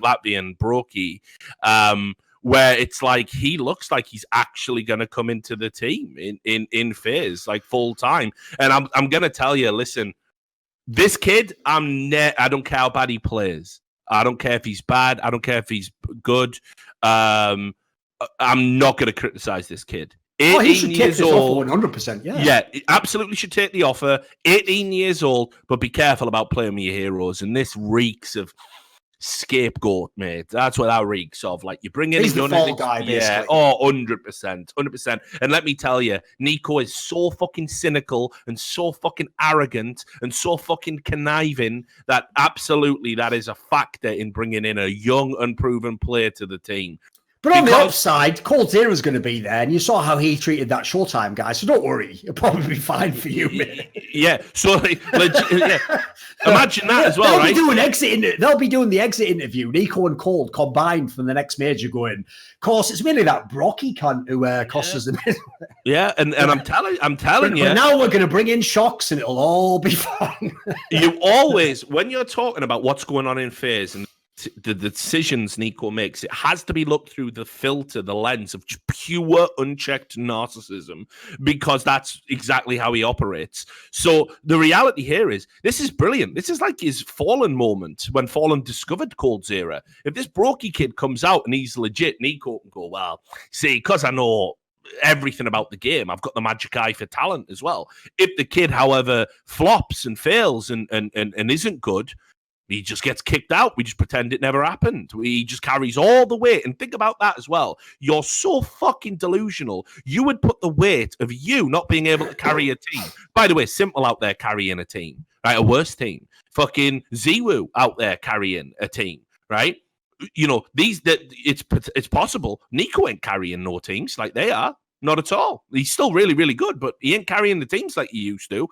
Latvian Brokey, where it's like he looks like he's actually going to come into the team in FaZe, like full time. And I'm going to tell you, listen, this kid, I don't care how bad he plays. I don't care if he's bad. I don't care if he's good. I'm not going to criticize this kid. He should take this offer 100%. Yeah, absolutely should take the offer. 18 years old, but be careful about playing with your heroes. And this reeks of scapegoat, mate. That's what that reeks of. Like, you bring in He's the young fall guy, yeah, basically. 100%. And let me tell you, Nico is so fucking cynical and so fucking arrogant and so fucking conniving that absolutely that is a factor in bringing in a young, unproven player to the team. But on the upside, Cold Zera's going to be there, and you saw how he treated that Showtime guy, so don't worry. It'll probably be fine for you, mate. Yeah, so imagine that as well, right? They'll be doing the exit interview, Nico and Cold combined from the next major going, of course, it's mainly that Brocky cunt who cost us the middle. Yeah, and I'm telling you. But now we're going to bring in Shocks, and it'll all be fine. You always, when you're talking about what's going on in FaZe and the decisions Nico makes, it has to be looked through the filter, the lens of pure unchecked narcissism, because that's exactly how he operates. So the reality here is, this is brilliant. This is like his Fallen moment when Fallen discovered Cold Zera. If this Brokey kid comes out and he's legit, Nico can go, well, see, because I know everything about the game, I've got the magic eye for talent as well. If the kid, however, flops and fails and isn't good, he just gets kicked out. We just pretend it never happened. He just carries all the weight. And think about that as well. You're so fucking delusional. You would put the weight of you not being able to carry a team. By the way, Simple out there carrying a team, right? A worse team. Fucking Ziwu out there carrying a team, right? You know, it's possible. Nico ain't carrying no teams like they are. Not at all. He's still really, really good, but he ain't carrying the teams like he used to.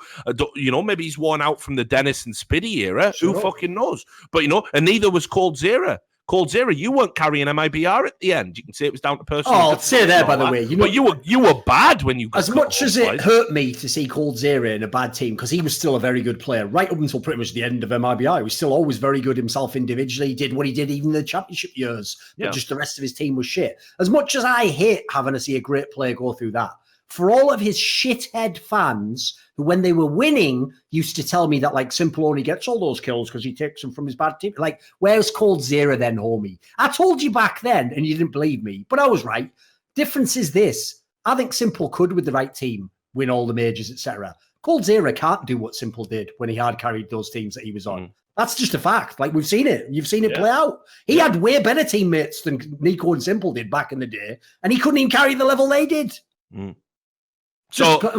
You know, maybe he's worn out from the Dennis and Spiddy era. Sure. Who fucking knows? But, you know, and neither was Cold Zera. Cold Zera, you weren't carrying MIBR at the end. You can say it was down to personal. Oh, I'll say there, by the way. But you were bad when you got as much as it hurt me to see Cold Zera in a bad team, because he was still a very good player right up until pretty much the end of MIBR. He was still always very good himself individually. He did what he did even in the championship years, but just the rest of his team was shit. As much as I hate having to see a great player go through that, for all of his shithead fans who, when they were winning, used to tell me that, like, Simple only gets all those kills because he takes them from his bad team. Like, where's Cold Zera then, homie? I told you back then and you didn't believe me, but I was right. Difference is this. I think Simple could, with the right team, win all the majors, etc. Cold Zera can't do what Simple did when he hard carried those teams that he was on. That's just a fact. Like, we've seen it. You've seen it play out. He had way better teammates than Nico and Simple did back in the day, and he couldn't even carry the level they did. And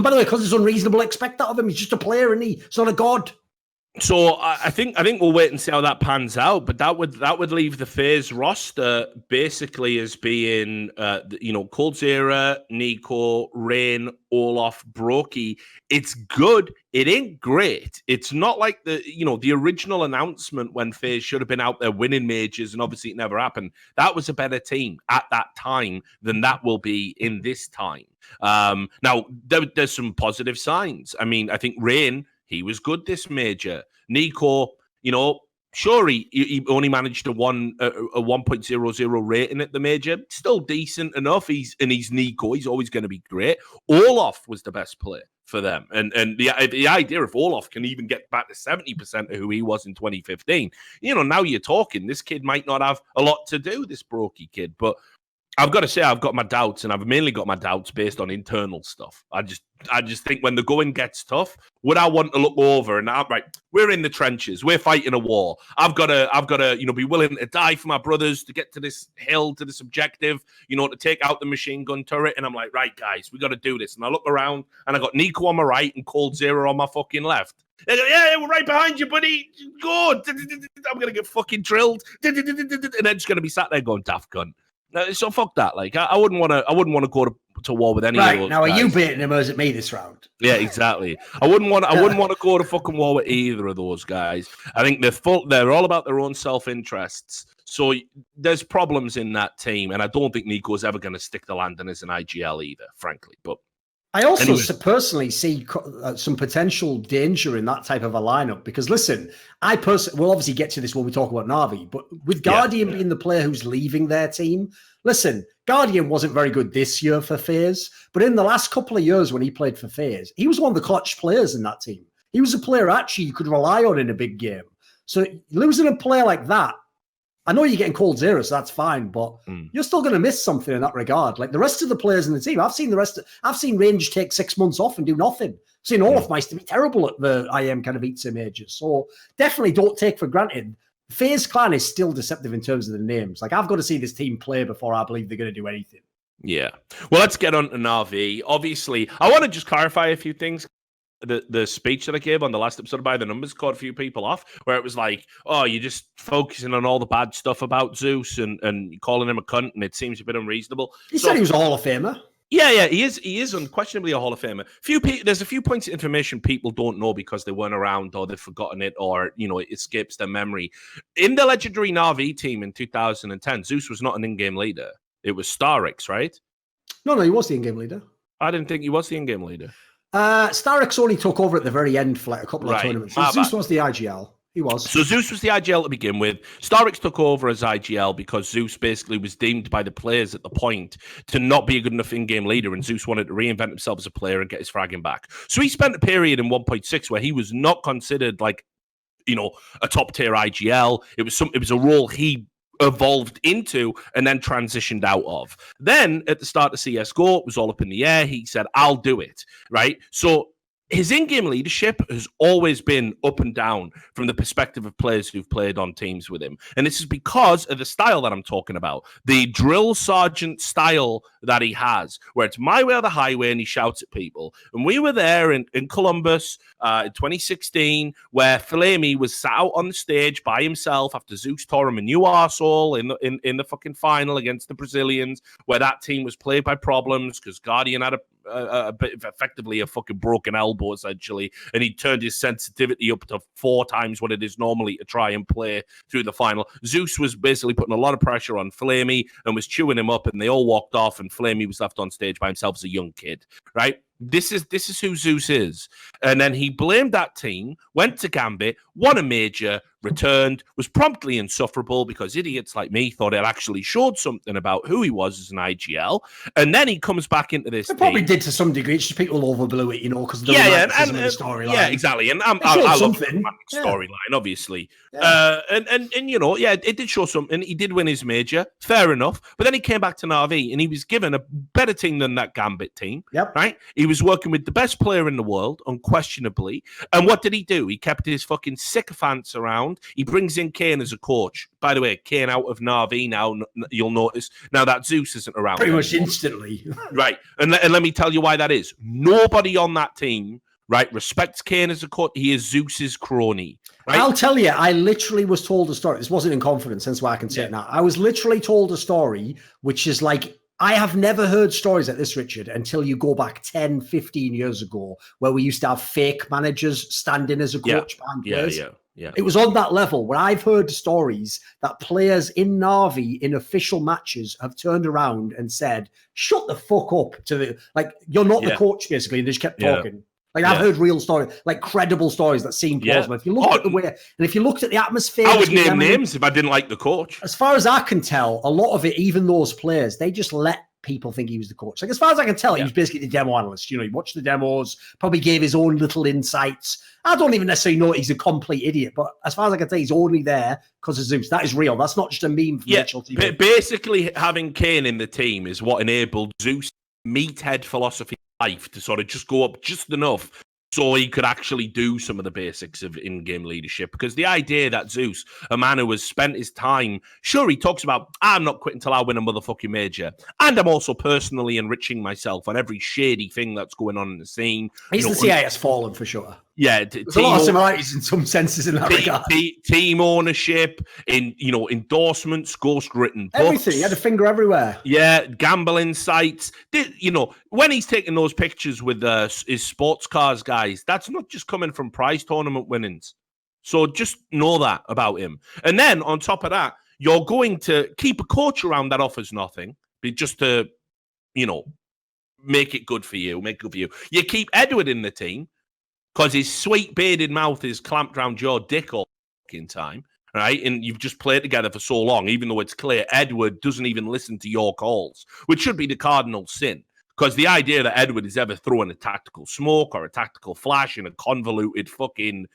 by the way, because it's unreasonable to expect that of him. He's just a player, and he's not a god. So I think we'll wait and see how that pans out. But that would leave the FaZe roster basically as being Cold Zera, Nico, Rain, Olaf, Brokey. It's good. It ain't great. It's not like the original announcement when FaZe should have been out there winning majors, and obviously it never happened. That was a better team at that time than that will be in this time. Now there's some positive signs. I mean, I think Rain, he was good this major. Nico, sure, he only managed a 1.00 rating at the major. Still decent enough. He's Nico. He's always going to be great. Olaf was the best player for them. And the idea if Olaf can even get back to 70% of who he was in 2015, now you're talking. This kid might not have a lot to do, this Brokey kid. But I've got to say, I've got my doubts, and I've mainly got my doubts based on internal stuff. I just think when the going gets tough, would I want to look over and right, we're in the trenches, we're fighting a war. I've got to, be willing to die for my brothers to get to this hill, to this objective, to take out the machine gun turret. And I'm like, right, guys, we got to do this. And I look around, and I got Nico on my right and Cold Zera on my fucking left. They go, yeah, we're right behind you, buddy. Good. I'm gonna get fucking drilled, and then just gonna be sat there going, daft cunt. So fuck that. Like, I wouldn't want to go to war with any of those now, guys. are you baiting him or is it me this round? Yeah, exactly. I wouldn't want to go to fucking war with either of those guys. I think they're all about their own self-interests. So there's problems in that team, and I don't think Nico's ever going to stick the landing as an IGL either, frankly. But I also personally see some potential danger in that type of a lineup because, listen, we'll obviously get to this when we talk about Na'Vi, but with Guardian being the player who's leaving their team, listen, Guardian wasn't very good this year for FaZe, but in the last couple of years when he played for FaZe, he was one of the clutch players in that team. He was a player actually you could rely on in a big game. So losing a player like that, I know you're getting Cold Zera, so that's fine, but you're still going to miss something in that regard. Like the rest of the players in the team, I've seen Range take 6 months off and do nothing. I've seen Olaf Meister be terrible at the IM kind of Katowice majors. So definitely don't take for granted FaZe Clan is still deceptive in terms of the names. Like, I've got to see this team play before I believe they're going to do anything. Yeah. Well, let's get on to Na'Vi. Obviously, I want to just clarify a few things. The speech that I gave on the last episode of By the Numbers caught a few people off, where it was like, oh, you're just focusing on all the bad stuff about Zeus and calling him a cunt, and it seems a bit unreasonable. He said he was a Hall of Famer. Yeah, he is unquestionably a Hall of Famer. There's a few points of information people don't know because they weren't around or they've forgotten it or, it escapes their memory. In the legendary Na'Vi team in 2010, Zeus was not an in-game leader. It was Starix, right? No, he was the in-game leader. I didn't think he was the in-game leader. Starix only took over at the very end for like a couple of tournaments. So Zeus was the IGL. He was. So Zeus was the IGL to begin with. Starix took over as IGL because Zeus basically was deemed by the players at the point to not be a good enough in-game leader, and Zeus wanted to reinvent himself as a player and get his fragging back. So he spent a period in 1.6 where he was not considered like, a top-tier IGL. It was a role he evolved into and then transitioned out of. Then at the start of CSGO, it was all up in the air. He said, I'll do it, right? So his in-game leadership has always been up and down from the perspective of players who've played on teams with him. And this is because of the style that I'm talking about, the drill sergeant style that he has, where it's my way or the highway and he shouts at people. And we were there in Columbus in 2016, where Flamey was sat out on the stage by himself after Zeus tore him a new arsehole in the fucking final against the Brazilians, where that team was played by problems because Guardian had a bit of effectively a fucking broken elbow essentially, and he turned his sensitivity up to 4 times what it is normally to try and play through the final. Zeus was basically putting a lot of pressure on Flamey and was chewing him up, and they all walked off, and Flamey was left on stage by himself as a young kid, right? This is who Zeus is. And then he blamed that team, went to Gambit, won a major, returned, was promptly insufferable because idiots like me thought it actually showed something about who he was as an IGL. And then he comes back into this. It probably did to some degree. It's just people overblew it, because of the storyline. Yeah, exactly. And I love the storyline, obviously. Yeah. It did show something. He did win his major, fair enough. But then he came back to Na'Vi and he was given a better team than that Gambit team. Yep. Right? He was working with the best player in the world, unquestionably. And what did he do? He kept his fucking sycophants around. He brings in Kane as a coach. By the way, Kane out of Na'Vi now, you'll notice, now that Zeus isn't around. Pretty much instantly. Right. And let me tell you why that is. Nobody on that team, right, respects Kane as a coach. He is Zeus's crony. Right? I'll tell you, I literally was told a story. This wasn't in confidence, hence why I can say it now. I was literally told a story, which is like, I have never heard stories like this, Richard, until you go back 10, 15 years ago, where we used to have fake managers standing as a coach behind players. Yeah. It was on that level where I've heard stories that players in Na'Vi in official matches have turned around and said, shut the fuck up you're not the coach, basically, and they just kept talking. I've heard real stories, like credible stories that seem plausible. If you look at the way, and if you looked at the atmosphere, I would name names if I didn't like the coach. As far as I can tell, a lot of it, even those players, they just let people think he was the coach. Like, as far as I can tell, he was basically the demo analyst. He watched the demos, probably gave his own little insights. I don't even necessarily know he's a complete idiot, but as far as I can tell, he's only there because of Zeus. That is real. That's not just a meme from HLTV. Basically, having Kane in the team is what enabled Zeus' meathead philosophy of life to sort of just go up just enough so he could actually do some of the basics of in-game leadership. Because the idea that Zeus, a man who has spent his time, sure, he talks about, I'm not quitting until I win a motherfucking major. And I'm also personally enriching myself on every shady thing that's going on in the scene. He's the CIS fallen for sure. Yeah, there's a lot of similarities in some senses in that regard. Team ownership, endorsements, ghostwritten books. Everything. He had a finger everywhere. Yeah, gambling sites. When he's taking those pictures with his sports cars, guys, that's not just coming from prize tournament winnings. So just know that about him. And then on top of that, you're going to keep a coach around that offers nothing, just to, make it good for you, You keep Edward in the team, because his sweet bearded mouth is clamped around your dick all fucking time, right? And you've just played together for so long, even though it's clear Edward doesn't even listen to your calls, which should be the cardinal sin. Because the idea that Edward is ever throwing a tactical smoke or a tactical flash in a convoluted fucking,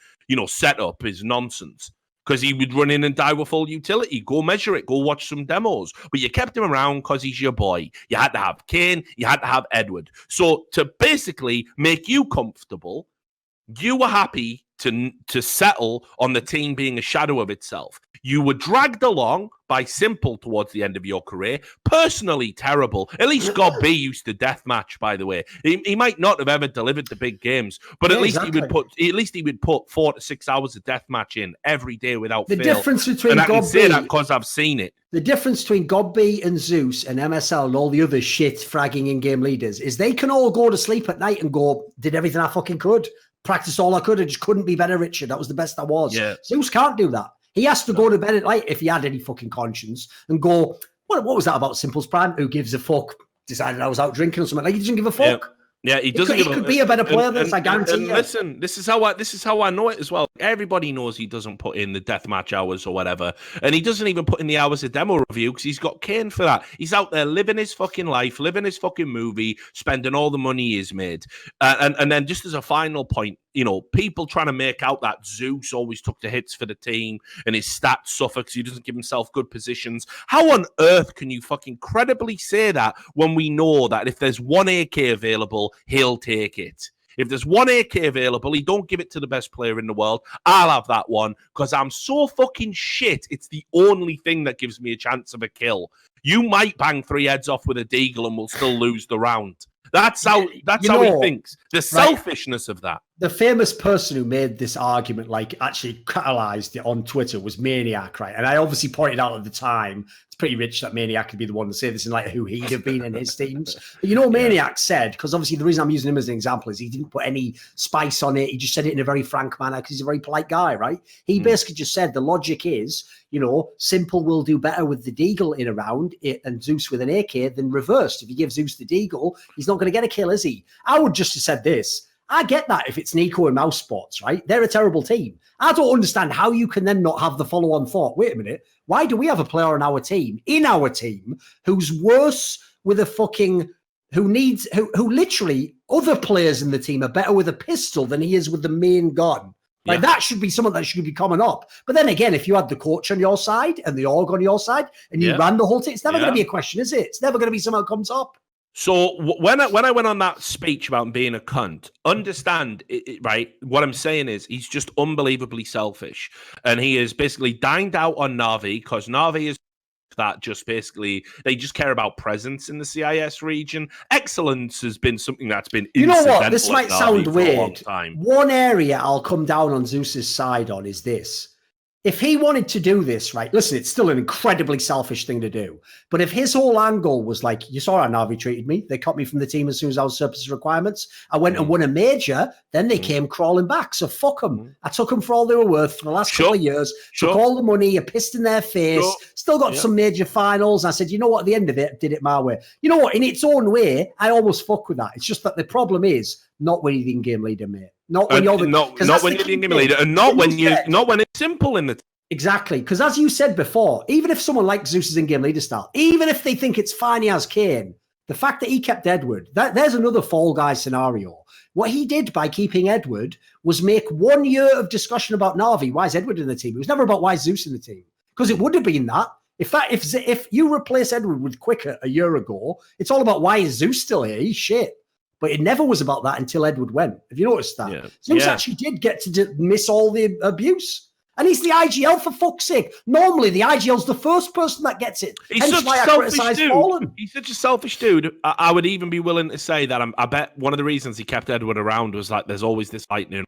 setup is nonsense. Because he would run in and die with full utility. Go measure it. Go watch some demos. But you kept him around because he's your boy. You had to have Kane. You had to have Edward. So to basically make you comfortable, you were happy to settle on the team being a shadow of itself. You were dragged along by Simple towards the end of your career. Personally terrible. At least God B used to deathmatch, by the way. He might not have ever delivered the big games, but at least he would put 4 to 6 hours of deathmatch in every day without fail. The difference between and I can say that because I've seen it. The difference between Godby and Zeus and MSL and all the other shit fragging in-game leaders is they can all go to sleep at night and go, did everything I fucking could. Practiced all I could. I just couldn't be better, Richard. That was the best I was. Yeah. Zeus can't do that. He has to go to bed at night if he had any fucking conscience and go, what was that about Simple's Prime? Who gives a fuck? Decided I was out drinking or something. Like, he doesn't give a fuck. Yeah, he doesn't. He could be a better player than this, I guarantee you. Listen, this is how I know it as well. Everybody knows he doesn't put in the deathmatch hours or whatever, and he doesn't even put in the hours of demo review because he's got Kane for that. He's out there living his fucking life, living his fucking movie, spending all the money he's made. And then just as a final point, you know, people trying to make out that Zeus always took the hits for the team and his stats suffer because he doesn't give himself good positions. How on earth can you fucking credibly say that when we know that if there's one AK available, he'll take it? If there's one AK available, he don't give it to the best player in the world. I'll have that one because I'm so fucking shit. It's the only thing that gives me a chance of a kill. You might bang 3 heads off with a deagle and we'll still lose the round. That's how he thinks. The selfishness of that. The famous person who made this argument, like actually catalyzed it on Twitter, was Maniac, right? And I obviously pointed out at the time, it's pretty rich that Maniac could be the one to say this in like who he'd have been in his teams. But you know, Maniac said, because obviously the reason I'm using him as an example is he didn't put any spice on it. He just said it in a very frank manner because he's a very polite guy, right? He basically just said the logic is, you know, Simple will do better with the deagle in a round and Zeus with an AK than reversed. If you give Zeus the deagle, he's not going to get a kill, is he? I would just have said this. I get that if it's Nico and Mouse Sports, right? They're a terrible team. I don't understand how you can then not have the follow-on thought. Wait a minute. Why do we have a player on our team, who's worse with a fucking, who literally other players in the team are better with a pistol than he is with the main gun? Like that should be something that should be coming up. But then again, if you had the coach on your side and the org on your side and you ran the whole thing, it's never going to be a question, is it? It's never going to be something that comes up. So when I went on that speech about being a cunt, understand, right? What I'm saying is he's just unbelievably selfish. And he is basically dined out on Na'Vi because Na'Vi is that just basically, they just care about presence in the CIS region. Excellence has been something that's been incidental. You know what? This might sound weird. Time. One area I'll come down on Zeus's side on is this. If he wanted to do this, right, listen, it's still an incredibly selfish thing to do. But if his whole angle was like, you saw how Na'Vi treated me. They cut me from the team as soon as I was surplus requirements. I went and won a major. Then they came crawling back. So fuck them. I took them for all they were worth for the last couple of years. Took all the money. I pissed in their face. Still got some major finals. I said, you know what? At the end of it, I did it my way. You know what? In its own way, I almost fuck with that. It's just that the problem is not when you're the in-game leader, mate. Not when you're the not when you're the in-game leader, and not when it's Simple in the exactly. Because as you said before, even if someone like Zeus's in-game leader style, even if they think it's fine he has Kane, the fact that he kept Edward, there's another Fall Guy scenario. What he did by keeping Edward was make 1 year of discussion about Na'Vi. Why is Edward in the team? It was never about why is Zeus in the team. Because it would have been that. If you replace Edward with Quicker a year ago, it's all about why is Zeus still here? He's shit. But it never was about that until Edward went. Have you noticed that? Yeah. Zeus actually did get to miss all the abuse. And he's the IGL, for fuck's sake. Normally, the IGL's the first person that gets it. He's such a selfish dude. Fallen. He's such a selfish dude. I would even be willing to say that I bet one of the reasons he kept Edward around was like there's always this lightning.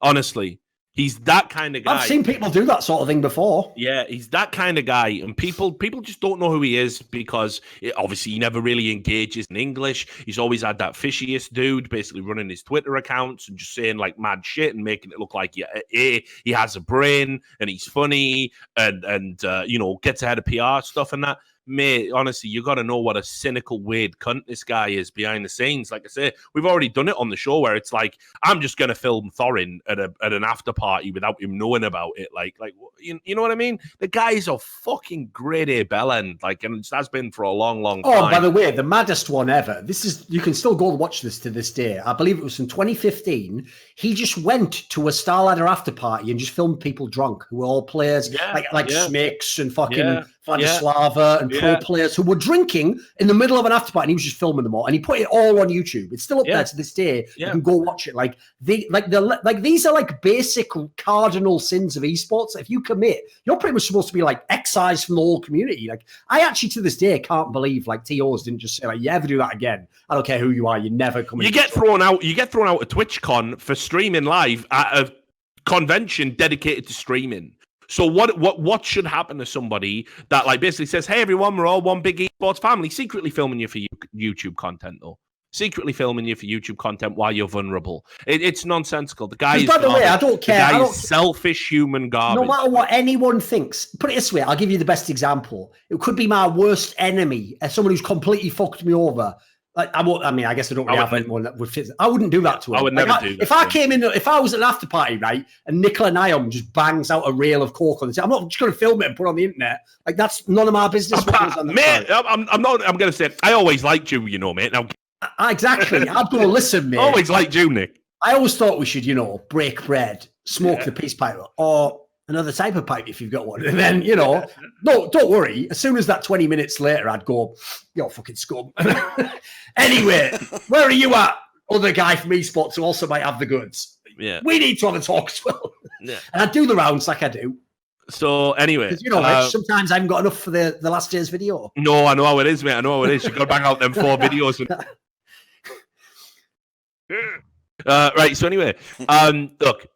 Honestly. He's that kind of guy. I've seen people do that sort of thing before. Yeah, he's that kind of guy. And people just don't know who he is because obviously he never really engages in English. He's always had that fishiest dude basically running his Twitter accounts and just saying like mad shit and making it look like he has a brain and he's funny and you know, gets ahead of PR stuff and that. Mate, honestly, you got to know what a cynical, weird cunt this guy is behind the scenes. Like I say, we've already done it on the show where it's like, I'm just going to film Thorin at an after party without him knowing about it. Like you know what I mean? The guy's a fucking grade A bellend, like, and it has been for a long, long time. Oh, by the way, the maddest one ever. You can still go watch this to this day. I believe it was in 2015. He just went to a Star Ladder after party and just filmed people drunk who were all players, like Smix and fucking Vladislava and pro players who were drinking in the middle of an after party, and he was just filming them all, and he put it all on YouTube. It's still up there to this day. You can go watch it. Like these are like basic cardinal sins of esports. If you commit, you're pretty much supposed to be like excised from the whole community. Like I actually to this day can't believe like TOs didn't just say like, you ever do that again, I don't care who you are, you never come. You get thrown out. You get thrown out of TwitchCon for streaming live at a convention dedicated to streaming. So what should happen to somebody that like basically says, "Hey everyone, we're all one big esports family," secretly filming you for YouTube content though, secretly filming you for YouTube content while you're vulnerable? It's nonsensical. The guy is. By the way, I don't care. The guy is selfish human garbage. No matter what anyone thinks, put it this way. I'll give you the best example. It could be my worst enemy, as someone who's completely fucked me over. Like, I guess I don't really have anyone that would fit. I wouldn't do that to him. I would never do that. If I came in, if I was at an after party, right, and Nicola Nyom just bangs out a reel of coke on the table, I'm not just going to film it and put it on the internet. Like, that's none of my business. Mate, I'm not. I'm going to say, I always liked you, mate. Now, exactly. I'd go, listen, mate. Always liked you, Nick. I always thought we should, break bread, smoke the peace pipe, or another type of pipe if you've got one. And then, no, don't worry. As soon as that 20 minutes later, I'd go, you're fucking scum. Anyway, where are you at, other guy from esports who also might have the goods? Yeah. We need to have a talk as well. Yeah. And I do the rounds like I do. So anyway. Rich, sometimes I haven't got enough for the last day's video. No, I know how it is, mate. I know how it is. You've got to bang out them 4 videos. Right, so anyway, look,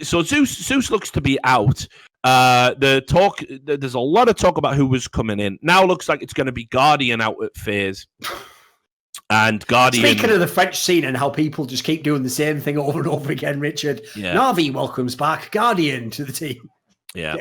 so Zeus looks to be out. There's a lot of talk about who was coming in. Now looks like it's going to be Guardian out at FaZe. And Guardian. Speaking of the French scene and how people just keep doing the same thing over and over again, Richard, Na'Vi welcomes back Guardian to the team. Yeah.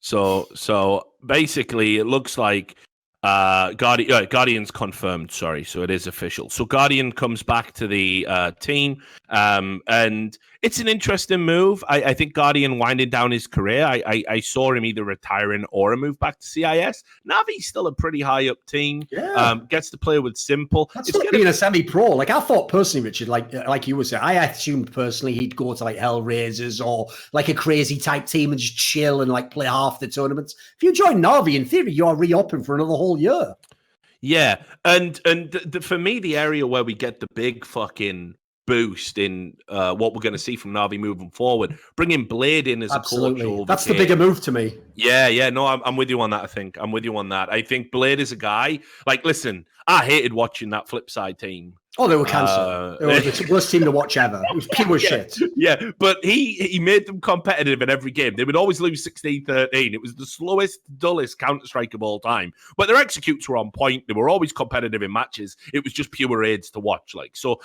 So basically, it looks like Guardian's confirmed. Sorry, so it is official. So Guardian comes back to the team, and it's an interesting move. I think Guardian winding down his career. I saw him either retiring or a move back to CIS. Navi's still a pretty high up team. Yeah. Gets to play with Simple. That's not being a semi-pro. Like I thought personally, Richard, like you were saying, I assumed personally he'd go to like Hellraisers or like a crazy type team and just chill and like play half the tournaments. If you join Navi, in theory, you're re-upping for another whole year. Yeah, and for me, the area where we get the big fucking boost in what we're going to see from Navi moving forward, bringing Blade in as a coach. That's the bigger move to me. Yeah, no, I'm with you on that. I'm with you on that. I think Blade is a guy. Like, listen, I hated watching that Flipside team. Oh, they were cancer. They were the worst team to watch ever. It was pure shit. Yeah, but he made them competitive in every game. They would always lose 16-13. It was the slowest, dullest Counter-Strike of all time. But their executes were on point. They were always competitive in matches. It was just pure aids to watch. Like, so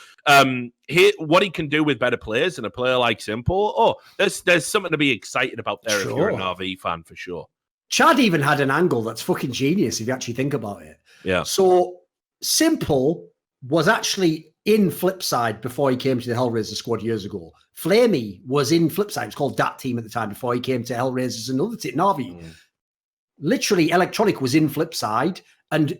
what he can do with better players and a player like Simple, there's something to be excited about there if you're an RV fan, for sure. Chad even had an angle that's fucking genius if you actually think about it. Yeah. So Simple was actually in Flipside before he came to the Hellraiser squad years ago. Flamey was in Flipside. It was called that team at the time before he came to Hellraisers, another team, Navi. Literally, Electronic was in Flipside, and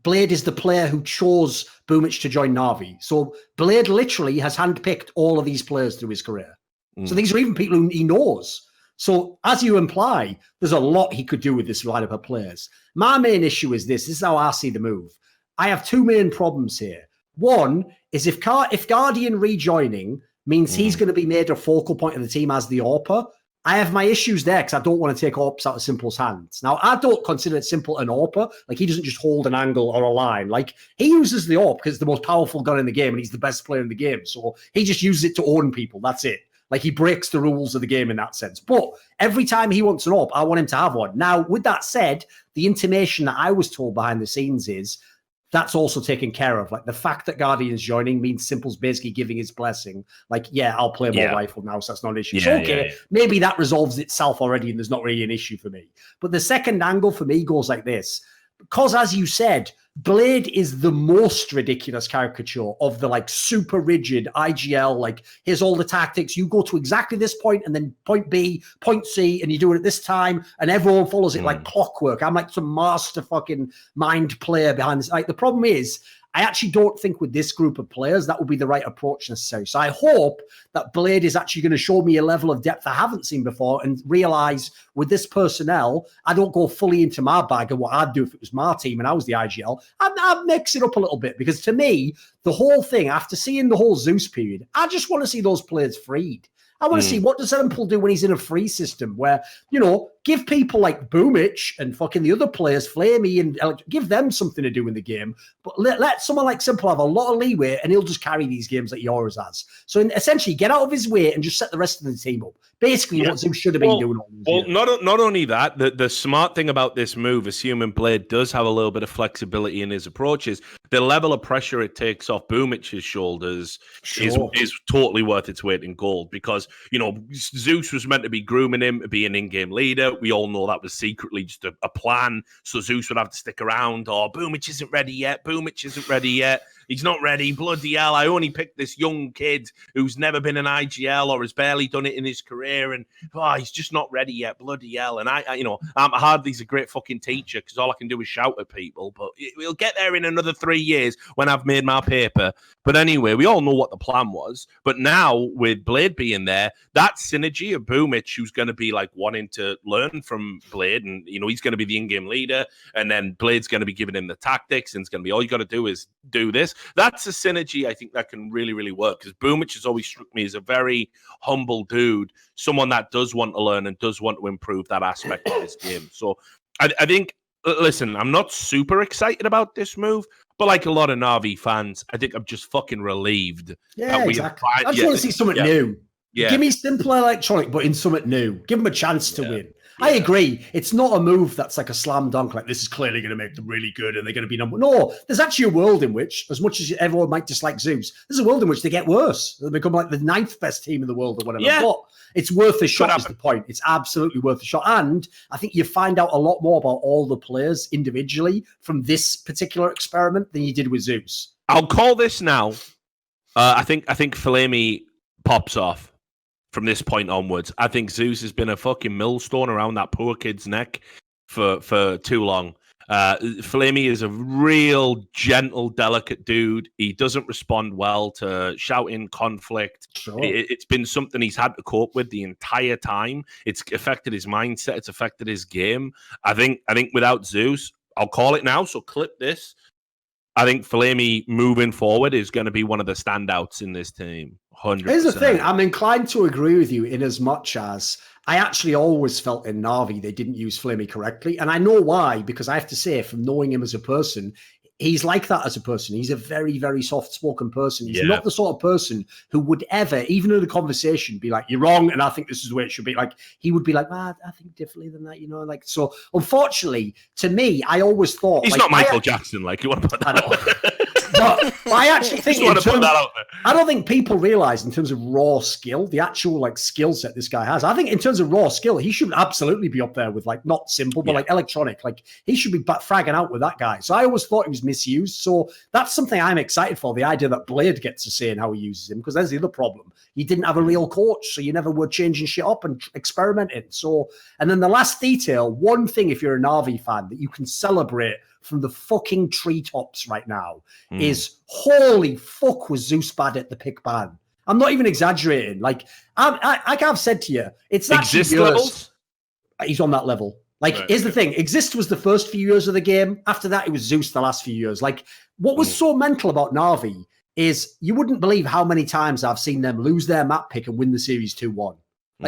Blade is the player who chose Boomich to join Navi. So Blade literally has handpicked all of these players through his career. So these are even people who he knows. So as you imply, there's a lot he could do with this lineup of players. My main issue is this. This is how I see the move. I have 2 main problems here. One is if Guardian rejoining means he's going to be made a focal point of the team as the AWPer, I have my issues there because I don't want to take AWPs out of Simple's hands. Now, I don't consider it Simple an AWPer. Like, he doesn't just hold an angle or a line. Like, he uses the AWP because it's the most powerful gun in the game and he's the best player in the game. So he just uses it to own people. That's it. Like, he breaks the rules of the game in that sense. But every time he wants an AWP, I want him to have one. Now, with that said, the intimation that I was told behind the scenes is that's also taken care of. Like, the fact that Guardian's joining means Simple's basically giving his blessing. Like, yeah, I'll play more rifle now, so that's not an issue. So, okay, maybe that resolves itself already and there's not really an issue for me. But the second angle for me goes like this. Because, as you said, Blade is the most ridiculous caricature of the like super rigid IGL, like here's all the tactics. You go to exactly this point and then point B, point C, and you do it at this time, and everyone follows it like clockwork. I'm like some master fucking mind player behind this. Like, the problem is, I actually don't think with this group of players that would be the right approach necessary. So I hope that Blade is actually going to show me a level of depth I haven't seen before and realize with this personnel, I don't go fully into my bag of what I'd do if it was my team and I was the IGL. I'd mix it up a little bit because to me, the whole thing, after seeing the whole Zeus period, I just want to see those players freed. I want to see what does Empel do when he's in a free system where, give people like Boomich and fucking the other players, Flamey, and give them something to do in the game. But let someone like Simple have a lot of leeway and he'll just carry these games like he always has. So essentially, get out of his way and just set the rest of the team up. Basically, what Zeus should have been doing all these years. Not only that, the smart thing about this move, assuming Blade does have a little bit of flexibility in his approaches, the level of pressure it takes off Boomich's shoulders is totally worth its weight in gold because, Zeus was meant to be grooming him to be an in-game leader. We all know that was secretly just a plan. So Zeus would have to stick around. Oh, Boomich isn't ready yet. Boomich isn't ready yet. He's not ready. Bloody hell. I only picked this young kid who's never been an IGL or has barely done it in his career. And he's just not ready yet. Bloody hell. And I'm hardly's a great fucking teacher because all I can do is shout at people. But we'll get there in another 3 years when I've made my paper. But anyway, we all know what the plan was. But now with Blade being there, that synergy of Boomich, who's going to be like wanting to learn from Blade, and he's going to be the in-game leader, and then Blade's going to be giving him the tactics, and it's going to be all you got to do is do this. That's a synergy I think that can really, really work because Boomich has always struck me as a very humble dude, someone that does want to learn and does want to improve that aspect of his game. So I think, listen, I'm not super excited about this move, but like a lot of Na'Vi fans, I think I'm just fucking relieved. Yeah, exactly. I just want to see something new. Yeah. Give me simple electronic, but in something new. Give them a chance to win. Yeah. I agree. It's not a move that's like a slam dunk, like this is clearly going to make them really good and they're going to be number. No, there's actually a world in which, as much as everyone might dislike Zeus, there's a world in which they get worse. They become like the 9th best team in the world or whatever. Yeah. But it's worth a shot is the point. It's absolutely worth a shot. And I think you find out a lot more about all the players individually from this particular experiment than you did with Zeus. I'll call this now. I think Flamey pops off. From this point onwards, I think Zeus has been a fucking millstone around that poor kid's neck for too long. Flamey is a real gentle, delicate dude. He doesn't respond well to shouting, conflict. Sure. It's been something he's had to cope with the entire time. It's affected his mindset. It's affected his game. I think without Zeus, I'll call it now. So clip this. I think Flamey moving forward is going to be one of the standouts in this team. 100%. Here's the thing. I'm inclined to agree with you in as much as I actually always felt in Na'Vi they didn't use Flamey correctly. And I know why, because I have to say, from knowing him as a person, he's like that as a person. He's a very, very soft-spoken person. He's not the sort of person who would ever, even in a conversation, be like, you're wrong, and I think this is the way it should be. Like, he would be like, I think differently than that, so unfortunately, to me, I always thought... He's not Michael Jackson, you want to put that out. But I actually think I don't think people realize in terms of raw skill, the actual skill set this guy has. I think in terms of raw skill, he should absolutely be up there with not simple, but electronic. He should be fragging out with that guy. So I always thought he was misused. So that's something I'm excited for, the idea that Blade gets to say and how he uses him, because there's the other problem. You didn't have a real coach, so you never were changing shit up and experimenting. So, and then the last detail, one thing if you're a Na'Vi fan that you can celebrate from the fucking treetops right now is holy fuck was Zeus bad at the pick ban. I'm not even exaggerating. I've said to you, it's actually Exist levels. He's on that level. Here's the thing. Exist was the first few years of the game. After that, it was Zeus the last few years. What was so mental about Na'Vi is you wouldn't believe how many times I've seen them lose their map pick and win the series 2-1.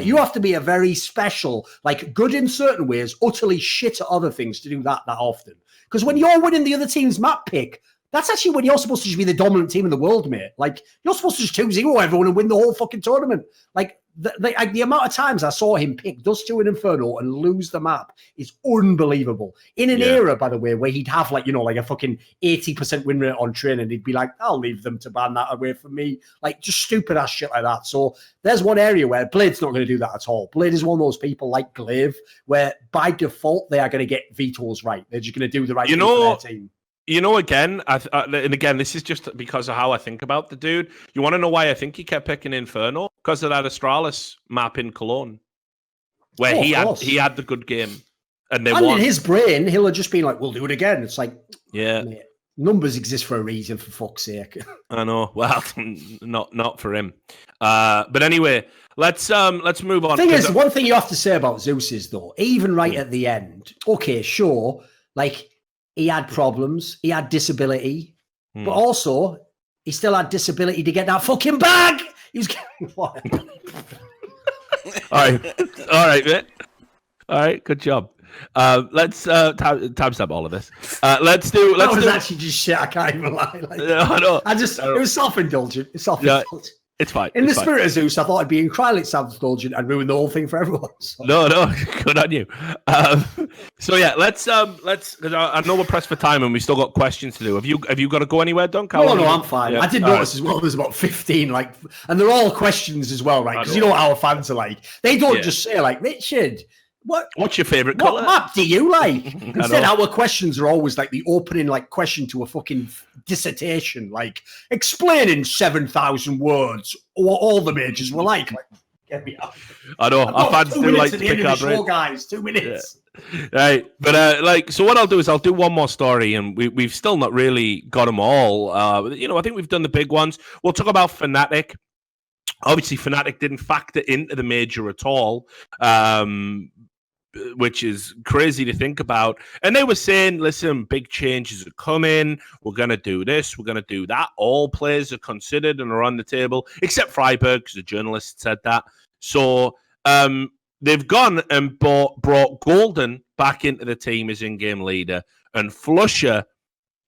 You have to be a very special, good in certain ways, utterly shit at other things to do that often. Because when you're winning the other team's map pick, that's actually when you're supposed to just be the dominant team in the world, mate. You're supposed to just 2-0 everyone and win the whole fucking tournament. The amount of times I saw him pick Dust 2 in Inferno and lose the map is unbelievable. In an era, by the way, where he'd have a fucking 80% win rate on train and he'd be like, I'll leave them to ban that away from me. Just stupid ass shit like that. So there's one area where Blade's not going to do that at all. Blade is one of those people like Glaive where by default they are going to get vetoes right. They're just going to do the right thing for their team. Again, and again, this is just because of how I think about the dude. You want to know why I think he kept picking Inferno? Because of that Astralis map in Cologne, where he had the good game, and they won. In his brain, he'll have just been like, "We'll do it again." It's like, yeah, mate, Numbers exist for a reason, for fuck's sake. I know. Well, not for him. But anyway, let's move on. Thing is, one thing you have to say about Zeus is, though, even right at the end, okay, sure, like he had problems, he had disability, but also he still had disability to get that fucking bag. He was getting what? All right, mate. All right, good job. Let's timestamp all of this. Let's do. That was actually just shit. I can't even lie. Like, no, it was self-indulgent. It's self-indulgent. Yeah, it's fine. In the spirit of Zeus, I thought I'd be incredibly self-indulgent and ruin the whole thing for everyone. So. No, good on you. So yeah, let's because I know we're pressed for time and we still got questions to do. Have you got to go anywhere, Dunk? No, I'm fine. Yeah. I did notice as well. There's about 15, and they're all questions as well, right? Because you know what our fans are like. They don't just say like, Richard, what's your favorite color? What map do you like? Instead, our questions are always like the opening question to a fucking dissertation, like explaining 7,000 words or all the majors were like get me out. I know. Our fans do like to pick our brain. Guys, 2 minutes. Yeah. Right, but so what I'll do is I'll do one more story, and we've still not really got them all. I think we've done the big ones. We'll talk about Fnatic. Obviously, Fnatic didn't factor into the major at all. Which is crazy to think about. And they were saying, listen, big changes are coming. We're going to do this. We're going to do that. All players are considered and are on the table, except Freiburg, because the journalist said that. So they've gone and brought Golden back into the team as in-game leader and flusha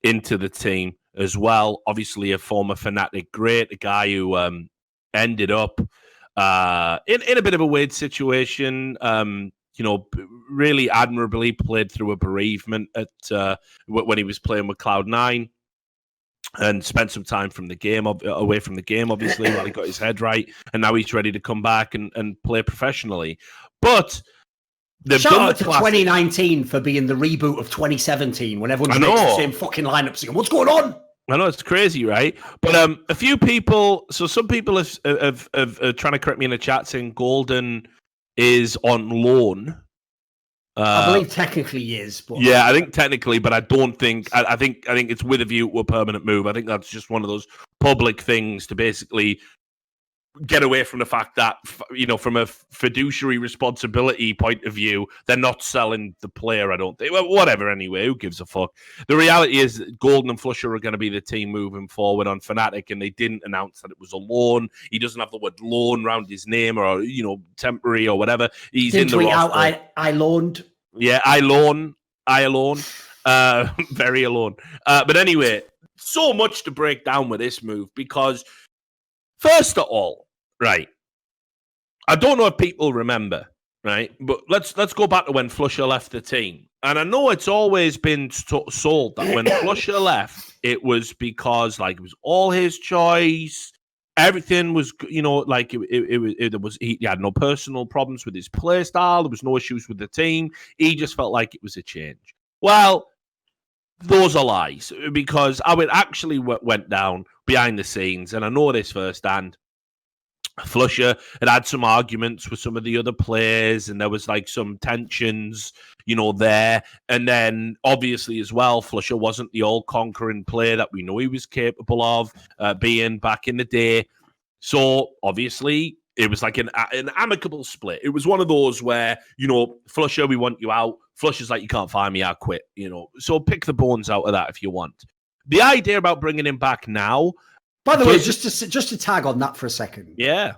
into the team as well. Obviously, a former Fnatic great, a guy who ended up in a bit of a weird situation. Really admirably played through a bereavement at when he was playing with Cloud9 and spent some time from the game, away from the game, obviously, while he got his head right. And now he's ready to come back and play professionally. But shout out to 2019 for being the reboot of 2017 when everyone's makes the same fucking lineup saying, what's going on? I know, it's crazy, right? But a few people, so some people have trying to correct me in the chat saying Golden is on loan. I believe technically he is, but yeah, I think technically, but I don't think. I think it's with a view to a permanent move. I think that's just one of those public things to basically get away from the fact that, from a fiduciary responsibility point of view, they're not selling the player. I don't think. Well, whatever. Anyway, who gives a fuck? The reality is, Golden and flusha are going to be the team moving forward on Fnatic, and they didn't announce that it was a loan. He doesn't have the word loan around his name, or temporary or whatever. He's in the roster. I loaned. Yeah, I alone, very alone. But anyway, so much to break down with this move because, first of all, right, I don't know if people remember, right, but let's go back to when flusha left the team. And I know it's always been sold that when flusha left, it was because it was all his choice. Everything was, he had no personal problems with his play style. There was no issues with the team. He just felt like it was a change. Well, those are lies because I actually went down behind the scenes, and I know this firsthand. flusha had some arguments with some of the other players, and there was some tensions, there. And then obviously as well, flusha wasn't the all-conquering player that we know he was capable of being back in the day. So obviously it was an amicable split. It was one of those where, flusha, we want you out. Flusha's like, you can't find me, I'll quit, So pick the bones out of that if you want. The idea about bringing him back now. By the way, just to tag on that for a second. Yeah.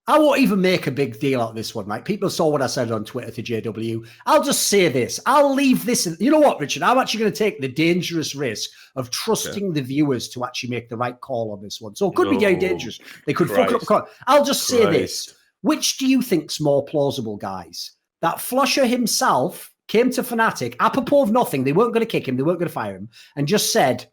I won't even make a big deal out of this one, right? People saw what I said on Twitter to JW. I'll just say this. I'll leave this. You know what, Richard? I'm actually going to take the dangerous risk of trusting the viewers to actually make the right call on this one. So it could be very dangerous. They could fuck up the call. I'll just say this. Which do you think's more plausible, guys? That flusha himself came to Fnatic, apropos of nothing. They weren't going to kick him. They weren't going to fire him. And just said,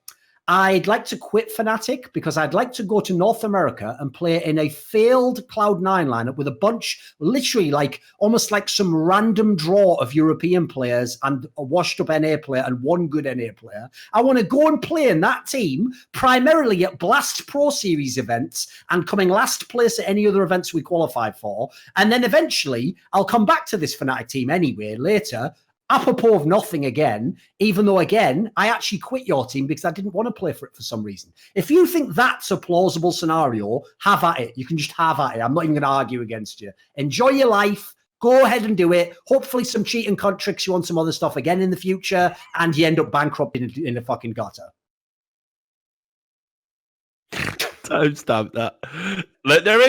I'd like to quit Fnatic because I'd like to go to North America and play in a failed Cloud9 lineup with a bunch, literally almost like some random draw of European players and a washed up NA player and one good NA player. I want to go and play in that team primarily at Blast Pro Series events and coming last place at any other events we qualify for. And then eventually I'll come back to this Fnatic team anyway later apropos of nothing again, even though, again, I actually quit your team because I didn't want to play for it for some reason. If you think that's a plausible scenario, have at it. You can just have at it. I'm not even going to argue against you. Enjoy your life. Go ahead and do it. Hopefully some cheating tricks you on some other stuff again in the future, and you end up bankrupt in the fucking gutter. Timestamp that. There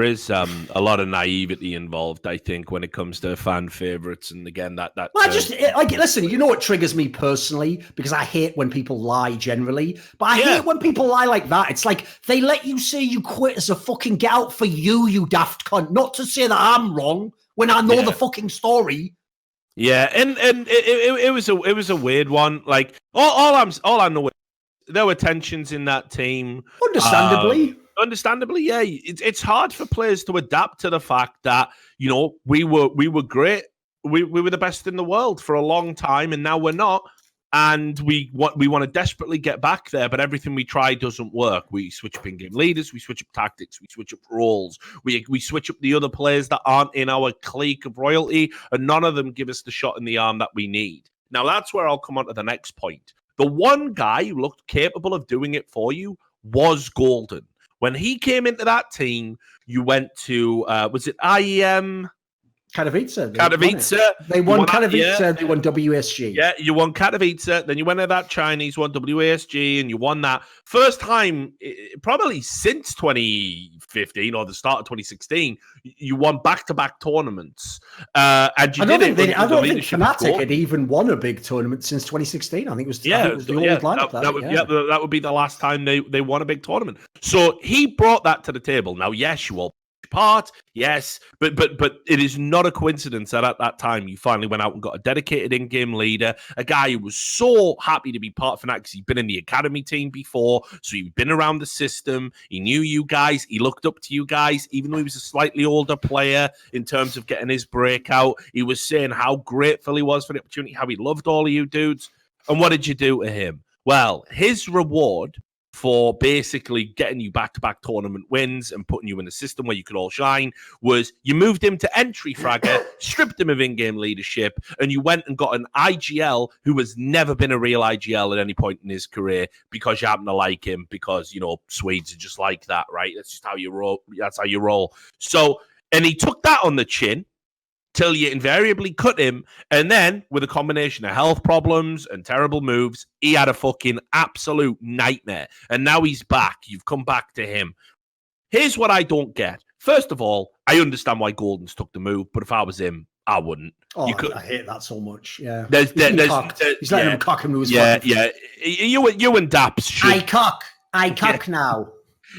is a lot of naivety involved, I think, when it comes to fan favorites. And again, that well, listen. You know what triggers me personally, because I hate when people lie generally, but I hate when people lie like that. It's like they let you say you quit as a fucking get out for you daft cunt. Not to say that I'm wrong when I know the fucking story. Yeah, and it was a weird one. Like all I know is there were tensions in that team. Understandably, yeah. It's hard for players to adapt to the fact that, you know, we were great. We were the best in the world for a long time, and now we're not. And we want to desperately get back there, but everything we try doesn't work. We switch up in-game leaders, we switch up tactics, we switch up roles, we switch up the other players that aren't in our clique of royalty, and none of them give us the shot in the arm that we need. Now, that's where I'll come on to the next point. The one guy who looked capable of doing it for you was Golden. When he came into that team, you went to, was it IEM? Katowice. They won Katowice, they won WSG. Yeah, you won Katowice, then you went to that Chinese, won WASG, and you won that. First time, probably since 2015 or the start of 2016, you won back-to-back tournaments. And I don't think Fnatic had even won a big tournament since 2016. I think it was the old lineup. That would be the last time they won a big tournament. So he brought that to the table. Now, yes, you all part, yes, but it is not a coincidence that at that time you finally went out and got a dedicated in-game leader, a guy who was so happy to be part of Fnatic because he'd been in the academy team before, so he'd been around the system, he knew you guys, he looked up to you guys, even though he was a slightly older player in terms of getting his breakout. He was saying how grateful he was for the opportunity, how he loved all of you dudes. And what did you do to him? Well, his reward for basically getting you back-to-back tournament wins and putting you in a system where you could all shine was you moved him to entry fragger, stripped him of in-game leadership, and you went and got an IGL who has never been a real IGL at any point in his career because you happen to like him because, you know, Swedes are just like that, right? That's just how you roll. That's how you roll. So, and he took that on the chin till you invariably cut him, and then with a combination of health problems and terrible moves, he had a fucking absolute nightmare. And now he's back. You've come back to him. Here's what I don't get. First of all, I understand why Golden's took the move, but if I was him, I wouldn't. Oh, I hate that so much. Yeah, he's letting him cock him to his You and Daps should. I cock now.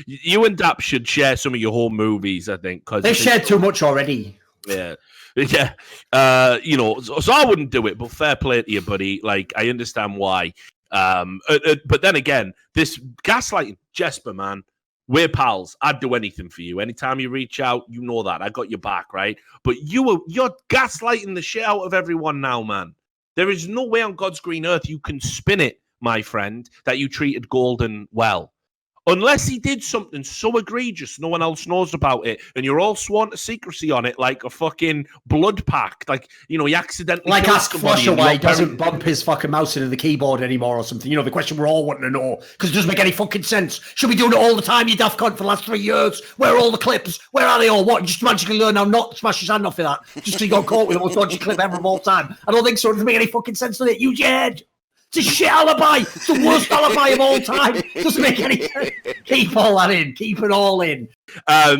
You and Daps should share some of your home movies, I think, because they've shared too much already. Yeah. You know, so I wouldn't do it, but fair play to you, buddy. Like, I understand why. But then again, this gaslighting, Jesper, man, we're pals. I'd do anything for you. Anytime you reach out, you know that. I got your back, right? But you're gaslighting the shit out of everyone now, man. There is no way on God's green earth you can spin it, my friend, that you treated Golden well. Unless he did something so egregious no one else knows about it, and you're all sworn to secrecy on it like a fucking blood pact. Like, you know, he accidentally... Like ask Flusher why he doesn't bump his fucking mouse into the keyboard anymore or something. You know, the question we're all wanting to know, because it doesn't make any fucking sense. Should we do it all the time, you daft cunt, for the last 3 years? Where are all the clips? Where are they all? What, just magically learn how not to smash his hand off for that? Just so you got caught with the most dodgy clip ever of all time. I don't think so. It doesn't make any fucking sense, does it? Use your head. It's a shit alibi. It's the worst alibi of all time. Doesn't make any sense. Keep all that in. Keep it all in.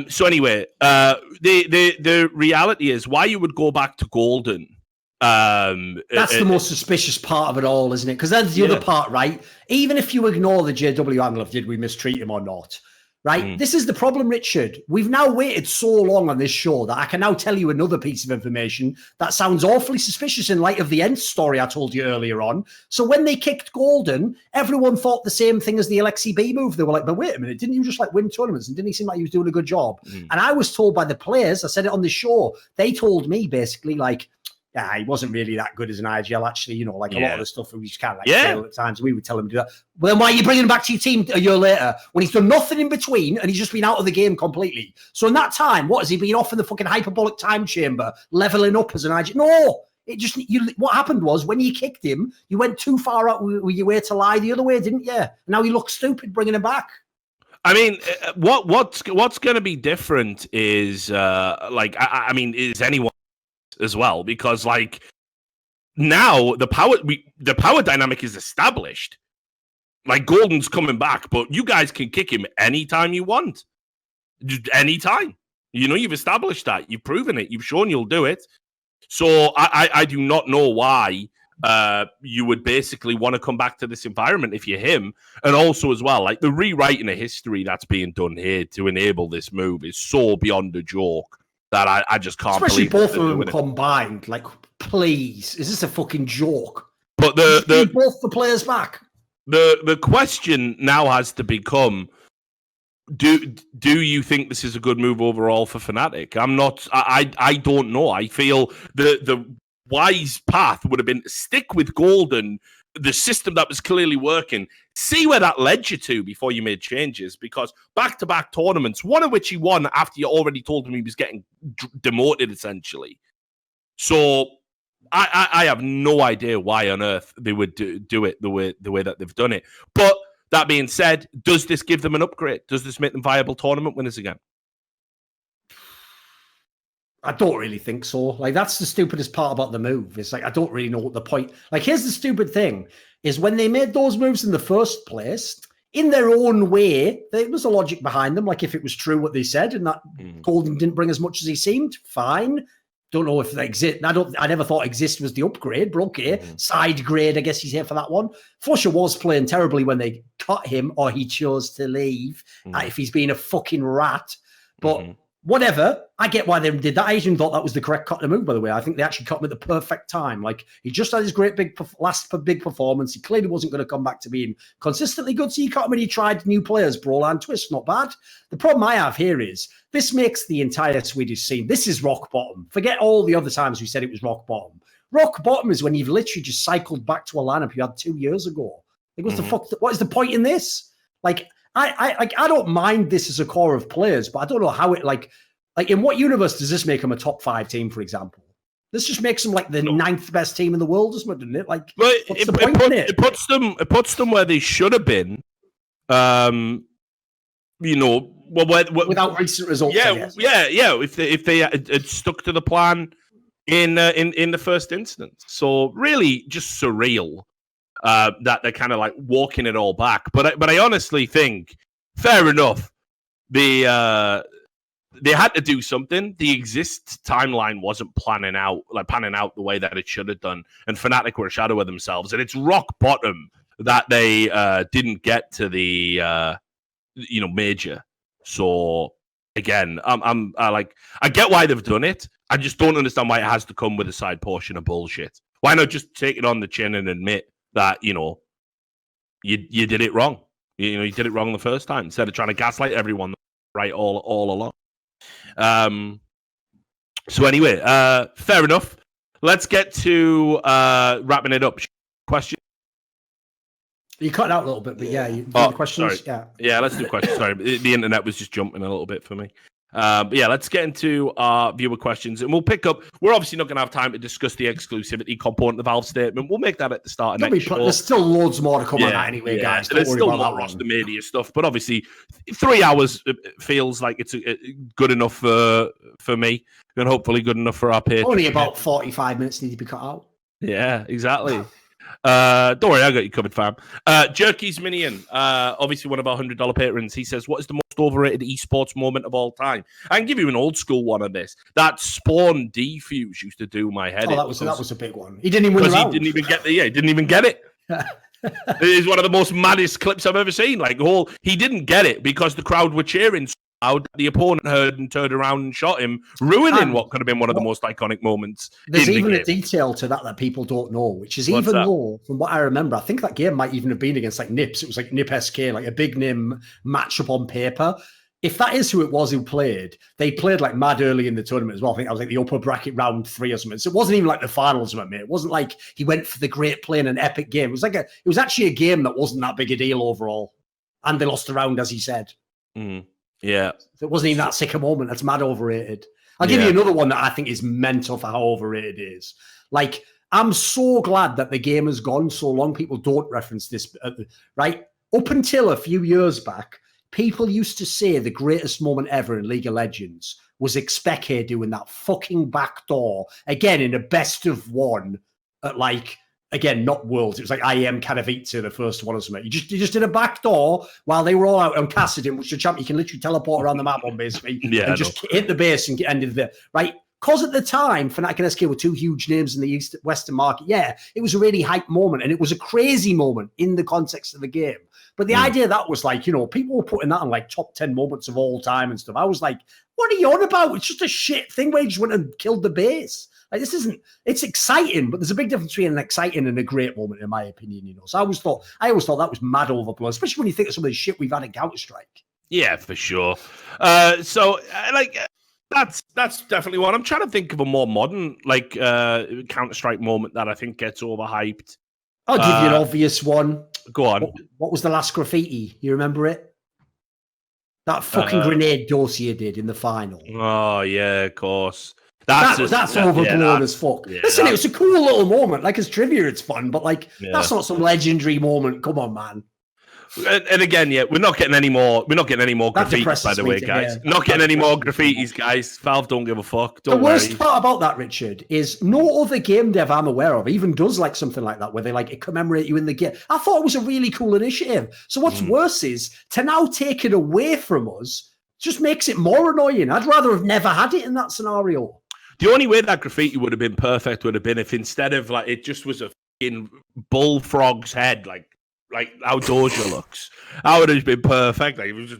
So anyway, the reality is why you would go back to Golden. That's the most suspicious part of it all, isn't it? Because that's the other part, right? Even if you ignore the JW angle of did we mistreat him or not, right? This is the problem, Richard. We've now waited so long on this show that I can now tell you another piece of information that sounds awfully suspicious in light of the ENCE story I told you earlier on. So when they kicked Golden, everyone thought the same thing as the Alexi B move. They were like, but wait a minute, didn't you just like win tournaments? And didn't he seem like he was doing a good job? And I was told by the players, I said it on the show, they told me basically like, yeah, he wasn't really that good as an IGL, actually. You know, like a lot of the stuff we just kind of like fail at times. We would tell him to do that. Well, then why are you bringing him back to your team a year later when he's done nothing in between and he's just been out of the game completely? So in that time, what has he been off in the fucking hyperbolic time chamber, leveling up as an IGL? No, It just what happened was when you kicked him, you went too far out with your way to lie the other way, didn't you? Now he looks stupid bringing him back. I mean, what's going to be different is I mean, is anyone as well, because like now the power dynamic is established. Like Golden's coming back, but you guys can kick him anytime you want, just anytime. You know, you've established that, you've proven it, you've shown you'll do it. So I do not know why you would basically want to come back to this environment if you're him. And also as well, like the rewriting of history that's being done here to enable this move is so beyond a joke that I just can't Especially believe both of them combined. Like, please, is this a fucking joke? But both the players back. The question now has to become: Do you think this is a good move overall for Fnatic? I'm not. I don't know. I feel the wise path would have been stick with Golden, the system that was clearly working. See where that led you to before you made changes. Because back-to-back tournaments, one of which he won after you already told him he was getting demoted, essentially. So I have no idea why on earth they would do it the way that they've done it. But that being said, does this give them an upgrade? Does this make them viable tournament winners again? I don't really think so. Like, that's the stupidest part about the move. It's like, I don't really know what the point... Like, here's the stupid thing, is when they made those moves in the first place, in their own way, there was a logic behind them. Like, if it was true what they said, and that Golden didn't bring as much as he seemed, fine. Don't know if they exist. I never thought exist was the upgrade, but okay. Side grade, I guess he's here for that one. Fusha was playing terribly when they cut him or he chose to leave, if he's being a fucking rat. But whatever, I get why they did that. I even thought that was the correct cut to move, by the way. I think they actually cut him at the perfect time. Like, he just had his great last big performance. He clearly wasn't going to come back to being consistently good, so you cut him and he tried new players, Brawl and Twist, not bad. The problem I have here is this makes the entire Swedish scene, this is rock bottom. Forget all the other times we said it was rock bottom. Rock bottom is when you've literally just cycled back to a lineup you had 2 years ago. Like, what is the point in this? Like, I don't mind this as a core of players, but I don't know how it, like in what universe does this make them a top 5 team, for example? This just makes them like the 9th best team in the world, doesn't it? Like, what's the point in it? It puts them where they should have been. You know, without recent results. Yeah. If they had stuck to the plan in the first instance, so really just surreal. That they're kind of like walking it all back, but I honestly think, fair enough, they had to do something. The exist timeline wasn't panning out the way that it should have done, and Fnatic were a shadow of themselves. And it's rock bottom that they didn't get to the major. So again, I get why they've done it. I just don't understand why it has to come with a side portion of bullshit. Why not just take it on the chin and admit that, you did it wrong. You did it wrong the first time instead of trying to gaslight everyone right all along. So anyway, fair enough. Let's get to wrapping it up. Question. You cut out a little bit, but yeah, you do the questions. Sorry. Yeah, let's do questions. Sorry, the internet was just jumping a little bit for me. But yeah, let's get into our viewer questions, and we'll pick up. We're obviously not going to have time to discuss the exclusivity component of the Valve statement. We'll make that at the start of next show. There's still loads more to come on that anyway, guys. Don't there's worry still about more that roster media stuff, but obviously 3 hours feels like it's good enough for me, and hopefully good enough for our patrons. Only about 45 minutes need to be cut out. Yeah, exactly. Don't worry, I got you covered, fam. Jerky's Minion, obviously one of our $100 patrons. He says, "What is the most overrated esports moment of all time?" I can give you an old school one of this. That Spawn defuse used to do my head. Oh, that was a big one. He didn't even win the round. He didn't even get he didn't even get it. It is one of the most maddest clips I've ever seen. Like, he didn't get it because the crowd were cheering so loud. The opponent heard and turned around and shot him, ruining what could have been one of the most iconic moments. There's even a detail to that people don't know, which is from what I remember, I think that game might even have been against like Nips. It was like Nip SK, like a big name matchup on paper. If that is who it was who played, they played like mad early in the tournament as well. I think that was like the upper bracket round 3 or something. So it wasn't even like the finals, mate. It wasn't like he went for the great play in an epic game. It was actually a game that wasn't that big a deal overall. And they lost the round, as he said. Yeah. So it wasn't even that sick a moment. That's mad overrated. I'll give you another one that I think is mental for how overrated it is. Like, I'm so glad that the game has gone so long. People don't reference this, right? Up until a few years back, people used to say the greatest moment ever in League of Legends was Expeke doing that fucking backdoor again in a best of one at like, again, not Worlds. It was like IEM Katowice, the first one or something. You just did a backdoor while they were all out on Kassadin, which is a champ you can literally teleport around the map on basically and just hit the base and get ended there, right? Because at the time, Fnatic and SK were two huge names in the Western market. Yeah, it was a really hype moment, and it was a crazy moment in the context of the game. But the idea that was like, people were putting that on like top 10 moments of all time and stuff. I was like, what are you on about? It's just a shit thing where you just went and killed the base. Like, this isn't, it's exciting, but there's a big difference between an exciting and a great moment, in my opinion, So I always thought that was mad overblown, especially when you think of some of the shit we've had in Counter-Strike. Yeah, for sure. That's definitely one. I'm trying to think of a more modern, like, Counter-Strike moment that I think gets overhyped. I'll give you an obvious one. Go on. What was the last graffiti? You remember it? That fucking grenade Dossier did in the final. Oh, yeah, of course. That's overblown as fuck. Yeah, Listen, it was a cool little moment. Like, as trivia, it's fun, but like, that's not some legendary moment. Come on, man. And again, we're not getting any more. We're not getting any more graffitis, by the way, guys. Not getting any more graffitis, guys. Valve don't give a fuck. Don't worry. The worst part about that, Richard, is no other game dev I'm aware of even does like something like that, where they like commemorate you in the game. I thought it was a really cool initiative. So what's worse is to now take it away from us just makes it more annoying. I'd rather have never had it in that scenario. The only way that graffiti would have been perfect would have been if instead of like it just was a fucking bullfrog's head, like how Doja looks. That would have been perfect. Like it was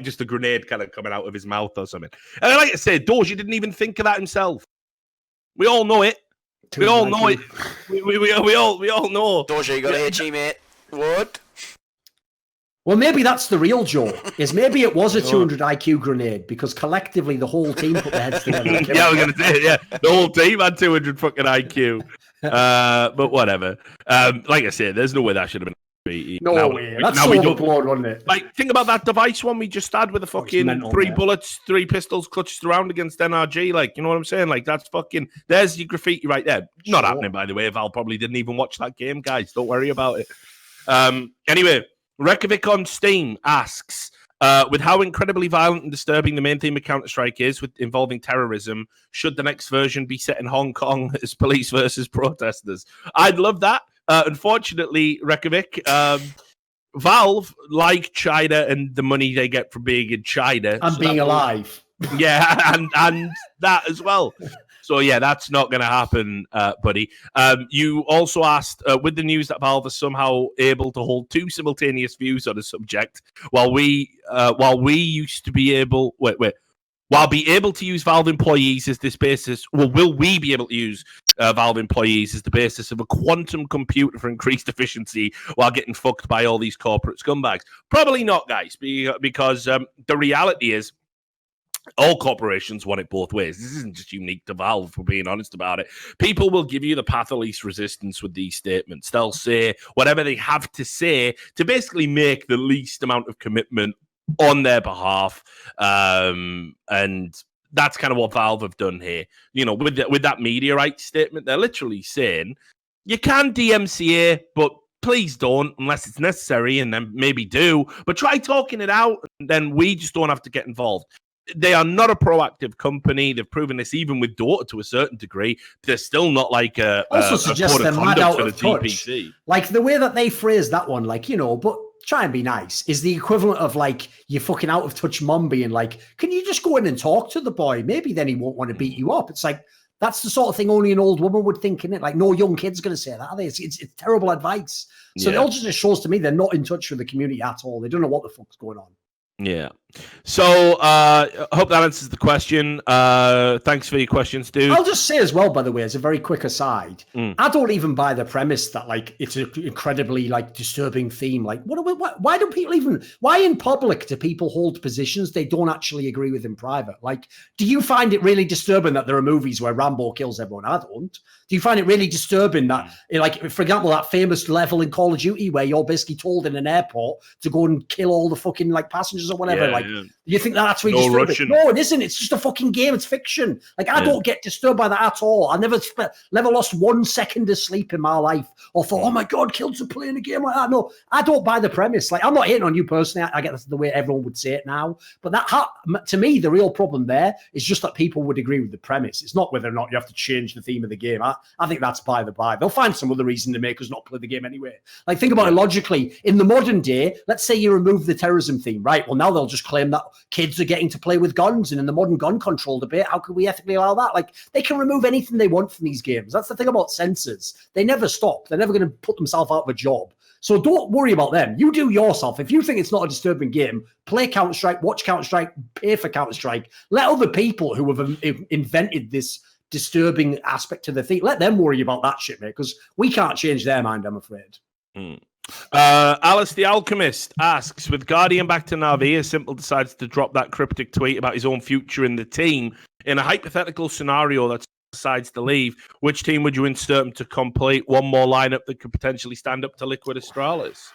just a grenade kind of coming out of his mouth or something. And like I said, Doja didn't even think of that himself. We all know it. We all know it. We all know. Doja, you got to hit you, mate. What? Well, maybe that's the real joke. Is maybe it was a 200 IQ grenade because collectively the whole team put their heads together. Yeah, I was gonna say, the whole team had 200 fucking IQ. But whatever. Like I said, there's no way that should have been. No way. That's so overblown, wasn't it? Like, think about that device one we just had with the fucking 3 bullets, 3 pistols clutched around against NRG. Like, you know what I'm saying? Like, that's fucking. There's your graffiti right there. Not happening, by the way. Val probably didn't even watch that game, guys. Don't worry about it. Anyway, Rekovic on Steam asks, with how incredibly violent and disturbing the main theme of Counter-Strike is with involving terrorism, should the next version be set in Hong Kong as police versus protesters? I'd love that. Unfortunately, Rekovic, Valve like China and the money they get from being in China. And being alive. Yeah, and that as well. So, yeah, that's not going to happen, buddy. You also asked, with the news that Valve is somehow able to hold 2 simultaneous views on a subject, while we used to be able... While be able to use Valve employees as this basis, will we be able to use Valve employees as the basis of a quantum computer for increased efficiency while getting fucked by all these corporate scumbags? Probably not, guys, because the reality is all corporations want it both ways. This isn't just unique to Valve, if we're being honest about it. People will give you the path of least resistance with these statements. They'll say whatever they have to say to basically make the least amount of commitment on their behalf, and that's kind of what Valve have done here. You know, with that media rights statement, they're literally saying you can DMCA, but please don't unless it's necessary, and then maybe do. But try talking it out, and then we just don't have to get involved. They are not a proactive company. They've proven this even with Dota to a certain degree. They're still not like a suggest they're mad out of touch. TPC. Like the way that they phrase that one, like, but try and be nice, is the equivalent of like you fucking out of touch mom being like, can you just go in and talk to the boy? Maybe then he won't want to beat you up. It's like, that's the sort of thing only an old woman would think, in it. Like, no young kid's going to say that, are they? It's terrible advice. So it also just shows to me they're not in touch with the community at all. They don't know what the fuck's going on. Yeah. So I hope that answers the question. Thanks for your questions, dude. I'll just say as well, by the way, as a very quick aside, I don't even buy the premise that like it's an incredibly like disturbing theme. Like, why do people even, why in public do people hold positions they don't actually agree with in private? Like, do you find it really disturbing that there are movies where Rambo kills everyone? I don't. Do you find it really disturbing that, like, for example, that famous level in Call of Duty where you're basically told in an airport to go and kill all the fucking like passengers or whatever. Yeah, like, yeah. you think that that's really No disturbing? Russian. No, it isn't. It's just a fucking game. It's fiction. Like, I don't get disturbed by that at all. I never lost 1 second of sleep in my life or thought, oh my God, kids are playing a game like that. No, I don't buy the premise. Like, I'm not hating on you personally. I get that's the way everyone would say it now. But to me, the real problem there is just that people would agree with the premise. It's not whether or not you have to change the theme of the game. I think that's by the by. They'll find some other reason to make us not play the game anyway. Like, think about it logically. In the modern day, let's say you remove the terrorism theme, right? Well, now they'll just claim that kids are getting to play with guns. And in the modern gun control debate, how could we ethically allow that? Like, they can remove anything they want from these games. That's the thing about censors. They never stop. They're never going to put themselves out of a job. So don't worry about them. You do yourself. If you think it's not a disturbing game, play Counter-Strike, watch Counter-Strike, pay for Counter-Strike. Let other people who have invented this disturbing aspect to the thing, let them worry about that shit, mate, because we can't change their mind, I'm afraid. Alice the Alchemist asks, with Guardian back to Na'Vi, Simple decides to drop that cryptic tweet about his own future in the team. In a hypothetical scenario that decides to leave, which team would you insert him to complete one more lineup that could potentially stand up to Liquid Astralis?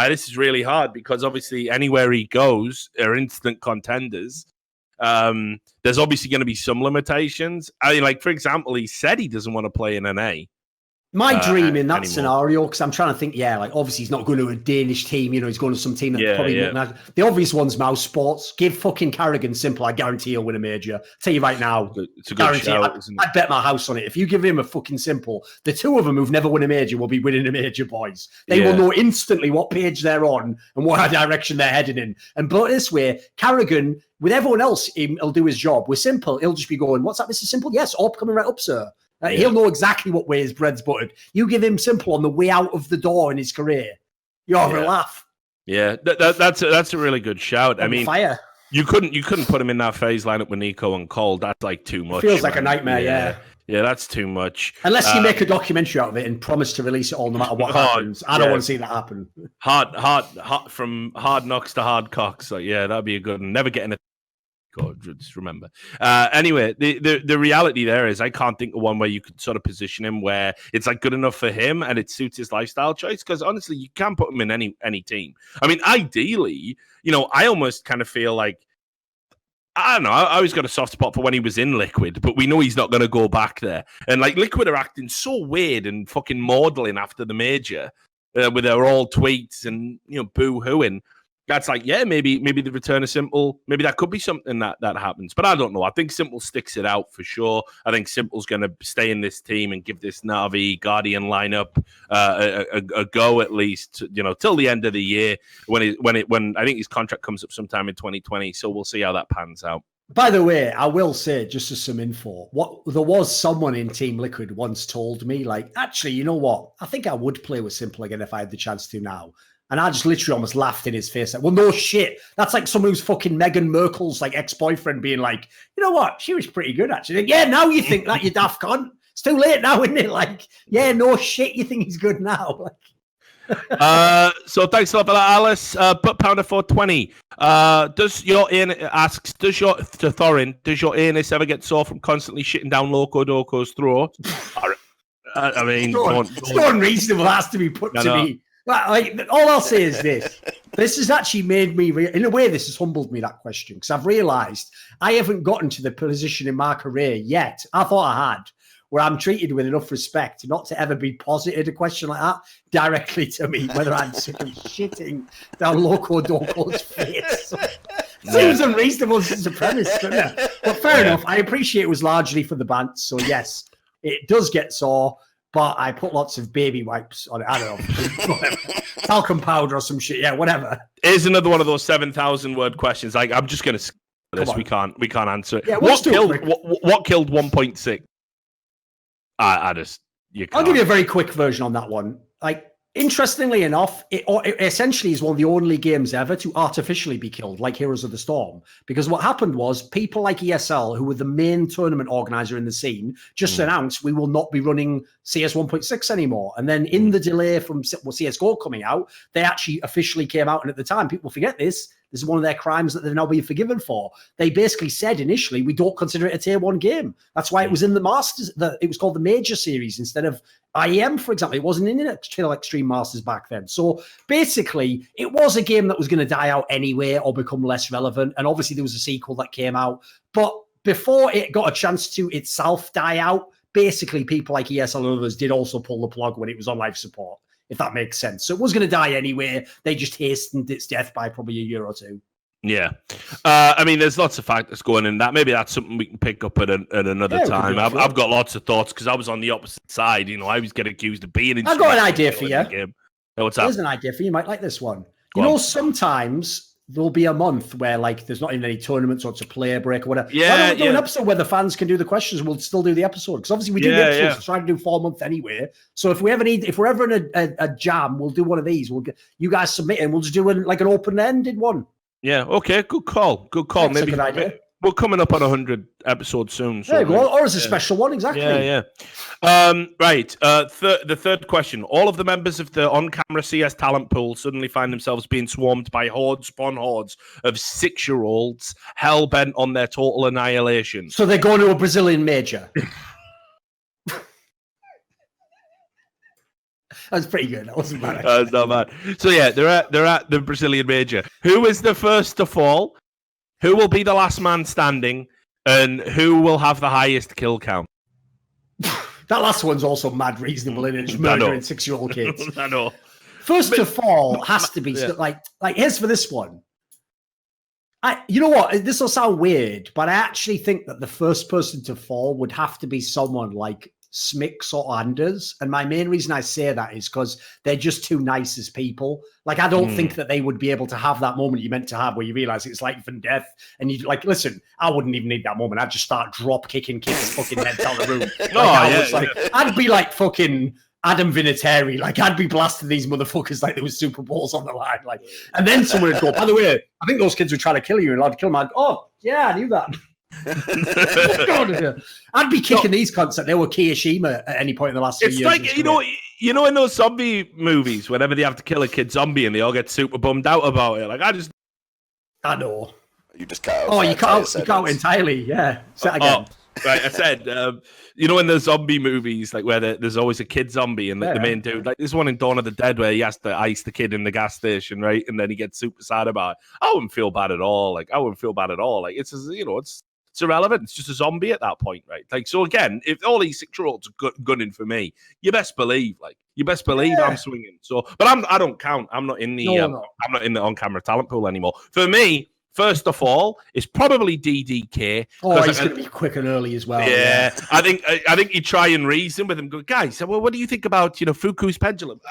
This is really hard because obviously anywhere he goes are instant contenders. There's obviously going to be some limitations. I mean, like, for example, he said he doesn't want to play in NA. My dream in that anymore. scenario, because I'm trying to think, like, obviously he's not going to a Danish team, he's going to some team that probably wouldn't have. The obvious one's Mouse Sports. Give fucking Carrigan Simple, I guarantee he'll win a major. I'll tell you right now, it's a good shout, I'd bet my house on it. If you give him a fucking Simple, the two of them who've never won a major will be winning a major, boys. They will know instantly what page they're on and what direction they're heading in. And but this way, Carrigan, with everyone else, he'll do his job. With Simple, he'll just be going, what's that, Mr. Simple? Yes, coming right up, sir. He'll know exactly what way his bread's buttered. You give him Simple on the way out of the door in his career, you're having a laugh. Yeah, that's a really good shout. I mean, fire. You couldn't put him in that phase lineup with Nico and Cole. That's like too much. It feels like a nightmare. Yeah, that's too much. Unless you make a documentary out of it and promise to release it all no matter what happens. I don't want to see that happen. Hard from hard knocks to hard cocks. So yeah, that'd be a good one. Never getting a God, just remember. Anyway, the reality there is I can't think of one where you could sort of position him where it's like good enough for him and it suits his lifestyle choice. Because honestly, you can't put him in any team. I mean, ideally, I almost kind of feel like, I don't know, I always got a soft spot for when he was in Liquid, but we know he's not going to go back there. And like Liquid are acting so weird and fucking maudlin after the major with their all tweets and boo-hooing. That's like, maybe the return of Simple, maybe that could be something that happens. But I don't know. I think Simple sticks it out for sure. I think Simple's going to stay in this team and give this Na'Vi Guardian lineup a go at least, till the end of the year when I think his contract comes up sometime in 2020. So we'll see how that pans out. By the way, I will say, just as some info, there was someone in Team Liquid once told me, like, actually, you know what? I think I would play with Simple again if I had the chance to now. And I just literally almost laughed in his face. Like, well, no shit. That's like someone who's fucking Meghan Merkel's like ex-boyfriend being like, you know what? She was pretty good, actually. Like, yeah, now you think that, you daft cunt. It's too late now, isn't it? Like, yeah, no shit. You think he's good now. So thanks a lot for that, Alice. Put Pounder 420. Does your anus ever get sore from constantly shitting down Loco Doco's throat? I mean, it's not unreasonable. It has to be put to me. Like, all I'll say is this. This has actually made me, in a way, this has humbled me, that question, because I've realised I haven't gotten to the position in my career yet. I thought I had, where I'm treated with enough respect not to ever be posited a question like that directly to me, whether I'm simply shitting down Loco Doco's face. Seems unreasonable as a premise, doesn't it? But fair enough. I appreciate it was largely for the band, so yes, it does get sore. But I put lots of baby wipes on it. I don't know. Whatever. Talcum powder or some shit. Yeah, whatever. Here's another one of those 7,000 word questions. Like, I'm just going to skip this. We can't answer it. Yeah, what killed 1.6? You can't. I'll give you a very quick version on that one. Like, interestingly enough, it essentially is one of the only games ever to artificially be killed, like Heroes of the Storm. Because what happened was people like ESL, who were the main tournament organizer in the scene, just announced we will not be running CS 1.6 anymore. And then in the delay from CSGO coming out, they actually officially came out. And at the time, people forget this, This is one of their crimes that they're now being forgiven for. They basically said initially, we don't consider it a tier 1 game. That's why it was in the Masters. It was called the Major Series instead of IEM, for example. It wasn't in Extreme Masters back then. So basically, it was a game that was going to die out anyway or become less relevant. And obviously, there was a sequel that came out. But before it got a chance to itself die out, basically, people like ESL and others did also pull the plug when it was on life support, if that makes sense. So it was going to die anyway. They just hastened its death by probably a year or two. Yeah. I mean, there's lots of factors going in that. Maybe that's something we can pick up at another time. I've got lots of thoughts because I was on the opposite side. You know, I always get accused of being in. I've got an idea for you. What's that? Here's an idea for you. You might like this one. You know, sometimes there'll be a month where like there's not even any tournaments or it's a player break or whatever. Yeah, why don't we do an episode where the fans can do the questions? We'll still do the episode because obviously we do the episodes trying to do 4 months anyway. So if we're ever in a jam, we'll do one of these. We'll get you guys submit and we'll just do like an open-ended one. Yeah. Okay. Good call. Good call. That's a good idea. We're coming up on 100 episodes soon. So or as a special one, exactly. Yeah. Right. The third question. All of the members of the on-camera CS talent pool suddenly find themselves being swarmed by hordes upon hordes of 6-year-olds hell-bent on their total annihilation. So they're going to a Brazilian major. That's pretty good. That wasn't bad. That's not bad. So yeah, they're at the Brazilian major. Who is the first to fall? Who will be the last man standing? And who will have the highest kill count? That last one's also mad reasonable, isn't it? Just murdering 6-year-old kids. I know. First to fall has to be like here's for this one. You know what? This will sound weird, but I actually think that the first person to fall would have to be someone like Smix or Anders. And my main reason I say that is because they're just too nice as people. Like, I don't think that they would be able to have that moment you meant to have where you realize it's life and death. And you like, listen, I wouldn't even need that moment. I'd just start drop kicking kids' fucking heads out of the room. I'd be like fucking Adam Vinatieri. Like, I'd be blasting these motherfuckers like there was Super Bowls on the line. Like, and then someone would go, by the way, I think those kids were trying to kill you and allowed to kill them. I'd, oh, yeah, I knew that. I'd be kicking these cunts that they were Kiyashima at any point in the last few years. It's like, you know, in those zombie movies, whenever they have to kill a kid zombie and they all get super bummed out about it. Like, I know. You just cut out. Oh, you cut out entirely. Yeah. Say that again. Right, I said, you know, in the zombie movies, like where there's always a kid zombie and the main dude, like this one in Dawn of the Dead where he has to ice the kid in the gas station, right? And then he gets super sad about it. I wouldn't feel bad at all. Like, it's, you know, it's irrelevant. It's just a zombie at that point, right? Like, so again, if all these 6-year-olds are gunning for me, you best believe I'm swinging. So, but I don't count. I'm not in the I'm not in the on-camera talent pool anymore. For me, first of all, it's probably DDK. Oh, he's going to be quick and early as well. Yeah, I think you try and reason with him. Go, guys, well, what do you think about Fuku's pendulum?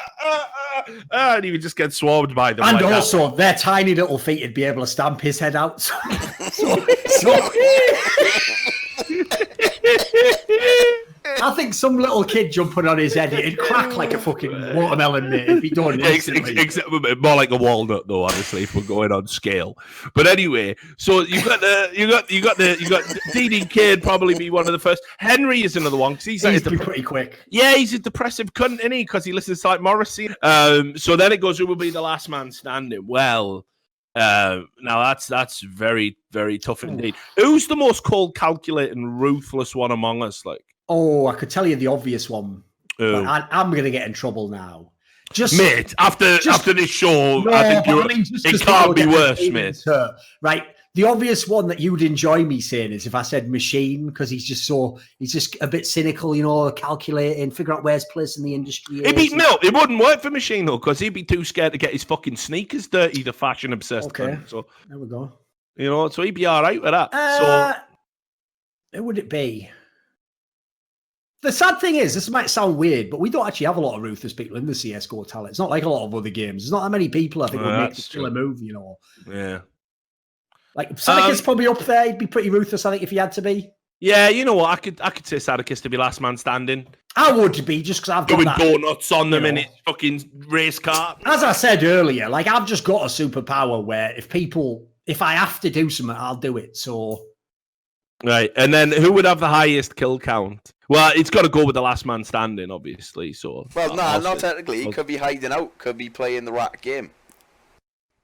And he would just get swarmed by them. And like also, their tiny little feet would be able to stamp his head out. So I think some little kid jumping on his head, it'd crack like a fucking watermelon, mate. It'd be done. Except more like a walnut, though. Honestly, if we're going on scale. But anyway, so you got DDK would probably be one of the first. Henry is another one because he's pretty quick. Yeah, he's a depressive cunt, isn't he? Because he listens to like Morrissey. So then it goes, who will be the last man standing? Well. Now that's very, very tough indeed. Who's the most cold, calculating, ruthless one among us? Like, I could tell you the obvious one. But I'm going to get in trouble now. Mate, after this show, I think it can't be worse, mate. Right. The obvious one that you'd enjoy me saying is if I said Machine, because he's just a bit cynical, calculating, figure out where his place in the industry is. It wouldn't work for Machine, though, because he'd be too scared to get his fucking sneakers dirty, the fashion-obsessed cunt. So, there we go. So he'd be all right with that. Who would it be? The sad thing is, this might sound weird, but we don't actually have a lot of ruthless people in the CSGO talent. It's not like a lot of other games. There's not that many people, I think, would make the killer move, Yeah. Like, Sadicus probably up there. He'd be pretty ruthless, I think, if he had to be. Yeah, you know what? I could say Sadicus to be last man standing. I would be, just because I've got that. Doing donuts on them in his fucking race car. As I said earlier, like, I've just got a superpower where if I have to do something, I'll do it, so... Right, and then who would have the highest kill count? Well, it's got to go with the last man standing, obviously. So, well, no, not technically. He could be hiding out. Could be playing the rat game.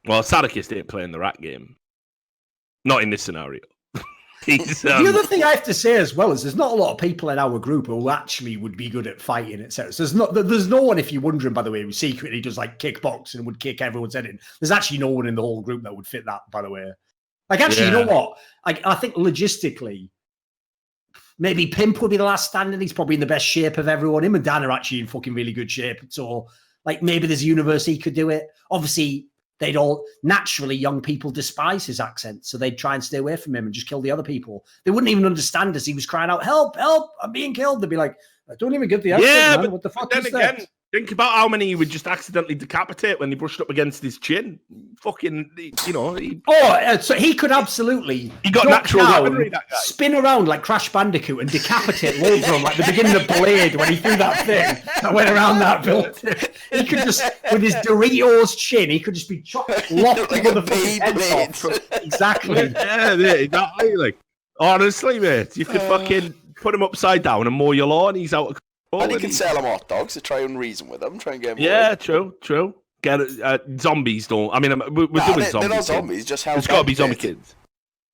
Well, Sadakis didn't play in the rat game. Not in this scenario. He's, The other thing I have to say as well is there's not a lot of people in our group who actually would be good at fighting, etc. So there's no one, if you're wondering, by the way, who secretly does like kickboxing and would kick everyone's head in. There's actually no one in the whole group that would fit that, by the way. Like, actually, you know what? I think logistically, maybe Pimp would be the last standing. He's probably in the best shape of everyone. Him and Dan are actually in fucking really good shape. So, like, maybe there's a universe he could do it. Obviously, they'd all naturally, young people despise his accent, so they'd try and stay away from him and just kill the other people. They wouldn't even understand as he was crying out, "Help! Help! I'm being killed!" They'd be like, "I don't even get the accent, man. What the fuck is that?" Think about how many he would just accidentally decapitate when he brushed up against his chin. Fucking, you know. So he could absolutely. He got natural weaponry, that guy. Spin around like Crash Bandicoot and decapitate loads of them, like the beginning of Blade when he threw that thing that went around that building. He could just, with his Doritos chin, he could just be lofting like motherfucking heads off. Exactly. Yeah, like, honestly, mate, you could fucking put him upside down and mow your lawn. He's out of. And you can sell them hot dogs to try and reason with them, try and get them. Yeah, away. True. Get zombies don't. I mean, we're doing zombies. They're not zombies. Just how it's got to be zombie kids.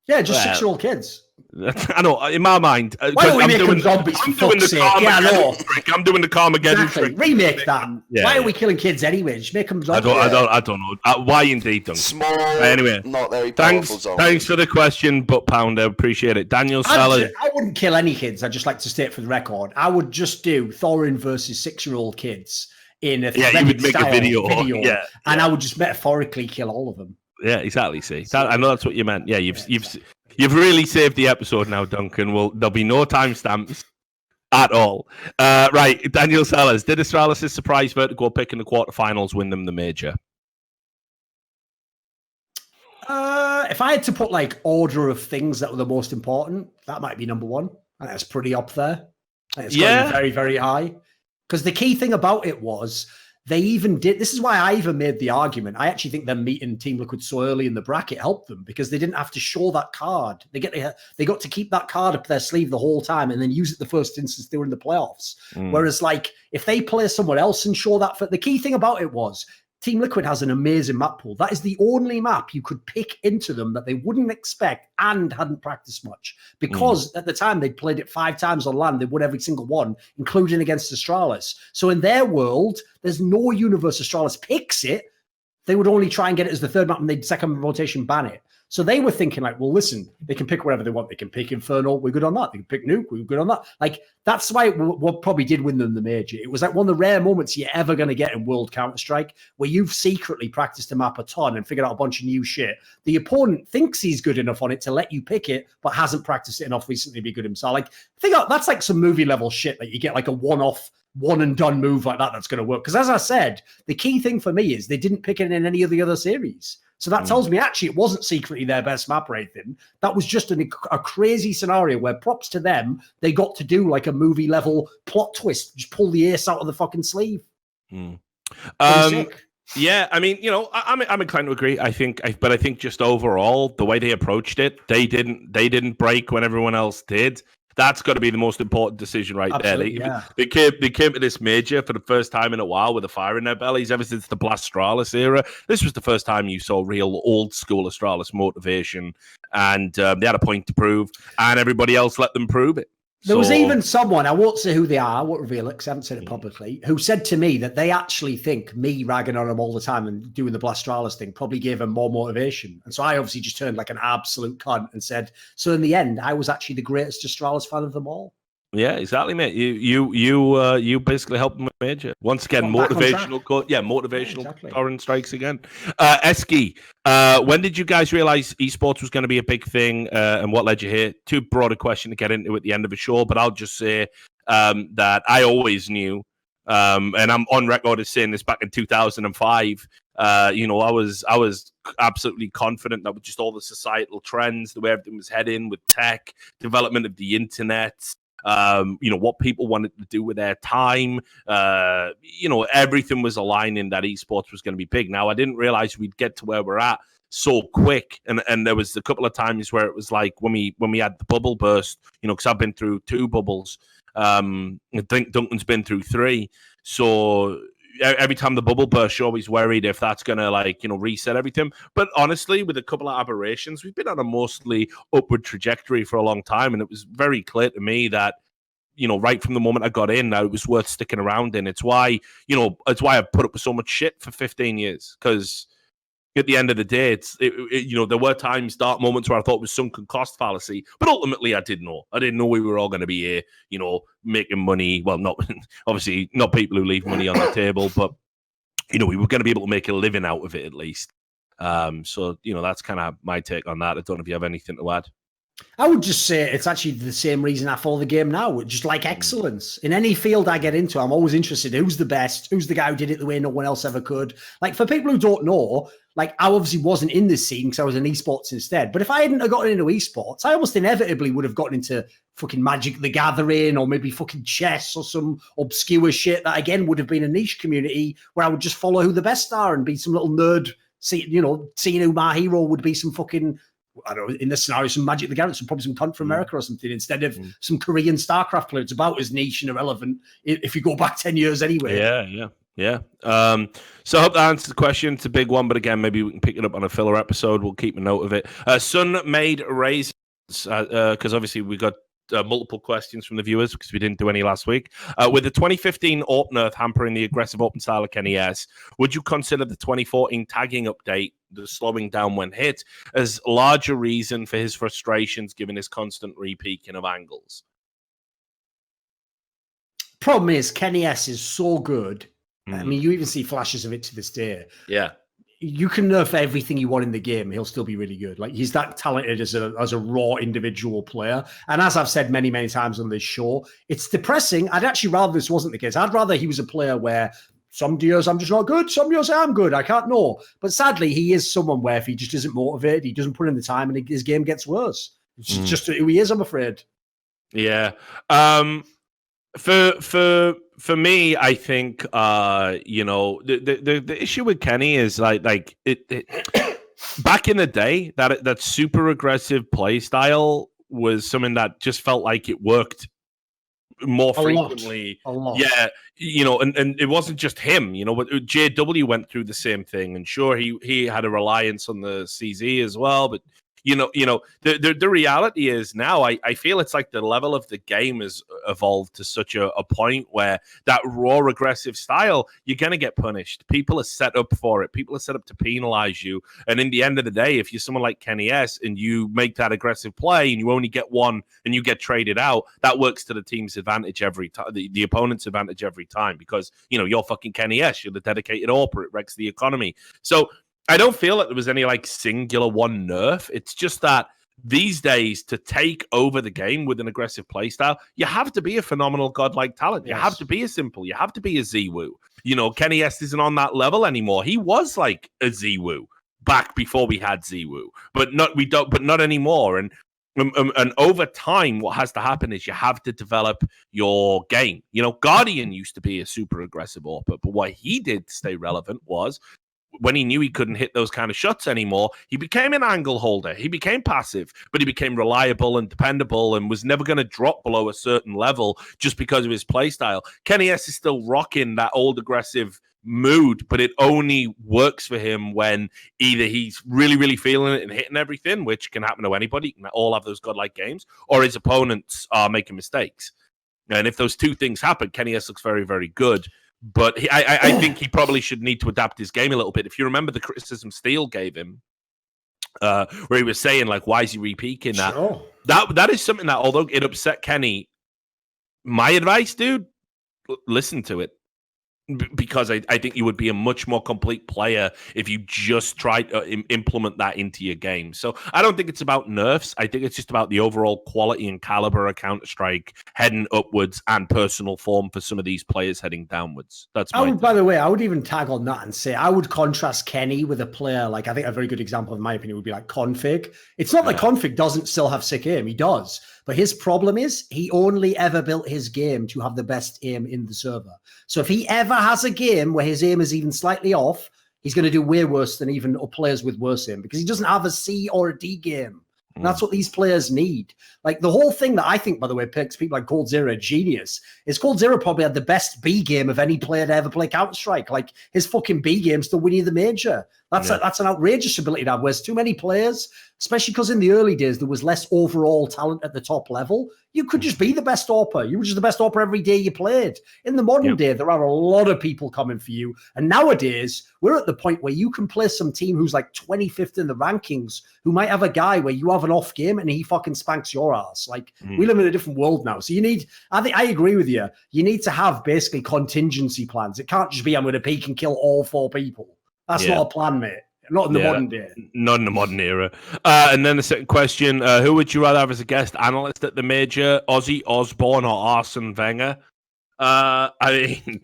Yeah, just 6-year-old kids. I know. In my mind, why don't we make them zombies? For fuck's sake? Yeah, I know. I'm doing the Carmageddon trick. Remake that. Yeah, why are we killing kids anyway? Just make them zombies. I don't know. Why indeed, Duncan? Small. Anyway, not very powerful zombies. Thanks for the question, Butt Pounder. Appreciate it. Daniel Sellers. I wouldn't kill any kids. I'd just like to state for the record. I would just do Thorin versus 6-year-old kids in a you would make a video. Yeah, and I would just metaphorically kill all of them. Yeah, exactly. See, I know that's what you meant. Yeah, you've really saved the episode now, Duncan. There'll be no timestamps at all. Right, Daniel Sellers. Did Astralis' surprise Vertigo pick in the quarterfinals win them the major? If I had to put like order of things that were the most important, that might be number one. I think that's pretty up there. It's going very, very high. Because the key thing about it was they even did. This is why I even made the argument. I actually think them meeting Team Liquid so early in the bracket helped them because they didn't have to show that card. They got to keep that card up their sleeve the whole time and then use it the first instance they were in the playoffs. Whereas, like, if they play someone else and show that, the key thing about it was Team Liquid has an amazing map pool. That is the only map you could pick into them that they wouldn't expect and hadn't practiced much. Because at the time they'd played it 5 times on land, they won every single one, including against Astralis. So in their world, there's no universe Astralis picks it. They would only try and get it as the third map and they'd second rotation ban it. So they were thinking like, well, listen, they can pick whatever they want. They can pick Inferno. We're good on that. They can pick Nuke. We're good on that. Like, that's why what probably did win them the major. It was like one of the rare moments you're ever going to get in World Counter-Strike where you've secretly practiced a map a ton and figured out a bunch of new shit. The opponent thinks he's good enough on it to let you pick it, but hasn't practiced it enough recently to be good himself. Like, that's like some movie level shit that you get like a one-off, one and done move like that that's going to work. Because as I said, the key thing for me is they didn't pick it in any of the other series. So that tells me actually it wasn't secretly their best map or anything. That was just a crazy scenario where props to them, they got to do like a movie level plot twist, just pull the ace out of the fucking sleeve. Yeah, I mean, you know, I'm inclined to agree. I think just overall the way they approached it, they didn't break when everyone else did. That's got to be the most important decision right there. They came to this major for the first time in a while with a fire in their bellies ever since the Blastralis era. This was the first time you saw real old school Astralis motivation, and they had a point to prove, and everybody else let them prove it. There was even someone, I won't say who they are, I won't reveal it because I haven't said it publicly, who said to me that they actually think me ragging on them all the time and doing the Blastralis thing probably gave them more motivation. And so I obviously just turned like an absolute cunt and said, so in the end, I was actually the greatest Astralis fan of them all. Yeah, exactly, mate. You basically helped them with major. Once again, motivational. Motivational. Exactly. Thorin strikes again. Eski, when did you guys realize esports was going to be a big thing, and what led you here? Too broad a question to get into at the end of a show, but I'll just say that I always knew, and I'm on record as saying this back in 2005. I was absolutely confident that with just all the societal trends, the way everything was heading with tech, development of the internet. What people wanted to do with their time, everything was aligning that esports was going to be big. Now, I didn't realize we'd get to where we're at so quick. And there was a couple of times where it was like when we had the bubble burst, because I've been through 2 bubbles. I think Duncan's been through 3. So every time the bubble bursts, you're always worried if that's going to reset everything. But honestly, with a couple of aberrations, we've been on a mostly upward trajectory for a long time. And it was very clear to me that, right from the moment I got in, that it was worth sticking around in. It's why I've put up with so much shit for 15 years. Because at the end of the day, there were dark moments where I thought it was sunken cost fallacy, but ultimately I didn't know. I didn't know we were all going to be here, making money. Well, not obviously not people who leave money on the table, but we were going to be able to make a living out of it at least. So that's kind of my take on that. I don't know if you have anything to add. I would just say it's actually the same reason I follow the game now. Just like excellence. In any field I get into, I'm always interested. Who's the best? Who's the guy who did it the way no one else ever could? Like, for people who don't know, like, I obviously wasn't in this scene because I was in esports instead. But if I hadn't have gotten into esports, I almost inevitably would have gotten into fucking Magic the Gathering or maybe fucking chess or some obscure shit that, again, would have been a niche community where I would just follow who the best are and be some little nerd, seeing who my hero would be some fucking... I don't know, in this scenario, some Magic the Gathering, probably some cunt from America or something, instead of some Korean StarCraft player. It's about as niche and irrelevant if you go back 10 years anyway. Yeah. So I hope that answers the question. It's a big one, but again, maybe we can pick it up on a filler episode. We'll keep a note of it. Sun-made raisins, because obviously we got multiple questions from the viewers because we didn't do any last week. With the 2015 AWP nerf hampering the aggressive open style of Kenny S, would you consider the 2014 tagging update, the slowing down when hit, as larger reason for his frustrations given his constant repeaking of angles? Problem is, Kenny S is so good. I mean, you even see flashes of it to this day. Yeah. You can nerf everything you want in the game. He'll still be really good. Like, he's that talented as a raw individual player. And as I've said many, many times on this show, it's depressing. I'd actually rather this wasn't the case. I'd rather he was a player where some years I'm just not good. Some years I'm good. I can't know. But sadly, he is someone where if he just isn't motivated, he doesn't put in the time and his game gets worse. It's just who he is, I'm afraid. Yeah. For me, I think the issue with Kenny is like it back in the day that super aggressive play style was something that just felt like it worked more frequently. A lot. Yeah, and it wasn't just him. But JW went through the same thing, and sure, he had a reliance on the CZ as well, but. The reality is now I feel it's like the level of the game has evolved to such a point where that raw aggressive style, you're going to get punished. People are set up for it. People are set up to penalize you. And in the end of the day, if you're someone like Kenny S and you make that aggressive play and you only get one and you get traded out, that works to the team's advantage every time, the opponent's advantage every time, because, you're fucking Kenny S. You're the dedicated AWPer. It wrecks the economy. So I don't feel like there was any singular one nerf. It's just that these days, to take over the game with an aggressive playstyle, you have to be a phenomenal godlike talent. You have to be a simple. You have to be a ZWoo. Kenny S isn't on that level anymore. He was like a ZWoo back before we had ZWoo, but not anymore. And over time, what has to happen is you have to develop your game. Guardian used to be a super aggressive AWPer, but what he did to stay relevant was, when he knew he couldn't hit those kind of shots anymore, he became an angle holder. He became passive, but he became reliable and dependable and was never going to drop below a certain level just because of his play style. Kenny S is still rocking that old aggressive mood, but it only works for him when either he's really, really feeling it and hitting everything, which can happen to anybody. You can all have those godlike games, or his opponents are making mistakes. And if those two things happen, Kenny S looks very, very good. But I think he probably should need to adapt his game a little bit. If you remember the criticism Steele gave him, where he was saying, why is he repeaking that? Sure. That is something that, although it upset Kenny, my advice, dude, listen to it. Because I think you would be a much more complete player if you just try to implement that into your game. So I don't think it's about nerfs. I think it's just about the overall quality and caliber of Counter-Strike heading upwards and personal form for some of these players heading downwards. That's my by the way, I would even tag on that and say I would contrast Kenny with a player I think a very good example, in my opinion, would be like Config. It's not that Config doesn't still have sick aim. He does. But his problem is he only ever built his game to have the best aim in the server. So if he ever has a game where his aim is even slightly off, he's going to do way worse than even players with worse aim, because he doesn't have a C or a D game. And that's what these players need. Like the whole thing that I think, by the way, picks people like Cold Zero genius is Cold Zero probably had the best B game of any player to ever play Counter-Strike. Like his fucking B game's still winning the major. That's an outrageous ability to have. Whereas too many players, especially because in the early days there was less overall talent at the top level, you could just be the best AWPer. You were just the best AWPer every day you played. In the modern day, there are a lot of people coming for you. And nowadays, we're at the point where you can play some team who's like 25th in the rankings, who might have a guy where you have an off game and he fucking spanks your ass. Like we live in a different world now. So you need, I agree with you. You need to have basically contingency plans. It can't just be, I'm going to peek and kill all 4 people. That's not a plan, mate. Not in the modern day. Not in the modern era. And then the second question, who would you rather have as a guest analyst at the major, Ozzy Osbourne or Arsene Wenger? I mean...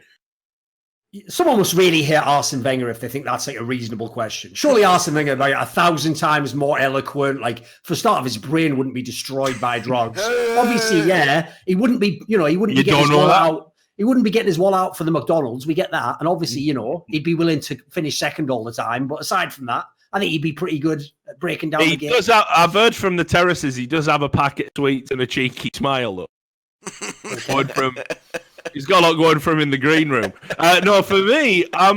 Someone must really hate Arsene Wenger if they think that's like a reasonable question. Surely Arsene Wenger, like 1,000 times more eloquent. Like for a start, his brain wouldn't be destroyed by drugs. Obviously, he wouldn't be. He wouldn't be getting his wallet out. He wouldn't be getting his wallet out for the McDonald's. We get that, and obviously, he'd be willing to finish second all the time. But aside from that, I think he'd be pretty good at breaking down the game. I've heard from the terraces he does have a packet of sweets and a cheeky smile, though. He's got a lot going for him in the green room. No, for me, I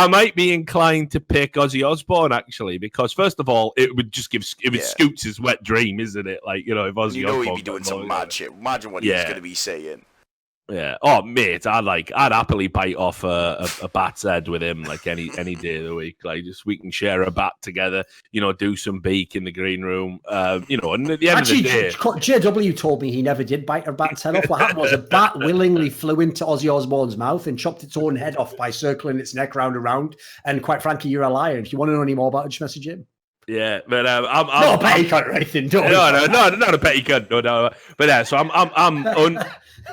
might be inclined to pick Ozzy Osbourne actually, because first of all, it would just Scoots' wet dream, isn't it? Like if Ozzy, Osbourne, he'd be doing some mad shit. Imagine what he's going to be saying. Yeah. Oh, mate, I'd happily bite off a bat's head with him like any day of the week. Like just we can share a bat together. Do some beak in the green room. And at the end of the day, JW told me he never did bite a bat's head off. What happened was a bat willingly flew into Ozzy Osbourne's mouth and chopped its own head off by circling its neck round and round. And quite frankly, you're a liar. If you want to know any more about it, just message him. Yeah, but I'm not a petty cunt or anything. No, not a petty cunt. No. But yeah, so I'm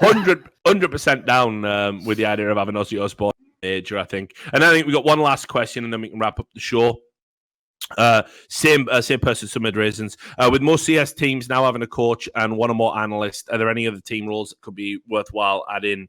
100% down with the idea of having Ozzy Osbourne major, I think. And I think we got one last question, and then we can wrap up the show. Same person, some reasons. With most CS teams now having a coach and one or more analysts, are there any other team roles that could be worthwhile adding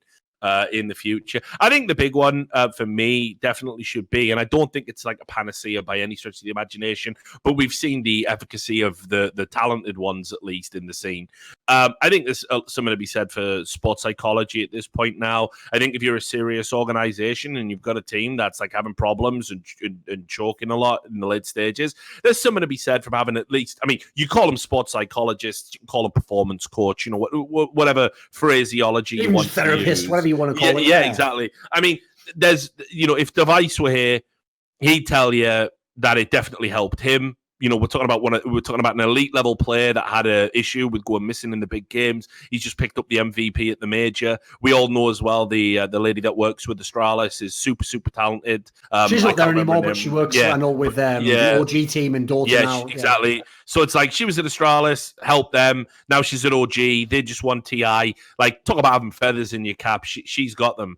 in the future? I think the big one for me definitely should be, and I don't think it's like a panacea by any stretch of the imagination, but we've seen the efficacy of the talented ones, at least in the scene. I think there's something to be said for sports psychology at this point now. I think if you're a serious organization and you've got a team that's like having problems and choking a lot in the late stages, there's something to be said from having at least, I mean, you call them sports psychologists, you call them performance coach, whatever phraseology you want to use. Whatever you want to call it. Yeah, exactly. I mean, there's, if Device were here, he'd tell you that it definitely helped him. We're talking about an elite level player that had an issue with going missing in the big games. He's just picked up the MVP at the major. We all know as well the lady that works with Astralis is super, super talented. She's not there anymore, but she works, I know, with the OG team in Dota now. Exactly. So it's like she was at Astralis, helped them. Now she's at OG. They just won TI. Like, talk about having feathers in your cap. She's got them.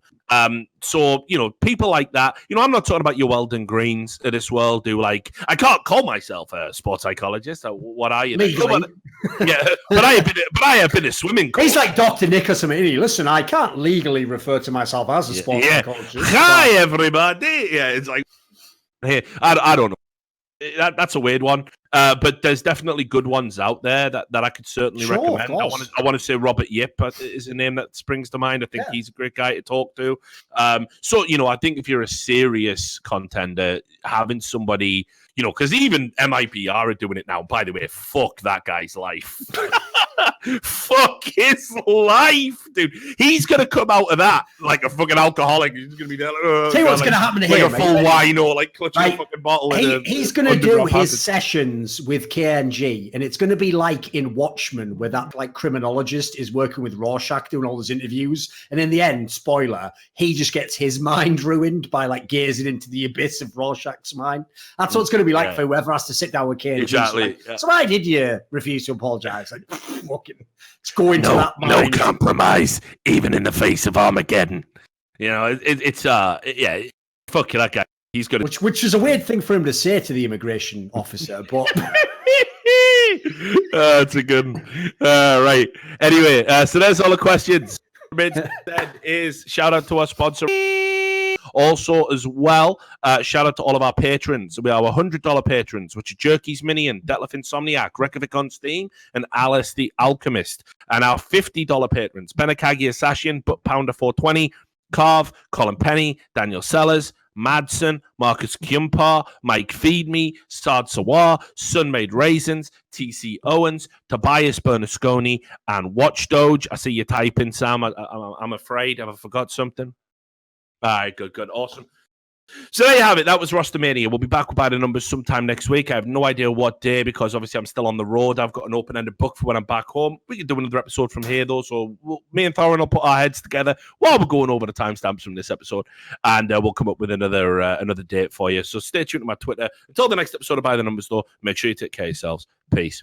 So, people like that, I'm not talking about your Weldon Greens of this world who, like, I can't call myself a sports psychologist. What are you? Yeah, but I have been a swimming coach. He's like Dr. Nick or something. Listen, I can't legally refer to myself as a sports psychologist. Hi, everybody. Yeah, it's like, hey, I don't know. That's a weird one. But there's definitely good ones out there that I could certainly recommend. I want to say Robert Yip is a name that springs to mind. I think he's a great guy to talk to. So, I think if you're a serious contender, having somebody, because even MIBR are doing it now. By the way, fuck that guy's life. Fuck his life, dude. He's gonna come out of that like a fucking alcoholic. He's gonna be there. Tell you what's gonna happen to him. Like a full wino, like clutching a fucking bottle. He's gonna do his sessions with KNG, and it's gonna be like in Watchmen, where that like criminologist is working with Rorschach doing all those interviews, and in the end, spoiler, he just gets his mind ruined by like gazing into the abyss of Rorschach's mind. That's what it's gonna be like for whoever has to sit down with KNG. Exactly. So why did you refuse to apologize? Like, fucking, let's go into that mind. No compromise, even in the face of Armageddon. It's fuck that guy. He's good. Which is a weird thing for him to say to the immigration officer, but it's a good one. Right. Anyway, so there's all the questions. Is shout out to our sponsor. Also, as well, shout out to all of our patrons. We have our $100 patrons, which are Jerky's Minion, Detlef Insomniac, Rekovic on Steam, and Alice the Alchemist. And our $50 patrons, Benakagi Asashian, Butt Pounder 420, Carve, Colin Penny, Daniel Sellers, Madsen, Marcus Kjumpar, Mike Feed Me, Sard Sawar, Sunmade Raisins, TC Owens, Tobias Bernasconi, and Watch Doge. I see you typing, Sam. I'm afraid. Have I forgot something? All right, good, awesome. So there you have it. That was Rostermania. We'll be back with the numbers sometime next week. I have no idea what day because obviously I'm still on the road. I've got an open-ended book for when I'm back home. We can do another episode from here, though. So me and Thorin will put our heads together while we're going over the timestamps from this episode, and we'll come up with another date for you. So stay tuned to my Twitter. Until the next episode of By the Numbers, though, make sure you take care of yourselves. Peace.